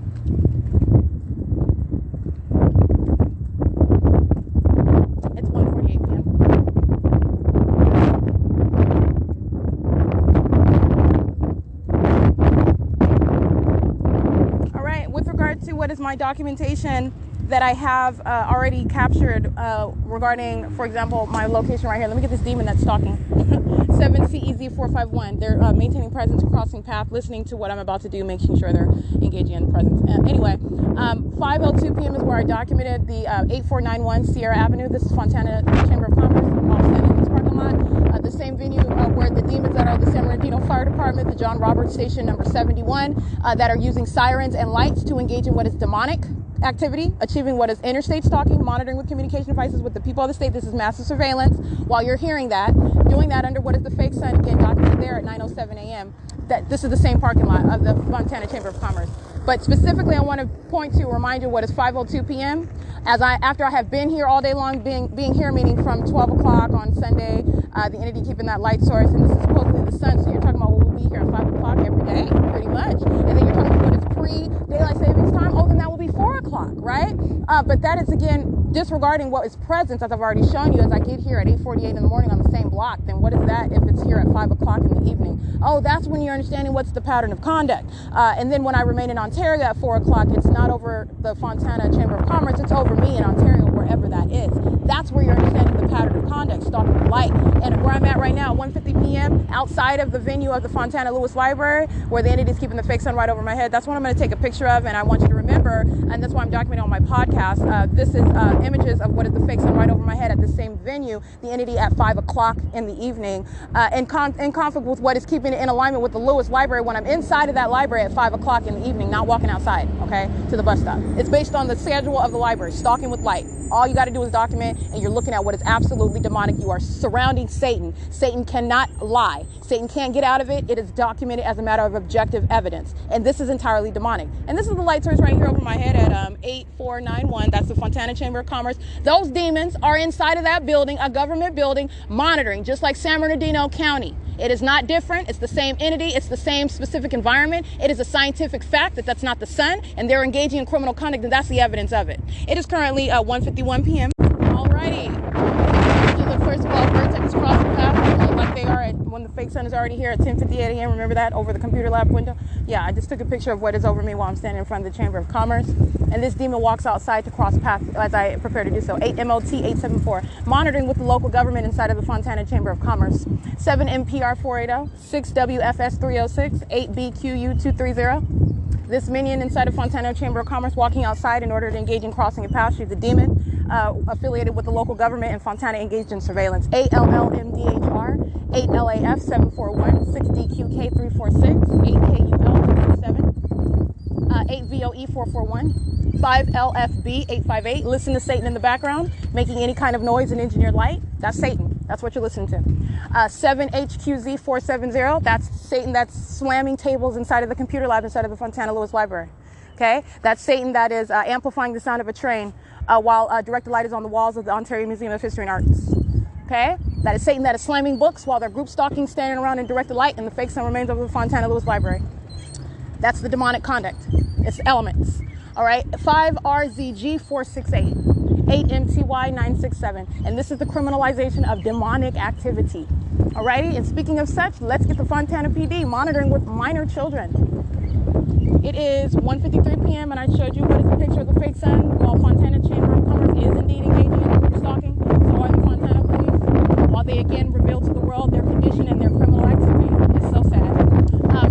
it's 1:48 p.m. All right, with regard to what is my documentation that I have already captured regarding, for example, my location right here. Let me get this demon that's stalking. 7CEZ451. They're maintaining presence, crossing path, listening to what I'm about to do, making sure they're engaging in presence. Anyway, 5:02 p.m. is where I documented the 8491 Sierra Avenue. This is Fontana Chamber of Commerce. I'll stand in this parking lot. The same venue where the demons that are the San Bernardino Fire Department, the John Roberts Station number 71, that are using sirens and lights to engage in what is demonic activity, achieving what is interstate stalking, monitoring with communication devices with the people of the state. This is massive surveillance. While you're hearing that, doing that under what is the fake sun, again, documented there at 9:07 a.m. That this is the same parking lot of the Fontana Chamber of Commerce. But specifically, I want to point to, remind you what is 5:02 p.m. After I have been here all day long, being here, meaning from 12 o'clock on Sunday, the entity keeping that light source, and this is supposedly the sun. So you're talking about what will be here at 5 o'clock every day, pretty much. And then you're talking about what is pre-daylight savings time. Oh, then that will be 4 o'clock, right? But that is, again, disregarding what is present, as I've already shown you, as I get here at 8:48 in the morning on the same block. Then what is that if it's here at 5 o'clock in the evening? Oh, that's when you're understanding what's the pattern of conduct. And then when I remain in Ontario at 4 o'clock, it's not over the Fontana Chamber of Commerce, it's over me in Ontario, wherever that is. That's where you're understanding the pattern of conduct, stalking with light. And where I'm at right now, 1:50 p.m., outside of the venue of the Fontana Lewis Library, where the entity is keeping the fake sun right over my head, that's what I'm going to take a picture of, and I want you to remember, and that's why I'm documenting on my podcast, this is images of what is the fake sun right over my head at the same venue, the entity at 5 o'clock in the evening, in conflict with what is keeping it in alignment with the Lewis Library when I'm inside of that library at 5 o'clock in the evening, not walking outside, okay, to the bus stop. It's based on the schedule of the library, stalking with light. All you got to do is document, and you're looking at what is absolutely demonic. You are surrounding Satan. Satan cannot lie. Satan can't get out of it. It is documented as a matter of objective evidence. And this is entirely demonic. And this is the light source right here over my head at 8491. That's the Fontana Chamber of Commerce. Those demons are inside of that building, a government building, monitoring, just like San Bernardino County. It is not different. It's the same entity. It's the same specific environment. It is a scientific fact that that's not the sun, and they're engaging in criminal conduct, and that's the evidence of it. It is currently 1:51 p.m. Alrighty. First of all, vertex cross the path like they are when the fake sun is already here at 10:58 a.m. Remember that over the computer lab window? Yeah, I just took a picture of what is over me while I'm standing in front of the Chamber of Commerce. And this demon walks outside to cross path as I prepare to do so. 8 MOT 874. Monitoring with the local government inside of the Fontana Chamber of Commerce. 7 MPR 480. 6 WFS 306. 8 BQU 230. This minion inside of Fontana Chamber of Commerce walking outside in order to engage in crossing a path. She's a demon affiliated with the local government, and Fontana engaged in surveillance. 8 LLMDHR, 8 LAF 741, 6 DQK 346, 8 KUL 287, 8 VOE 441, 5 LFB 858. Listen to Satan in the background, making any kind of noise and engineered light. That's Satan. That's what you're listening to. 7 HQZ 470. That's Satan that's slamming tables inside of the computer lab inside of the Fontana Lewis Library. Okay? That's Satan that is amplifying the sound of a train while directed light is on the walls of the Ontario Museum of History and Arts. Okay? That is Satan that is slamming books while they're group stalking, standing around in directed light, and the fake sun remains over the Fontana Lewis Library. That's the demonic conduct. It's elements. All right? 5 RZG 468. 8 MTY 967. And this is the criminalization of demonic activity. Alrighty? And speaking of such, let's get the Fontana PD monitoring with minor children. It is 1:53 p.m. and I showed you what is the picture of the fake sun while Fontana Chamber of Commerce is indeed engaging in group stalking. So are the Fontana police, while they again reveal to the world their condition and their criminal activity. It's so sad.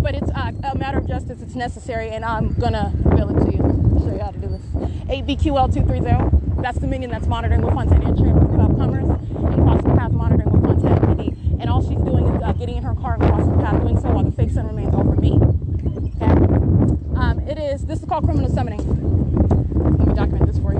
But it's a matter of justice. It's necessary, and I'm going to reveal it to you. Show you how to do this. 8 BQL 230. That's the minion that's monitoring with Fontana Chamber of Commerce and crossing the path monitoring with Fontana PD. And all she's doing is getting in her car and crossing the path, doing so while the fake sun remains over me. Okay? This is called criminal summoning. Let me document this for you.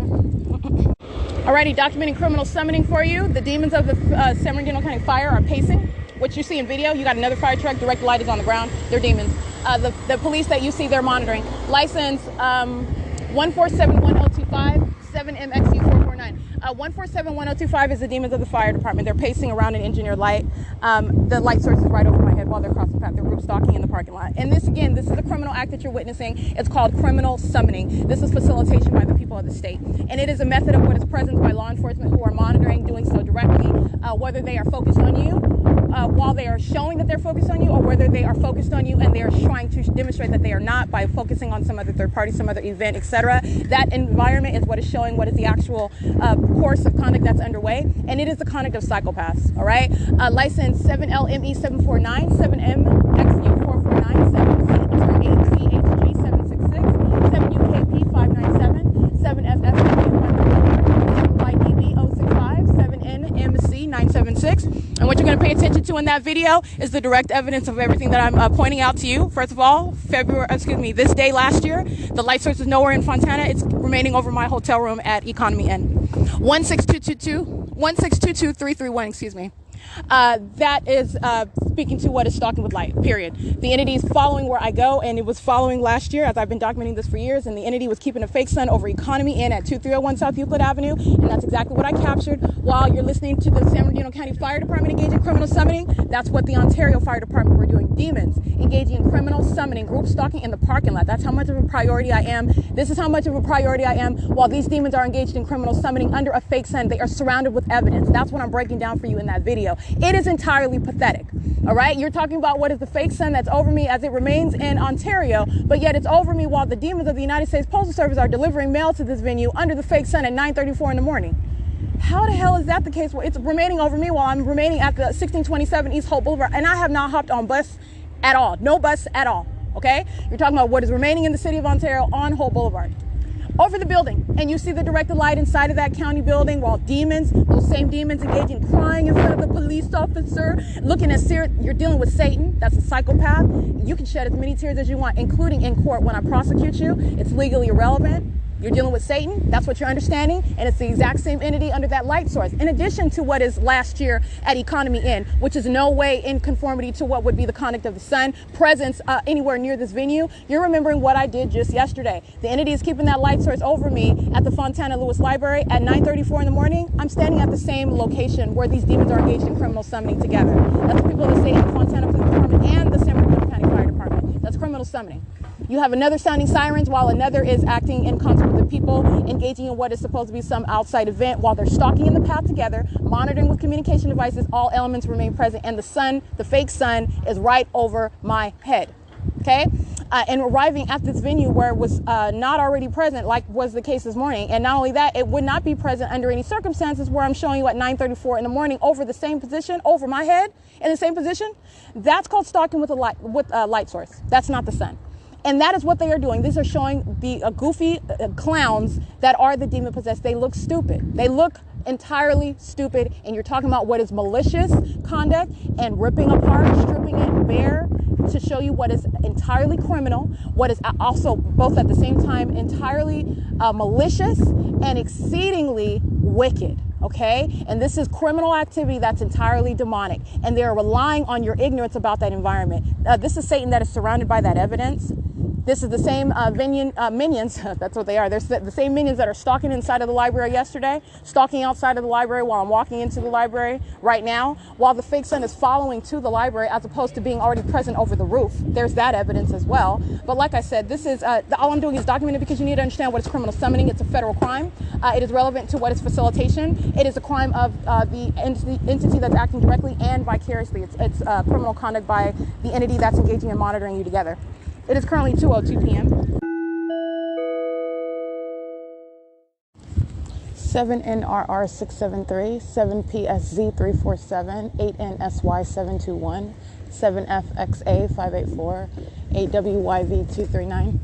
Alrighty, documenting criminal summoning for you. The demons of the San Bernardino County Fire are pacing. What you see in video, you got another fire truck, direct light is on the ground. They're demons. The police that you see, they're monitoring. License 1471025. 7MXU 449. 1471025 is the demons of the fire department. They're pacing around in engineered light. The light source is right over my head while they're crossing the path. They're group stalking in the parking lot. And this, again, this is the criminal act that you're witnessing. It's called criminal summoning. This is facilitation by the people of the state. And it is a method of what is present by law enforcement who are monitoring, doing so directly, whether they are focused on you, while they are showing that they're focused on you, or whether they are focused on you and they are trying to demonstrate that they are not by focusing on some other third party, some other event, etc. That environment is what is showing what is the actual course of conduct that's underway, and it is the conduct of psychopaths. All right, license 7LME 749, 7MXU 449, 7CHG 766, 7UKP 597, 7FFW 7YDB 065, 7NMC 976. And what you're going to pay attention to in that video is the direct evidence of everything that I'm pointing out to you. First of all, this day last year, the light source is nowhere in Fontana. It's remaining over my hotel room at Economy Inn. 1622331, excuse me. That is speaking to what is stalking with light, period. The entity is following where I go, and it was following last year, as I've been documenting this for years, and the entity was keeping a fake sun over Economy Inn at 2301 South Euclid Avenue, and that's exactly what I captured while you're listening to the San Bernardino County Fire Department engage in criminal summoning. That's what the Ontario Fire Department were doing. Demons engaging in criminal summoning, group stalking in the parking lot. That's how much of a priority I am. This is how much of a priority I am. While these demons are engaged in criminal summoning under a fake sun, they are surrounded with evidence. That's what I'm breaking down for you in that video. It is entirely pathetic. All right, you're talking about what is the fake sun that's over me as it remains in Ontario, but yet it's over me while the demons of the United States Postal Service are delivering mail to this venue under the fake sun at 9:34 in the morning. How the hell is that the case where it's remaining over me while I'm remaining at the 1627 East Hope Boulevard, and I have not hopped on bus at all. No bus at all, okay? You're talking about what is remaining in the city of Ontario on Hope Boulevard. Over the building, and you see the directed light inside of that county building while demons, those same demons engaging, crying in front of the police officer, looking at you're dealing with Satan. That's a psychopath. You can shed as many tears as you want, including in court when I prosecute you. It's legally irrelevant. You're dealing with Satan. That's what you're understanding. And it's the exact same entity under that light source. In addition to what is last year at Economy Inn, which is no way in conformity to what would be the conduct of the sun presence anywhere near this venue. You're remembering what I did just yesterday. The entity is keeping that light source over me at the Fontana Lewis Library at 9:34 in the morning. I'm standing at the same location where these demons are engaged in criminal summoning together. That's what people that say in the Fontana Police Department and the San Bernardino County Fire Department. That's criminal summoning. You have another sounding sirens while another is acting in concert with the people, engaging in what is supposed to be some outside event while they're stalking in the path together, monitoring with communication devices. All elements remain present, and the sun, the fake sun, is right over my head. Okay? And arriving at this venue where it was not already present, like was the case this morning. And not only that, it would not be present under any circumstances where I'm showing you at 9:34 in the morning over the same position, over my head, in the same position. That's called stalking with a light source. That's not the sun. And that is what they are doing. These are showing the goofy clowns that are the demon possessed. They look stupid. They look entirely stupid. And you're talking about what is malicious conduct and ripping apart, stripping it bare to show you what is entirely criminal, what is also both at the same time entirely malicious and exceedingly wicked. Okay? And this is criminal activity that's entirely demonic. And they're relying on your ignorance about that environment. This is Satan that is surrounded by that evidence. This is the same minions, that's what they are. They're the same minions that are stalking inside of the library yesterday, stalking outside of the library while I'm walking into the library right now, while the fake sun is following to the library as opposed to being already present over the roof. There's that evidence as well. But like I said, this is, all I'm doing is documenting because you need to understand what is criminal summoning. It's a federal crime. It is relevant to what is facilitation. It is a crime of the entity that's acting directly and vicariously. It's criminal conduct by the entity that's engaging and monitoring you together. It is currently 2:02 p.m. 7NRR 673, 7PSZ 347, 8NSY 721, 7FXA 584, 8WYV 239.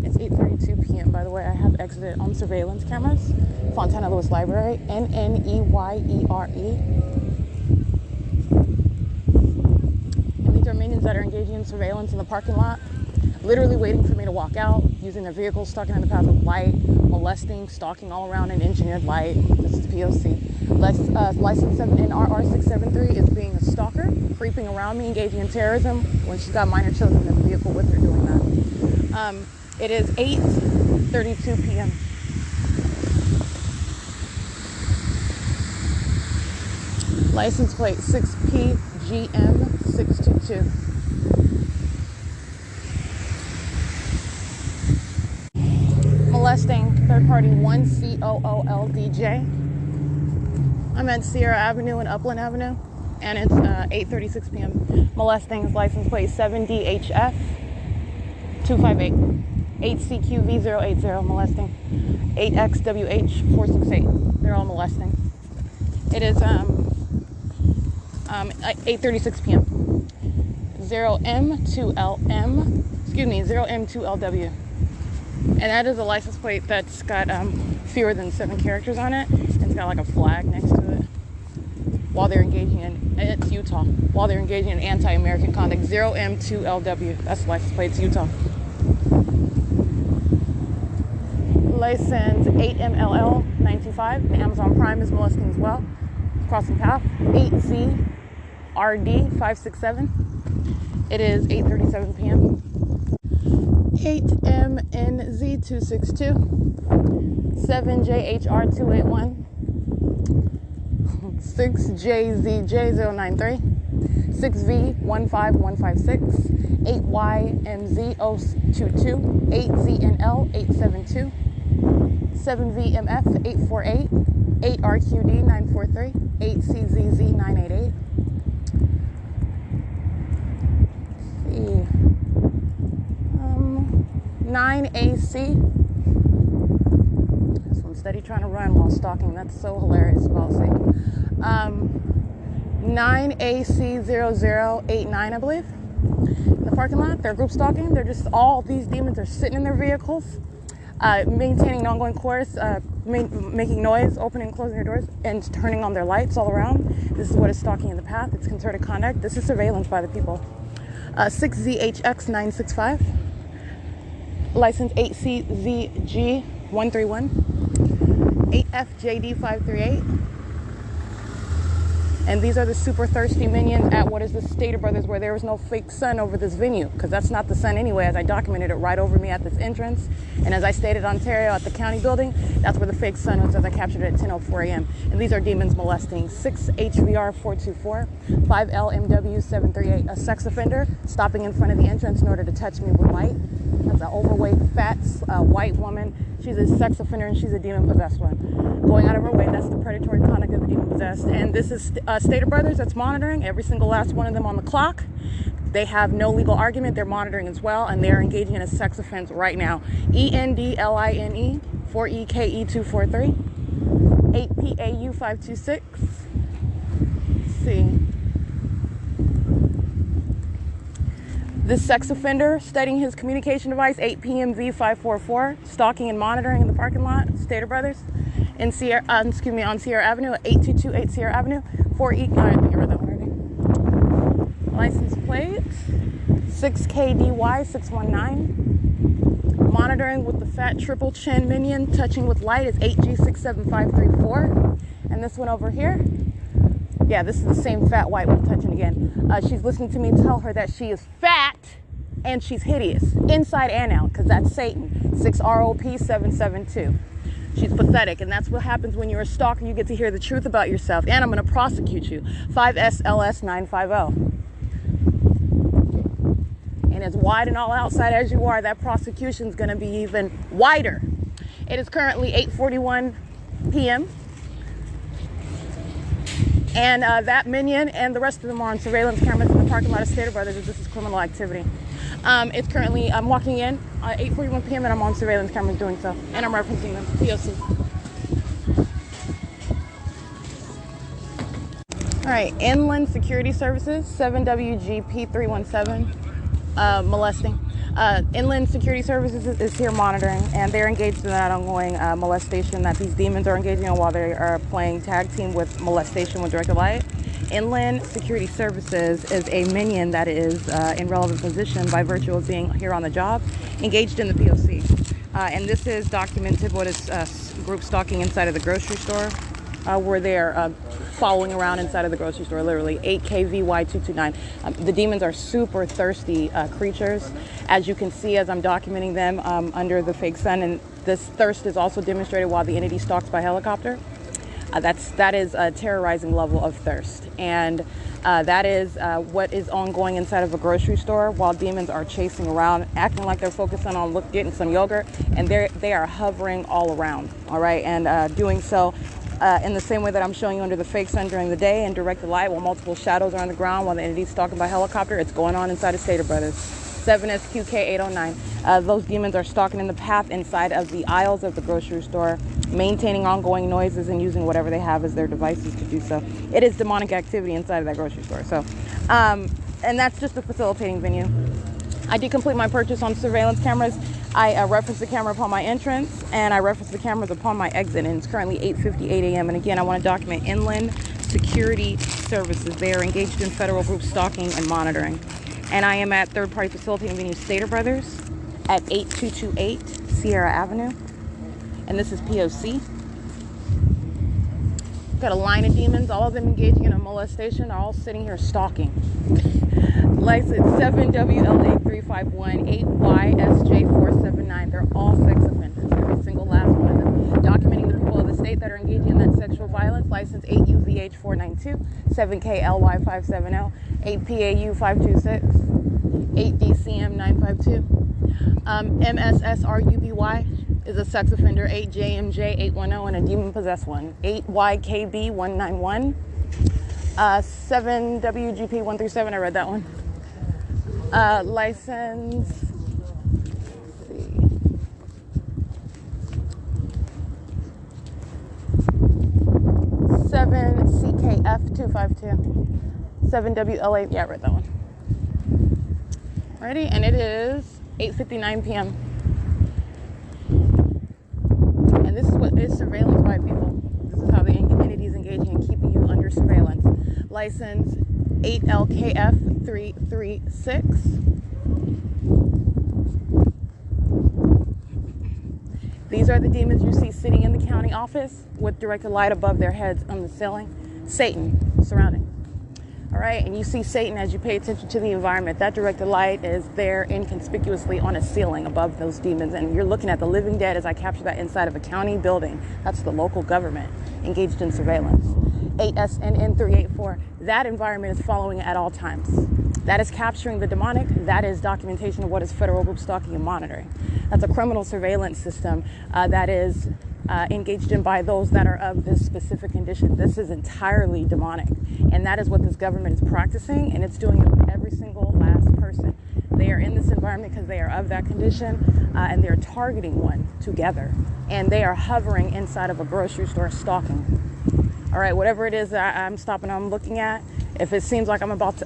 It's 8:32 p.m. by the way. I have exited on surveillance cameras. Fontana Lewis Library, NNEYERE. Minions that are engaging in surveillance in the parking lot, literally waiting for me to walk out, using their vehicles, stalking in the path of light, molesting, stalking all around an engineered light. This is P.O.C. License 7NRR673 is being a stalker, creeping around me, engaging in terrorism when she's got minor children in the vehicle with her doing that. It is 8:32 p.m. License plate 6PGM622. Molesting third party 1COOLDJ. I'm at Sierra Avenue and Upland Avenue, and it's 8:36 p.m. Molesting is license plate 7DHF 258. 8CQV080 molesting. 8XWH468. They're all molesting. It is 8:36 p.m. 0M2LM, 0M2LW. And that is a license plate that's got fewer than 7 characters on it. And it's got like a flag next to it. While they're engaging in, it's Utah, while they're engaging in anti-American conduct. 0M2LW, that's the license plate, it's Utah. License 8MLL925, the Amazon Prime is molesting as well. Crossing path, 8ZRD567. It is 8:37 p.m. 8MNZ262, 7JHR281, 6JZJ093, 6V15156, 8YMZ022, 8ZNL872, 7VMF848, 8RQD943, 8CZZ988. Let's see. 9AC. steady trying to run while stalking. That's so hilarious policy. 9AC0089, I believe. In the parking lot, they're group stalking. They're just, all these demons are sitting in their vehicles, maintaining an ongoing course, making noise, opening and closing their doors, and turning on their lights all around. This is what is stalking in the path. It's concerted conduct. This is surveillance by the people. 6ZHX965, license 8CZG131, 8FJD538. And these are the super thirsty minions at what is the Stater Brothers, where there was no fake sun over this venue, because that's not the sun anyway, as I documented it right over me at this entrance. And as I stated, Ontario at the county building, that's where the fake sun was, as I captured it at 10:04 a.m. And these are demons molesting. 6HVR424, 5LMW738, a sex offender stopping in front of the entrance in order to touch me with light. That's an overweight, fat, white woman. She's a sex offender and she's a demon-possessed one. Going out of her way, that's the predatory conduct of the demon-possessed. And this is Stater Brothers that's monitoring, every single last one of them on the clock. They have no legal argument. They're monitoring as well, and they're engaging in a sex offense right now. ENDLINE 4EKE243, 8PAU526. Let's see. This sex offender studying his communication device, 8PMV544, stalking and monitoring in the parking lot, Stater Brothers, in Sierra, on Sierra Avenue, 8228 Sierra Avenue, 4E. I think I read that one already. License plate 6KDY619. Monitoring with the fat triple chin minion, touching with light is 8G67534. And this one over here, yeah, this is the same fat white one touching again. She's listening to me tell her that she is fat and she's hideous, inside and out, because that's Satan. 6ROP772. She's pathetic, and that's what happens when you're a stalker. You get to hear the truth about yourself, and I'm going to prosecute you. 5SLS950. And as wide and all outside as you are, that prosecution is going to be even wider. It is currently 8:41 p.m. And that minion and the rest of them are on surveillance cameras in the parking lot of Stater Brothers. This is criminal activity. It's currently, I'm walking in at 8:41 p.m. and I'm on surveillance cameras doing so. And I'm referencing them. P.O.C. All right, Inland Security Services, 7WGP317, molesting. Inland Security Services is here monitoring, and they're engaged in that ongoing molestation that these demons are engaging in while they are playing tag team with molestation with directed light. Inland Security Services is a minion that is in relevant position by virtue of being here on the job, engaged in the P.O.C. And this is documented what is group stalking inside of the grocery store, where they're following around inside of the grocery store, literally 8KVY229. The demons are super thirsty creatures, as you can see as I'm documenting them under the fake sun, and this thirst is also demonstrated while the entity stalks by helicopter. That is a terrorizing level of thirst, and that is what is ongoing inside of a grocery store while demons are chasing around, acting like they're focusing on getting some yogurt, and they are hovering all around, all right, and doing so in the same way that I'm showing you under the fake sun during the day and directed light while multiple shadows are on the ground while the entity's stalking by helicopter. It's going on inside of Stater Brothers. 7SQK809. Those demons are stalking in the path inside of the aisles of the grocery store, maintaining ongoing noises and using whatever they have as their devices to do so. It is demonic activity inside of that grocery store. So, and that's just a facilitating venue. I did complete my purchase on surveillance cameras. I referenced the camera upon my entrance, and I referenced the cameras upon my exit, and it's currently 8:58 a.m. And again, I want to document Inland Security Services. They are engaged in federal group stalking and monitoring. And I am at third-party facilitating venue Stater Brothers at 8228 Sierra Avenue. And this is P.O.C. Got a line of demons, all of them engaging in a molestation, are all sitting here stalking. License 7WLA351 8YSJ479. They're all sex offenders, every single last one of them. Documenting the people of the state that are engaging in that sexual violence. License 8UVH492, 7KLY570, 8PAU526, 8DCM952. MSSRUBY is a sex offender, 8JMJ810, and a demon-possessed one, 8YKB191. 7WGP137, I read that one. License, let's see. 7CKF252. 7WLA. Yeah, I read that one. Ready? And it is 8:59 p.m. And this is what is surveillance by people. This is how the entity is engaging in keeping you under surveillance. License 8LKF336. These are the demons you see sitting in the county office with directed light above their heads on the ceiling. Satan surrounding. All right, and you see Satan as you pay attention to the environment. That directed light is there inconspicuously on a ceiling above those demons. And you're looking at the living dead as I capture that inside of a county building. That's the local government engaged in surveillance. 8SNN384. That environment is following it at all times. That is capturing the demonic. That is documentation of what is federal group stalking and monitoring. That's a criminal surveillance system that is engaged in by those that are of this specific condition. This is entirely demonic. And that is what this government is practicing, and it's doing it with every single last person. They are in this environment because they are of that condition, and they're targeting one together. And they are hovering inside of a grocery store stalking. All right, whatever it is that I'm stopping, I'm looking at, if it seems like I'm about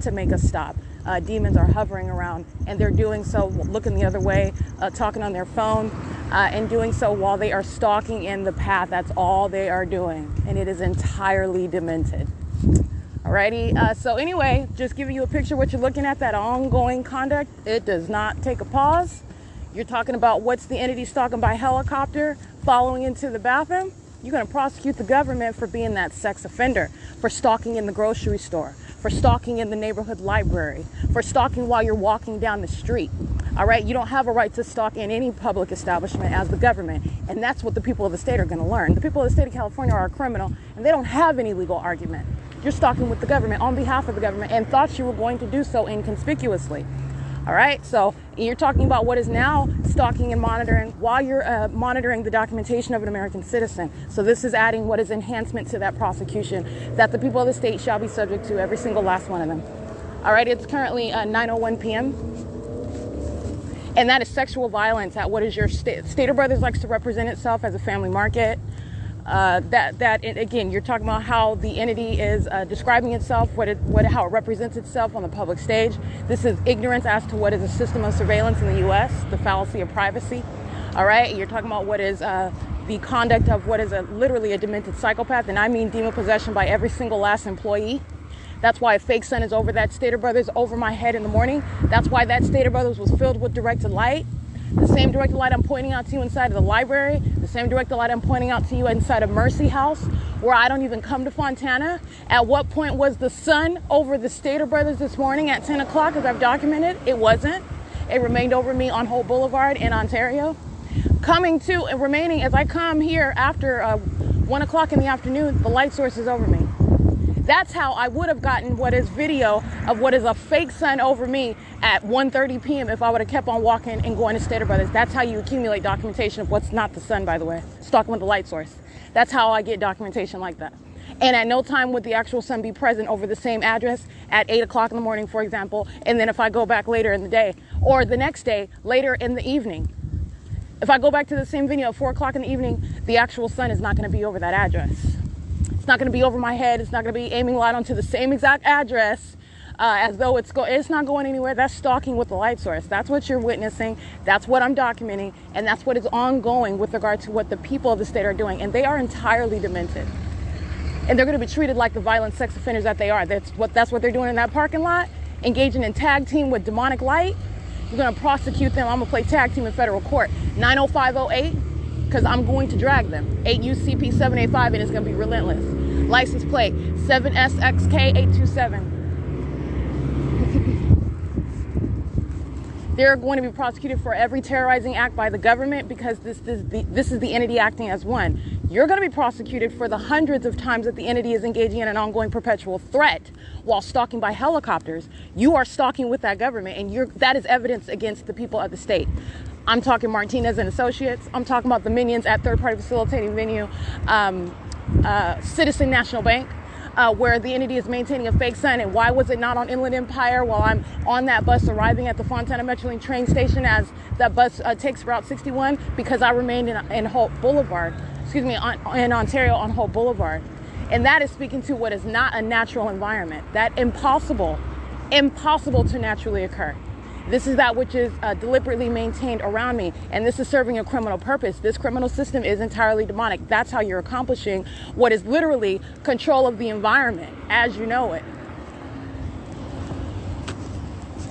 to make a stop, demons are hovering around, and they're doing so looking the other way, talking on their phone, and doing so while they are stalking in the path. That's all they are doing, and it is entirely demented. Alrighty, so anyway, just giving you a picture of what you're looking at, that ongoing conduct. It does not take a pause. You're talking about what's the entity stalking by helicopter, following into the bathroom. You're going to prosecute the government for being that sex offender, for stalking in the grocery store, for stalking in the neighborhood library, for stalking while you're walking down the street. All right, you don't have a right to stalk in any public establishment as the government, and that's what the people of the state are going to learn. The people of the state of California are a criminal, and they don't have any legal argument. You're stalking with the government on behalf of the government and thought you were going to do so inconspicuously. All right, so you're talking about what is now stalking and monitoring while you're monitoring the documentation of an American citizen. So this is adding what is enhancement to that prosecution that the people of the state shall be subject to, every single last one of them. All right, it's currently 9:01 p.m. And that is sexual violence at what is your state. Stater Brothers likes to represent itself as a family market. Again, you're talking about how the entity is describing itself, how it represents itself on the public stage. This is ignorance as to what is a system of surveillance in the U.S., the fallacy of privacy. All right, you're talking about what is the conduct of what is literally a demented psychopath, and I mean demon possession by every single last employee. That's why a fake sun is over that Stater Brothers over my head in the morning. That's why that Stater Brothers was filled with directed light. The same directed light I'm pointing out to you inside of the library, the same directed light I'm pointing out to you inside of Mercy House, where I don't even come to Fontana. At what point was the sun over the Stater Brothers this morning at 10 o'clock, as I've documented? It wasn't. It remained over me on Hope Boulevard in Ontario. Coming to and remaining as I come here after 1 o'clock in the afternoon, the light source is over me. That's how I would have gotten what is video of what is a fake sun over me at 1:30 p.m. if I would have kept on walking and going to Stater Brothers. That's how you accumulate documentation of what's not the sun, by the way. Stalking with the light source. That's how I get documentation like that. And at no time would the actual sun be present over the same address at 8 o'clock in the morning, for example. And then if I go back later in the day or the next day, later in the evening, if I go back to the same video at 4 o'clock in the evening, the actual sun is not going to be over that address. It's not going to be over my head. It's not going to be aiming light onto the same exact address as though it's not going anywhere. That's stalking with the light source. That's what you're witnessing. That's what I'm documenting. And that's what is ongoing with regard to what the people of the state are doing. And they are entirely demented. And they're going to be treated like the violent sex offenders that they are. That's what they're doing in that parking lot, engaging in tag team with demonic light. You're going to prosecute them. I'm going to play tag team in federal court. 90508. Because I'm going to drag them. 8 UCP 785, and it's going to be relentless. License plate 7SXK827. They're going to be prosecuted for every terrorizing act by the government because this is the entity acting as one. You're going to be prosecuted for the hundreds of times that the entity is engaging in an ongoing perpetual threat while stalking by helicopters. You are stalking with that government, and that is evidence against the people of the state. I'm talking Martinez and Associates. I'm talking about the minions at third-party facilitating venue, Citizen National Bank, where the entity is maintaining a fake sun. And why was it not on Inland Empire while I'm on that bus arriving at the Fontana Metrolink train station as that bus takes Route 61? Because I remained in Hope Boulevard, in Ontario on Hope Boulevard. And that is speaking to what is not a natural environment. That impossible to naturally occur. This is that which is deliberately maintained around me, and this is serving a criminal purpose. This criminal system is entirely demonic. That's how you're accomplishing what is literally control of the environment as you know it.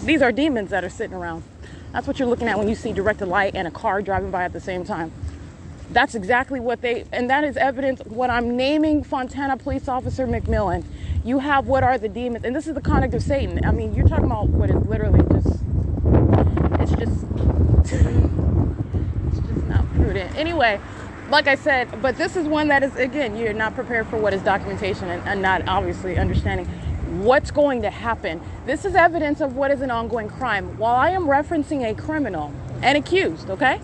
These are demons that are sitting around. That's what you're looking at when you see directed light and a car driving by at the same time. That's exactly what and that is evidence what I'm naming Fontana Police Officer McMillan. You have what are the demons, and this is the conduct of Satan. I mean, you're talking about what is literally it's just not prudent. Anyway, like I said, but this is one that is, again, you're not prepared for what is documentation and not obviously understanding what's going to happen. This is evidence of what is an ongoing crime. While I am referencing a criminal, an accused, okay?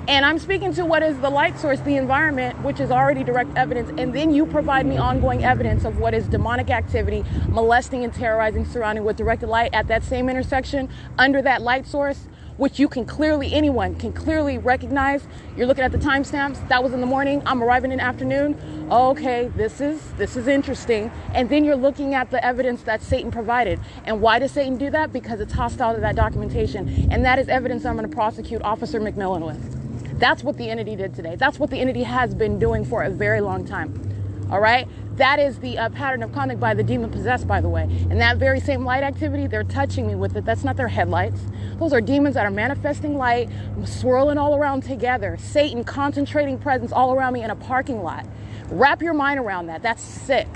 And I'm speaking to what is the light source, the environment, which is already direct evidence. And then you provide me ongoing evidence of what is demonic activity, molesting and terrorizing surrounding with directed light at that same intersection under that light source, which anyone can clearly recognize. You're looking at the timestamps. That was in the morning. I'm arriving in the afternoon. Okay, this is interesting. And then you're looking at the evidence that Satan provided. And why does Satan do that? Because it's hostile to that documentation. And that is evidence I'm going to prosecute Officer McMillan with. That's what the entity did today. That's what the entity has been doing for a very long time. All right? That is the pattern of conduct by the demon possessed, by the way. And that very same light activity, they're touching me with it. That's not their headlights. Those are demons that are manifesting light, swirling all around together. Satan concentrating presence all around me in a parking lot. Wrap your mind around that. That's sick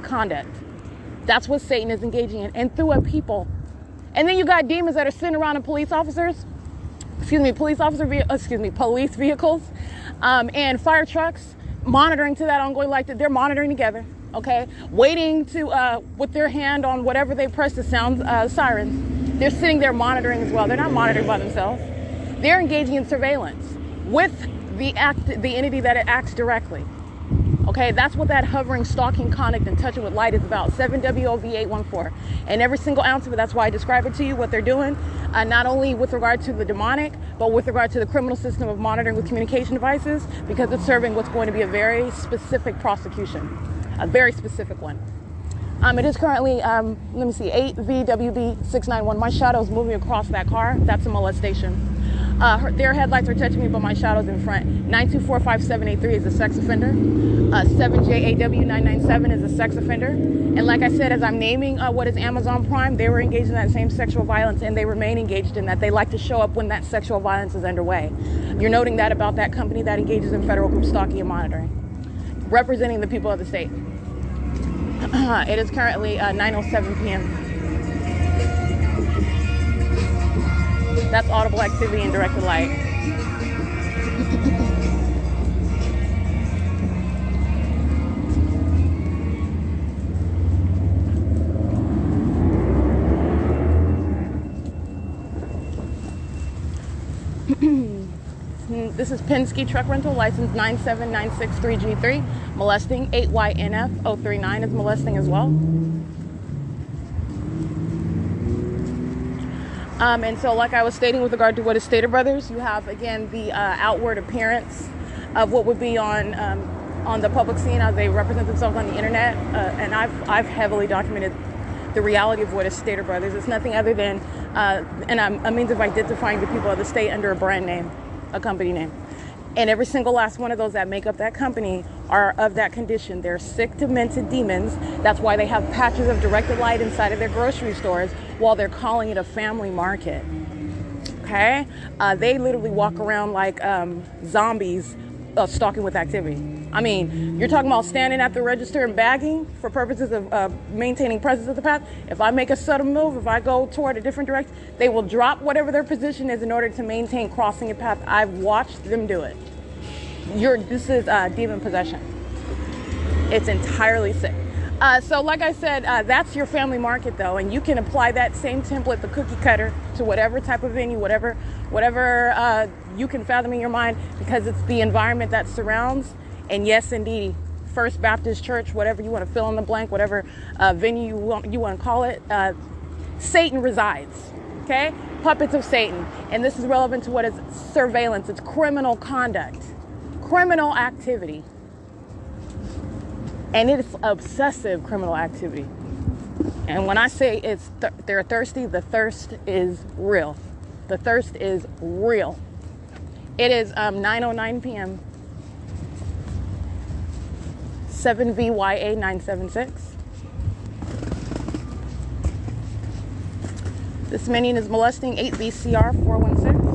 conduct. That's what Satan is engaging in, and through a people. And then you got demons that are sitting around in police vehicles, and fire trucks, monitoring to that ongoing light that they're monitoring together, okay? Waiting to, with their hand on whatever they press to sound sirens. They're sitting there monitoring as well. They're not monitoring by themselves. They're engaging in surveillance with the entity that it acts directly. Okay, that's what that hovering, stalking conduct and touching with light is about. 7WOV814. And every single ounce of it, that's why I describe it to you, what they're doing, not only with regard to the demonic, but with regard to the criminal system of monitoring with communication devices, because it's serving what's going to be a very specific prosecution, a very specific one. It is currently, 8VWB691. My shadow is moving across that car. That's a molestation. Their headlights are touching me, but my shadow's in front. 9245783 is a sex offender. 7JAW997 is a sex offender. And like I said, as I'm naming what is Amazon Prime, they were engaged in that same sexual violence, and they remain engaged in that. They like to show up when that sexual violence is underway. You're noting that about that company that engages in federal group stalking and monitoring, representing the people of the state. It is currently 9:07 p.m. That's audible activity and directed light. This is Penske Truck Rental, license 97963G3, molesting. 8YNF039 is molesting as well. And so, like I was stating with regard to what is Stater Brothers, you have, again, the outward appearance of what would be on the public scene as they represent themselves on the internet. And I've heavily documented the reality of what is Stater Brothers. It's nothing other than a means of identifying the people of the state under a brand name, a company name. And every single last one of those that make up that company are of that condition. They're sick, demented demons. That's why they have patches of directed light inside of their grocery stores while they're calling it a family market. Okay? They literally walk around like zombies stalking with activity. I mean, you're talking about standing at the register and bagging for purposes of maintaining presence of the path. If I make a sudden move, if I go toward a different direction, they will drop whatever their position is in order to maintain crossing a path. I've watched them do it. This is demon possession. It's entirely sick. So like I said, that's your family market though, and you can apply that same template, the cookie cutter, to whatever type of venue, whatever you can fathom in your mind, because it's the environment that surrounds. And yes, indeed, First Baptist Church, whatever you want to fill in the blank, whatever venue you want to call it, Satan resides, okay? Puppets of Satan. And this is relevant to what is surveillance. It's criminal conduct, criminal activity. And it's obsessive criminal activity. And when I say they're thirsty, the thirst is real. The thirst is real. It is 9:09 p.m. 7VYA 976. This minion is molesting 8VCR 416.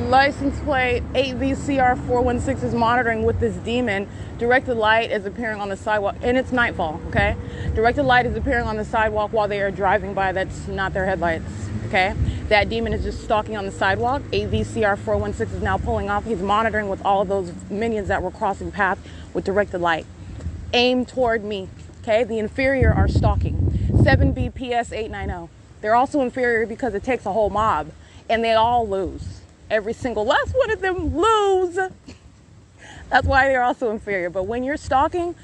License plate 8VCR 416 is monitoring with this demon. Directed light is appearing on the sidewalk, and it's nightfall, okay? Directed light is appearing on the sidewalk while they are driving by. That's not their headlights, okay? That demon is just stalking on the sidewalk. 8VCR 416 is now pulling off. He's monitoring with all of those minions that were crossing path with directed light. Aim toward me, okay? The inferior are stalking. 7BPS 890. They're also inferior because it takes a whole mob, and they all lose. Every single last one of them lose. That's why they're also inferior. But when you're stalking,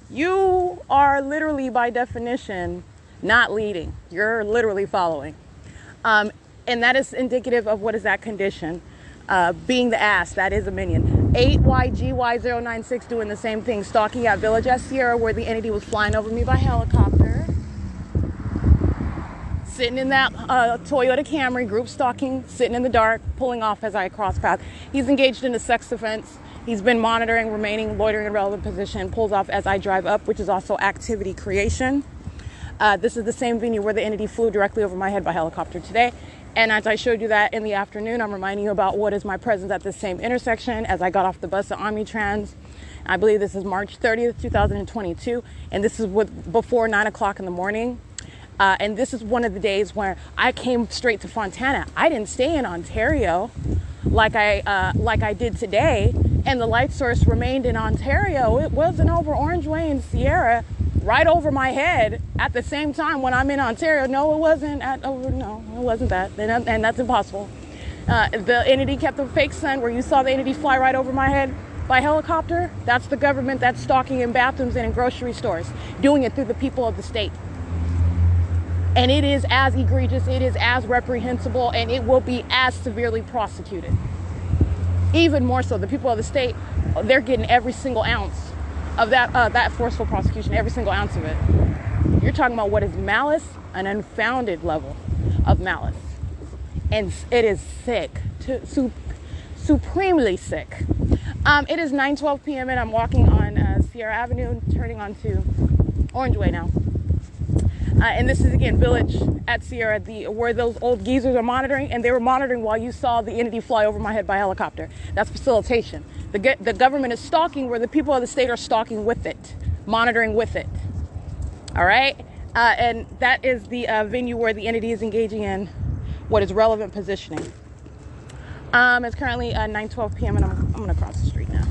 you are literally, by definition, not leading. You're literally following. And that is indicative of what is that condition. Being the ass, that is a minion. 8YGY096 doing the same thing. Stalking at Village at Sierra, where the entity was flying over me by helicopter. Sitting in that Toyota Camry, group stalking, sitting in the dark, pulling off as I cross path. He's engaged in a sex offense. He's been monitoring, remaining loitering in relevant position, pulls off as I drive up, which is also activity creation. This is the same venue where the entity flew directly over my head by helicopter today. And as I showed you that in the afternoon, I'm reminding you about what is my presence at this same intersection as I got off the bus at Omnitrans. I believe this is March 30th, 2022. And this is before 9 o'clock in the morning. And this is one of the days where I came straight to Fontana. I didn't stay in Ontario like I did today, and the light source remained in Ontario. It wasn't over Orange Way and Sierra, right over my head at the same time when I'm in Ontario. No, it wasn't. No, it wasn't that, and that's impossible. The entity kept the fake sun where you saw the entity fly right over my head by helicopter. That's the government that's stalking in bathrooms and in grocery stores, doing it through the people of the state. And it is as egregious, it is as reprehensible, and it will be as severely prosecuted. Even more so, the people of the state, they're getting every single ounce of that forceful prosecution, every single ounce of it. You're talking about what is malice, an unfounded level of malice. And it is sick, supremely sick. It is 9:12 p.m. and I'm walking on Sierra Avenue, turning onto Orange Way now. And this is, again, Village at Sierra, where those old geezers are monitoring, and they were monitoring while you saw the entity fly over my head by helicopter. That's facilitation. The government is stalking where the people of the state are stalking with it, monitoring with it. All right? And that is the venue where the entity is engaging in what is relevant positioning. It's currently 9:12 p.m. and I'm going to cross the street now.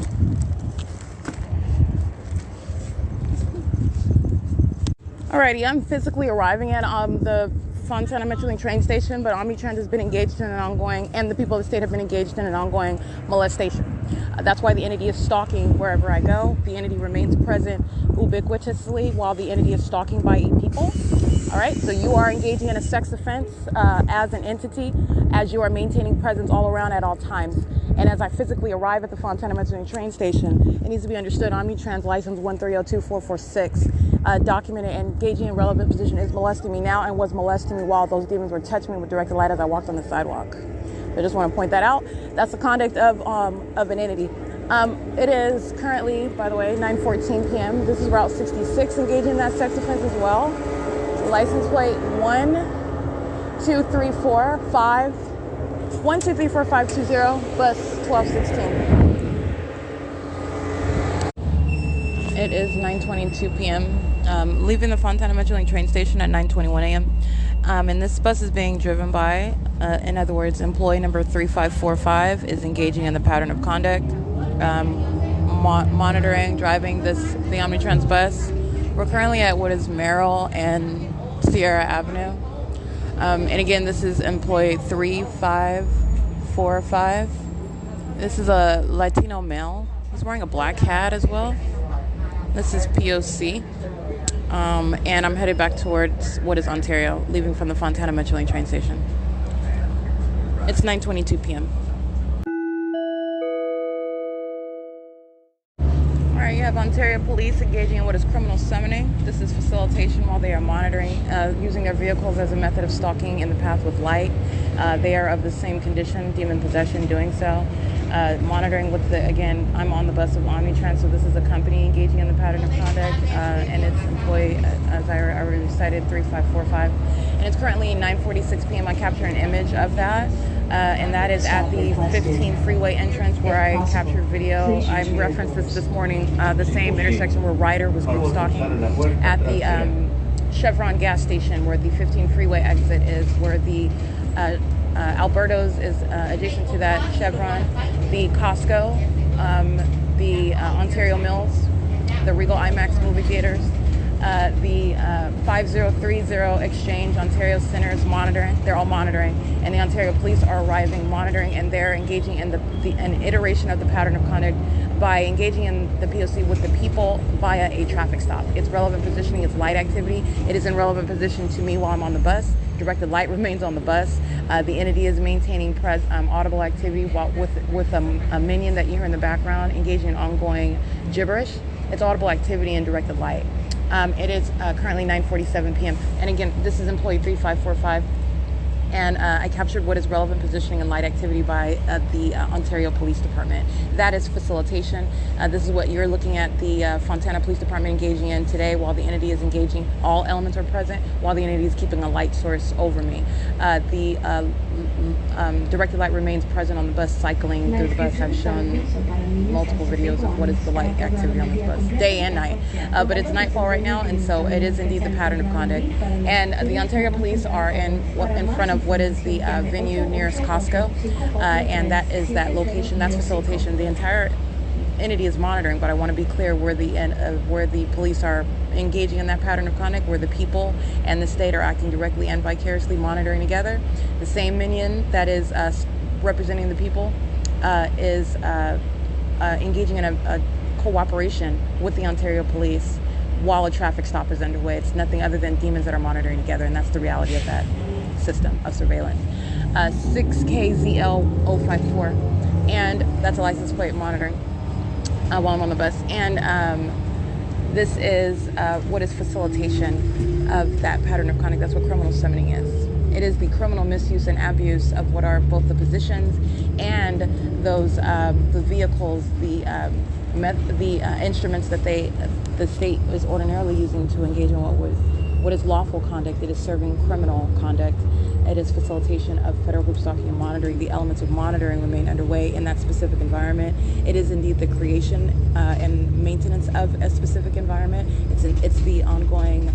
Alrighty, I'm physically arriving at the Fontana Metrolink train station, but Omnitrans has been engaged in an ongoing, and the people of the state have been engaged in an ongoing molestation. That's why the entity is stalking wherever I go. The entity remains present ubiquitously while the entity is stalking by 8 people. All right, so you are engaging in a sex offense as an entity, as you are maintaining presence all around at all times. And as I physically arrive at the Fontana Metrolink train station, it needs to be understood Omnitrans license 1302446, documented and engaging in relevant position, is molesting me now and was molesting me while those demons were touching me with directed light as I walked on the sidewalk. I just want to point that out. That's the conduct of an entity. It is currently, by the way, 9:14 p.m. This is Route 66 engaging in that sex offense as well. License plate 1234520, bus 1216. It is 9:22 p.m. Leaving the Fontana Metrolink train station at 9:21 a.m. And this bus is being driven by, in other words, employee number 3545 is engaging in the pattern of conduct, monitoring, driving the Omnitrans bus. We're currently at what is Merrill and Sierra Avenue. And again, this is employee 3545. This is a Latino male. He's wearing a black hat as well. This is P.O.C. and I'm headed back towards what is Ontario, leaving from the Fontana Metrolink train station. It's 9:22 p.m. Alright, you have Ontario police engaging in what is criminal summoning. This is facilitation while they are monitoring, using their vehicles as a method of stalking in the path with light. They are of the same condition, demon possession, doing so. Monitoring with the, again, I'm on the bus of Omnitrans, so this is a company engaging in the pattern of conduct, and its employee, as I already cited, 3545. And it's currently 9:46 p.m. I capture an image of that. And that is at the 15 freeway entrance where I captured video. I referenced this morning, the same intersection where Ryder was group stalking at the Chevron gas station where the 15 freeway exit is, where the Alberto's is adjacent to that Chevron, the Costco, the Ontario Mills, the Regal IMAX movie theaters, the 5030 Exchange, Ontario Center is monitoring. They're all monitoring, and the Ontario police are arriving, monitoring, and they're engaging in an iteration of the pattern of conduct by engaging in the P.O.C. with the people via a traffic stop. Its relevant positioning is light activity. It is in relevant position to me while I'm on the bus. Directed light remains on the bus. The entity is maintaining audible activity while with a minion that you hear in the background engaging in ongoing gibberish. It's audible activity and directed light. It is currently 9:47 p.m. And again, this is employee 3545. And I captured what is relevant positioning and light activity by the Ontario Police Department. That is facilitation. This is what you're looking at the Fontana Police Department engaging in today while the entity is engaging. All elements are present while the entity is keeping a light source over me. The directed light remains present on the bus, cycling through the bus. I've shown multiple videos of what is the light activity on this bus, day and night. But it's nightfall right now, and so it is indeed the pattern of conduct. And the Ontario Police are in front of what is the venue nearest Costco, and that is that location. That's facilitation. The entire entity is monitoring, but I want to be clear where the police are engaging in that pattern of conduct, where the people and the state are acting directly and vicariously monitoring together. The same minion that is representing the people is engaging in a cooperation with the Ontario police while a traffic stop is underway. It's nothing other than demons that are monitoring together, and that's the reality of that system of surveillance. 6KZL054, and that's a license plate monitoring while I'm on the bus. And this is what is facilitation of that pattern of conduct. That's what criminal summoning is. It is the criminal misuse and abuse of what are both the positions and those the vehicles, the instruments that the state is ordinarily using to engage in what is lawful conduct. It is serving criminal conduct. It is facilitation of federal group stalking and monitoring. The elements of monitoring remain underway in that specific environment. It is indeed the creation and maintenance of a specific environment. It's the ongoing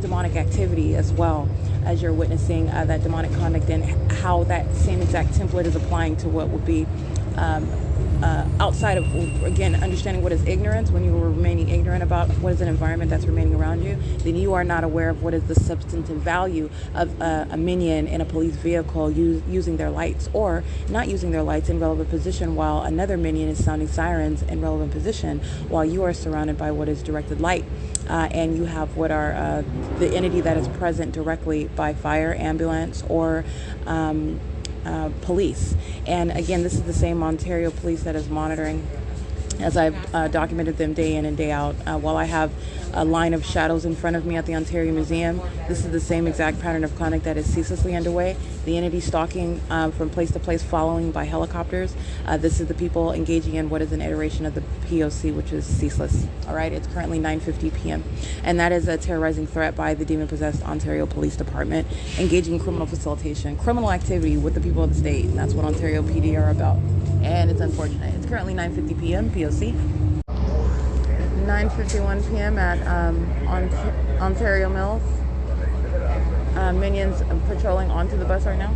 demonic activity as well, as you're witnessing that demonic conduct and how that same exact template is applying to what would be outside of, again, understanding what is ignorance. When you are remaining ignorant about what is an environment that's remaining around you, then you are not aware of what is the substantive value of a minion in a police vehicle using their lights or not using their lights in relevant position while another minion is sounding sirens in relevant position while you are surrounded by what is directed light. And you have what are the entity that is present directly by fire, ambulance, or police. And again, this is the same Ontario police that is monitoring, as I've documented them day in and day out. While I have a line of shadows in front of me at the Ontario Museum, this is the same exact pattern of conduct that is ceaselessly underway. The entity stalking from place to place, following by helicopters. This is the people engaging in what is an iteration of the P.O.C, which is ceaseless. All right, it's currently 9:50 p.m. And that is a terrorizing threat by the demon-possessed Ontario Police Department, engaging in criminal facilitation, criminal activity with the people of the state. And that's what Ontario PD are about. And it's unfortunate. It's currently 9:50 p.m. P.O.C. 9:51 p.m. at Ontario Mills. Minions patrolling onto the bus right now.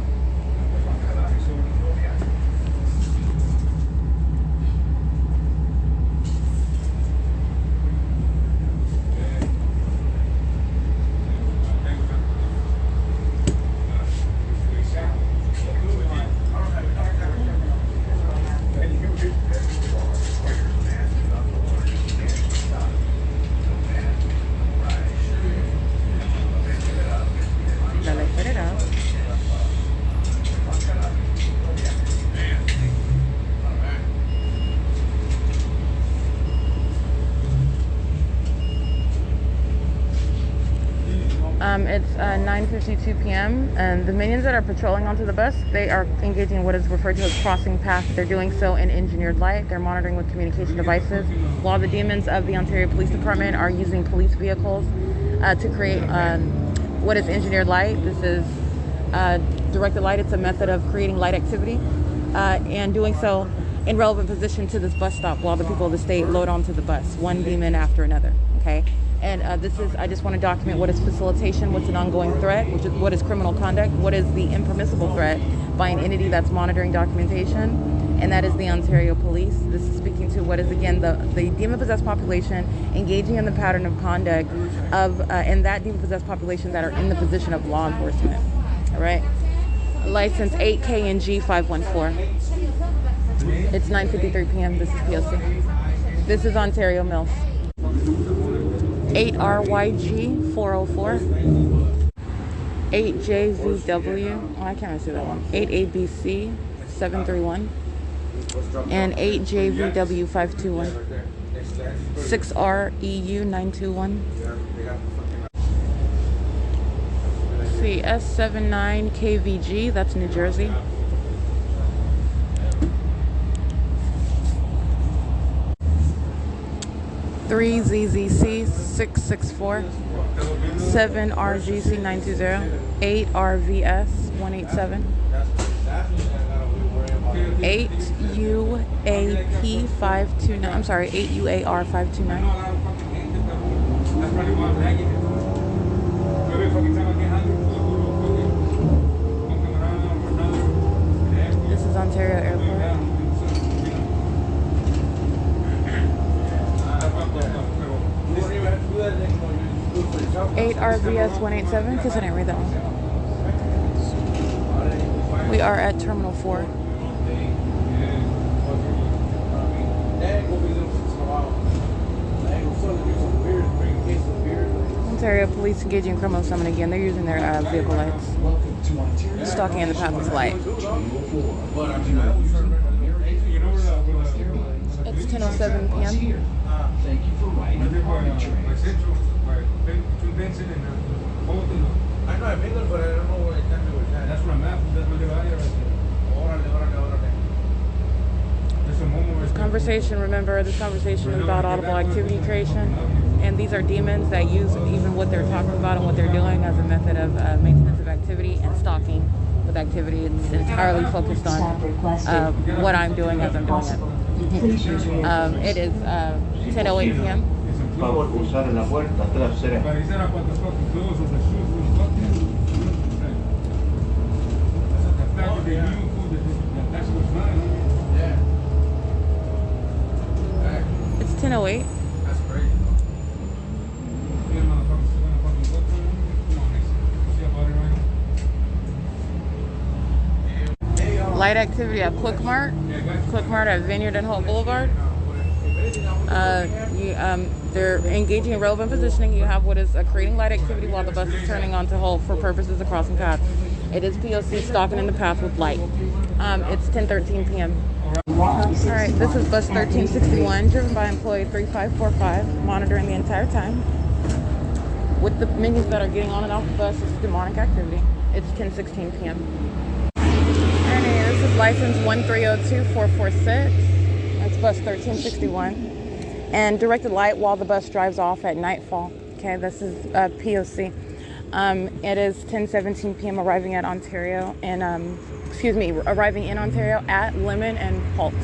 9:52 p.m. and the minions that are patrolling onto the bus, they are engaging in what is referred to as crossing paths. They're doing so in engineered light. They're monitoring with communication devices, while the demons of the Ontario Police Department are using police vehicles to create what is engineered light. This is directed light. It's a method of creating light activity and doing so in relevant position to this bus stop while the people of the state load onto the bus, one demon after another. Okay. And I just want to document what is facilitation, what's an ongoing threat, what is criminal conduct, what is the impermissible threat by an entity that's monitoring documentation, and that is the Ontario Police. This is speaking to what is, again, the demon-possessed population engaging in the pattern of conduct of, and that demon-possessed population that are in the position of law enforcement. All right? License 8KNG 514. It's 9:53 p.m. This is P.O.C. This is Ontario Mills. 8RYG 404, 8JVW, oh, I can't really see that one, 8ABC 731, and 8JVW 521, 6REU 921, CEASELESS that's New Jersey. 3ZZC 664, 7RGC 920, 8RVS 187, 8UAP 529. I'm sorry, 8UAR 529. This is Ontario Airport. 8RVS 187, because I didn't read that one. We are at Terminal 4. Ontario Police engaging criminal summon again. They're using their vehicle lights. Stalking in the path of light. It's 10:07 p.m. Thank you for riding the party train. I know I've been there, but I don't know what exactly was that. That's what I'm at. That's what they're right there. This conversation, remember, this conversation is about audible activity creation. And these are demons that use even what they're talking about and what they're doing as a method of maintenance of activity and stalking with activity. It's entirely focused on what I'm doing as I'm doing it. It is 10:08 p.m. Favor usar la puerta trasera. It's 10:08. That's crazy. Light activity at Quickmart at Vineyard and Hope Boulevard. They're engaging in relevant positioning. You have what is creating light activity while the bus is turning onto Hope for purposes of crossing paths. It is P.O.C. stalking in the path with light. It's 10:13 p.m. Alright, this is bus 1361, driven by employee 3545, monitoring the entire time. With the minions that are getting on and off the bus, this is demonic activity. It's 10:16 p.m. Alright, this is license 1302446. That's bus 1361. And directed light while the bus drives off at nightfall. Okay, this is P.O.C. It is 10:17 p.m. arriving in Ontario at Lemon and Holt.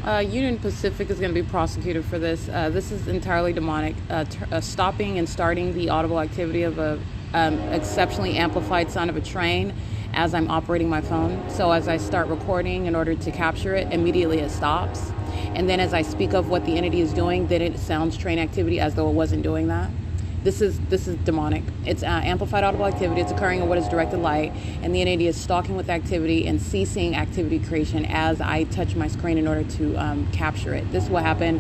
Union Pacific is going to be prosecuted for this. This is entirely demonic. Stopping and starting the audible activity of a exceptionally amplified sound of a train as I'm operating my phone. So as I start recording in order to capture it, immediately it stops. And then as I speak of what the entity is doing, then it sounds train activity as though it wasn't doing that. This is demonic. It's amplified audible activity. It's occurring in what is directed light, and the entity is stalking with activity and ceasing activity creation as I touch my screen in order to capture it. This is what happened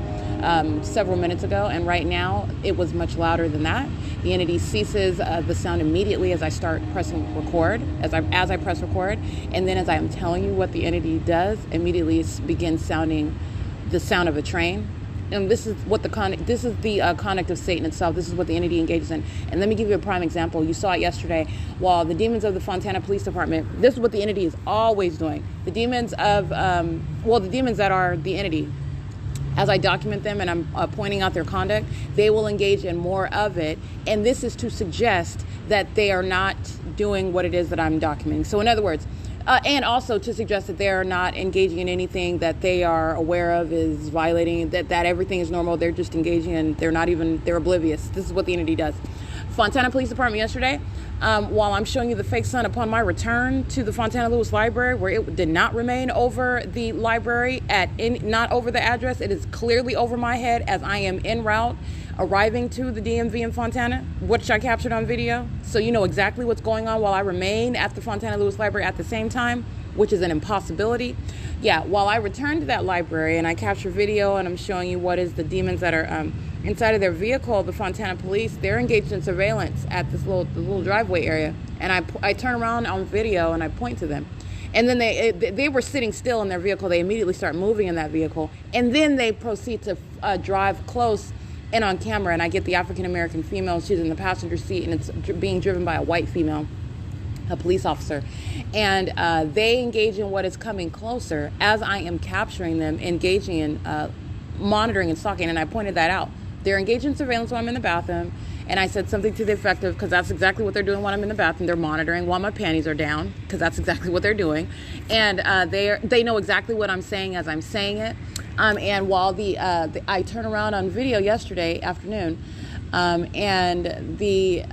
several minutes ago, and right now it was much louder than that. The entity ceases the sound immediately as I start pressing record, as I press record, and then as I am telling you what the entity does, immediately it begins sounding the sound of a train. And this is what the conduct of Satan itself. This is what the entity engages in. And let me give you a prime example. You saw it yesterday. While the demons of the Fontana Police Department, this is what the entity is always doing. The demons of, the demons that are the entity, as I document them and I'm pointing out their conduct, they will engage in more of it. And this is to suggest that they are not doing what it is that I'm documenting. So in other words, and also to suggest that they're not engaging in anything that they are aware of is violating, that everything is normal. They're just engaging and they're oblivious. This is what the entity does. Fontana Police Department yesterday, while I'm showing you the fake sun upon my return to the Fontana Lewis Library, where it did not remain over the library not over the address. It is clearly over my head as I am en route arriving to the DMV in Fontana, which I captured on video. So you know exactly what's going on while I remain at the Fontana Lewis Library at the same time, which is an impossibility. Yeah, while I return to that library and I capture video and I'm showing you what is the demons that are inside of their vehicle, the Fontana Police, they're engaged in surveillance at this little driveway area. And I turn around on video and I point to them. And then they were sitting still in their vehicle. They immediately start moving in that vehicle. And then they proceed to drive close and on camera, and I get the African-American female. She's in the passenger seat, and it's being driven by a white female, a police officer. And they engage in what is coming closer as I am capturing them, engaging in monitoring and stalking, and I pointed that out. They're engaged in surveillance while I'm in the bathroom, and I said something to the effect of, because that's exactly what they're doing when I'm in the bathroom. They're monitoring while my panties are down, because that's exactly what they're doing. And they know exactly what I'm saying as I'm saying it. And while I turn around on video yesterday afternoon, and the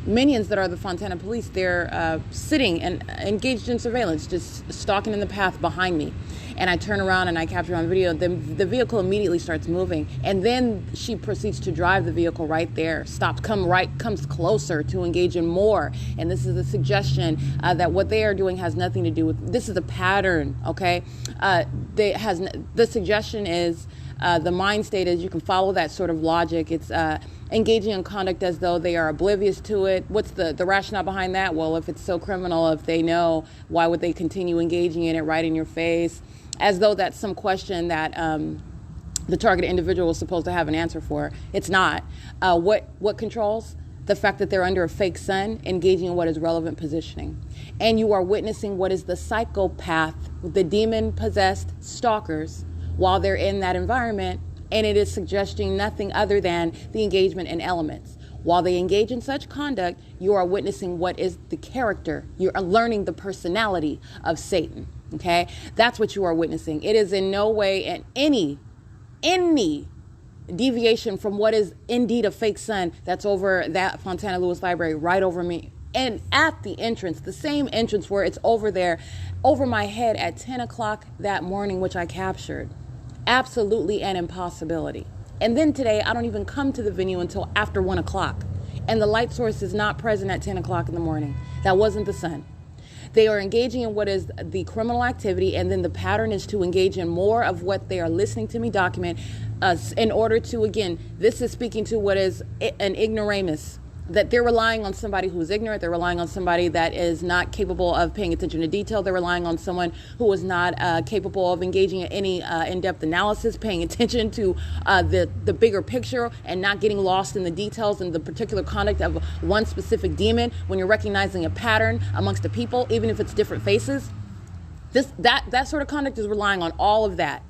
minions that are the Fontana Police, they're sitting and engaged in surveillance, just stalking in the path behind me. And I turn around and I capture on video. The vehicle immediately starts moving, and then she proceeds to drive the vehicle right there. Comes closer to engage in more. And this is a suggestion that what they are doing has nothing to do with. This is a pattern, okay? The suggestion is the mind state is you can follow that sort of logic. It's engaging in conduct as though they are oblivious to it. What's the rationale behind that? Well, if it's so criminal, if they know, why would they continue engaging in it right in your face? As though that's some question that the targeted individual is supposed to have an answer for. It's not. What controls? The fact that they're under a fake sun, engaging in what is relevant positioning. And you are witnessing what is the psychopath, the demon-possessed stalkers, while they're in that environment, and it is suggesting nothing other than the engagement in elements. While they engage in such conduct, you are witnessing what is the character. You are learning the personality of Satan. Okay, that's what you are witnessing. It is in no way any deviation from what is indeed a fake sun that's over that Fontana Lewis Library, right over me. And at the entrance, the same entrance where it's over there, over my head at 10 o'clock that morning, which I captured. Absolutely an impossibility. And then today, I don't even come to the venue until after 1 o'clock. And the light source is not present at 10 o'clock in the morning. That wasn't the sun. They are engaging in what is the criminal activity, and then the pattern is to engage in more of what they are listening to me document in order to, again, this is speaking to what is an ignoramus, that they're relying on somebody who is ignorant. They're relying on somebody that is not capable of paying attention to detail. They're relying on someone who is not capable of engaging in any in-depth analysis, paying attention to the bigger picture, and not getting lost in the details and the particular conduct of one specific demon when you're recognizing a pattern amongst the people, even if it's different faces. That sort of conduct is relying on all of that.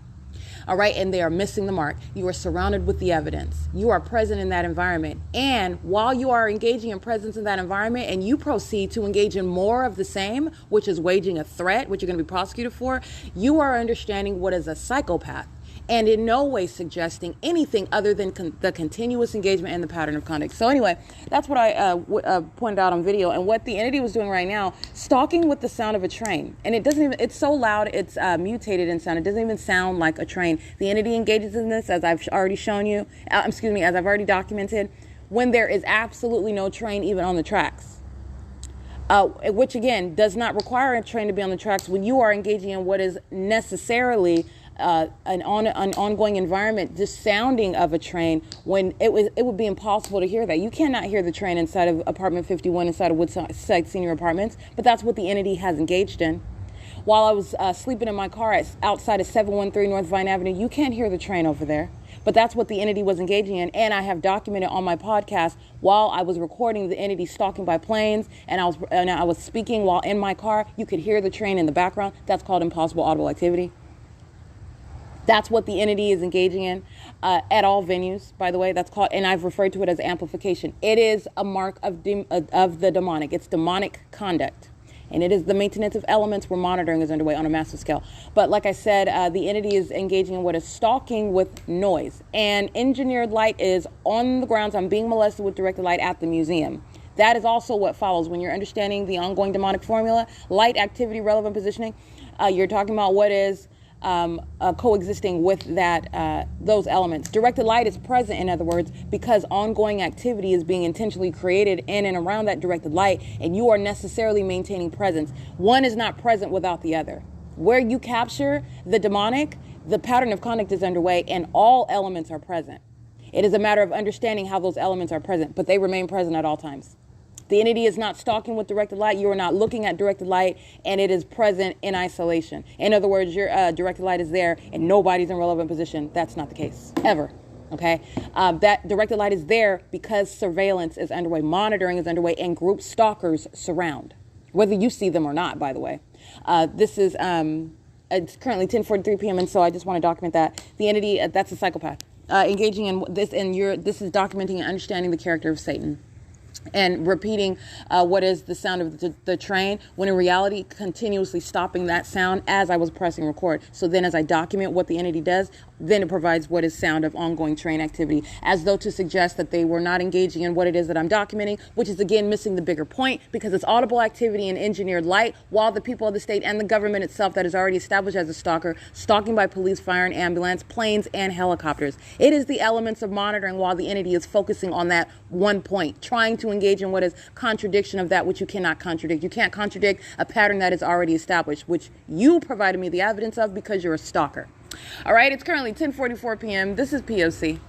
All right, and they are missing the mark. You are surrounded with the evidence. You are present in that environment. And while you are engaging in presence in that environment and you proceed to engage in more of the same, which is waging a threat, which you're going to be prosecuted for, you are understanding what is a psychopath, and in no way suggesting anything other than the continuous engagement and the pattern of conduct. So anyway, that's what I pointed out on video. And what the entity was doing right now, stalking with the sound of a train. And it doesn't even, it's so loud, it's mutated in sound. It doesn't even sound like a train. The entity engages in this, as I've already shown you, as I've already documented, when there is absolutely no train even on the tracks. Which again, does not require a train to be on the tracks when you are engaging in what is necessarily an ongoing environment, just sounding of a train, when it would be impossible to hear that. You cannot hear the train inside of apartment 51 inside of Woodside Senior Apartments, but that's what the entity has engaged in. While I was sleeping in my car outside of 713 North Vine Avenue, you can't hear the train over there, but that's what the entity was engaging in. And I have documented on my podcast while I was recording the entity stalking by planes, and I was speaking while in my car. You could hear the train in the background. That's called impossible audible activity. That's what the entity is engaging in at all venues, by the way. That's called, and I've referred to it as amplification. It is a mark of the demonic. It's demonic conduct. And it is the maintenance of elements where monitoring is underway on a massive scale. But like I said, the entity is engaging in what is stalking with noise. And engineered light is on the grounds. I'm being molested with directed light at the museum. That is also what follows when you're understanding the ongoing demonic formula. Light, activity, relevant positioning. You're talking about what is coexisting with that those elements. Directed light is present, in other words, because ongoing activity is being intentionally created in and around that directed light, and you are necessarily maintaining presence. One is not present without the other. Where you capture the demonic, the pattern of conduct is underway, and all elements are present. It is a matter of understanding how those elements are present, but they remain present at all times. The entity is not stalking with directed light. You are not looking at directed light, and it is present in isolation. In other words, your directed light is there, and nobody's in relevant position. That's not the case, ever. Okay? That directed light is there because surveillance is underway, monitoring is underway, and group stalkers surround, whether you see them or not, by the way. This is, it's currently 10:43 p.m., and so I just want to document that. The entity, that's a psychopath. Engaging in this, and this is documenting and understanding the character of Satan. And repeating what is the sound of the train, when in reality continuously stopping that sound as I was pressing record. So then as I document what the entity does, then it provides what is sound of ongoing train activity, as though to suggest that they were not engaging in what it is that I'm documenting, which is again missing the bigger point, because it's audible activity and engineered light, while the people of the state and the government itself that is already established as a stalker, stalking by police, fire and ambulance, planes and helicopters. It is the elements of monitoring while the entity is focusing on that one point, trying to engage in what is contradiction of that which you cannot contradict. You can't contradict a pattern that is already established, which you provided me the evidence of because you're a stalker. All right, it's currently 10:44 p.m. This is P.O.C.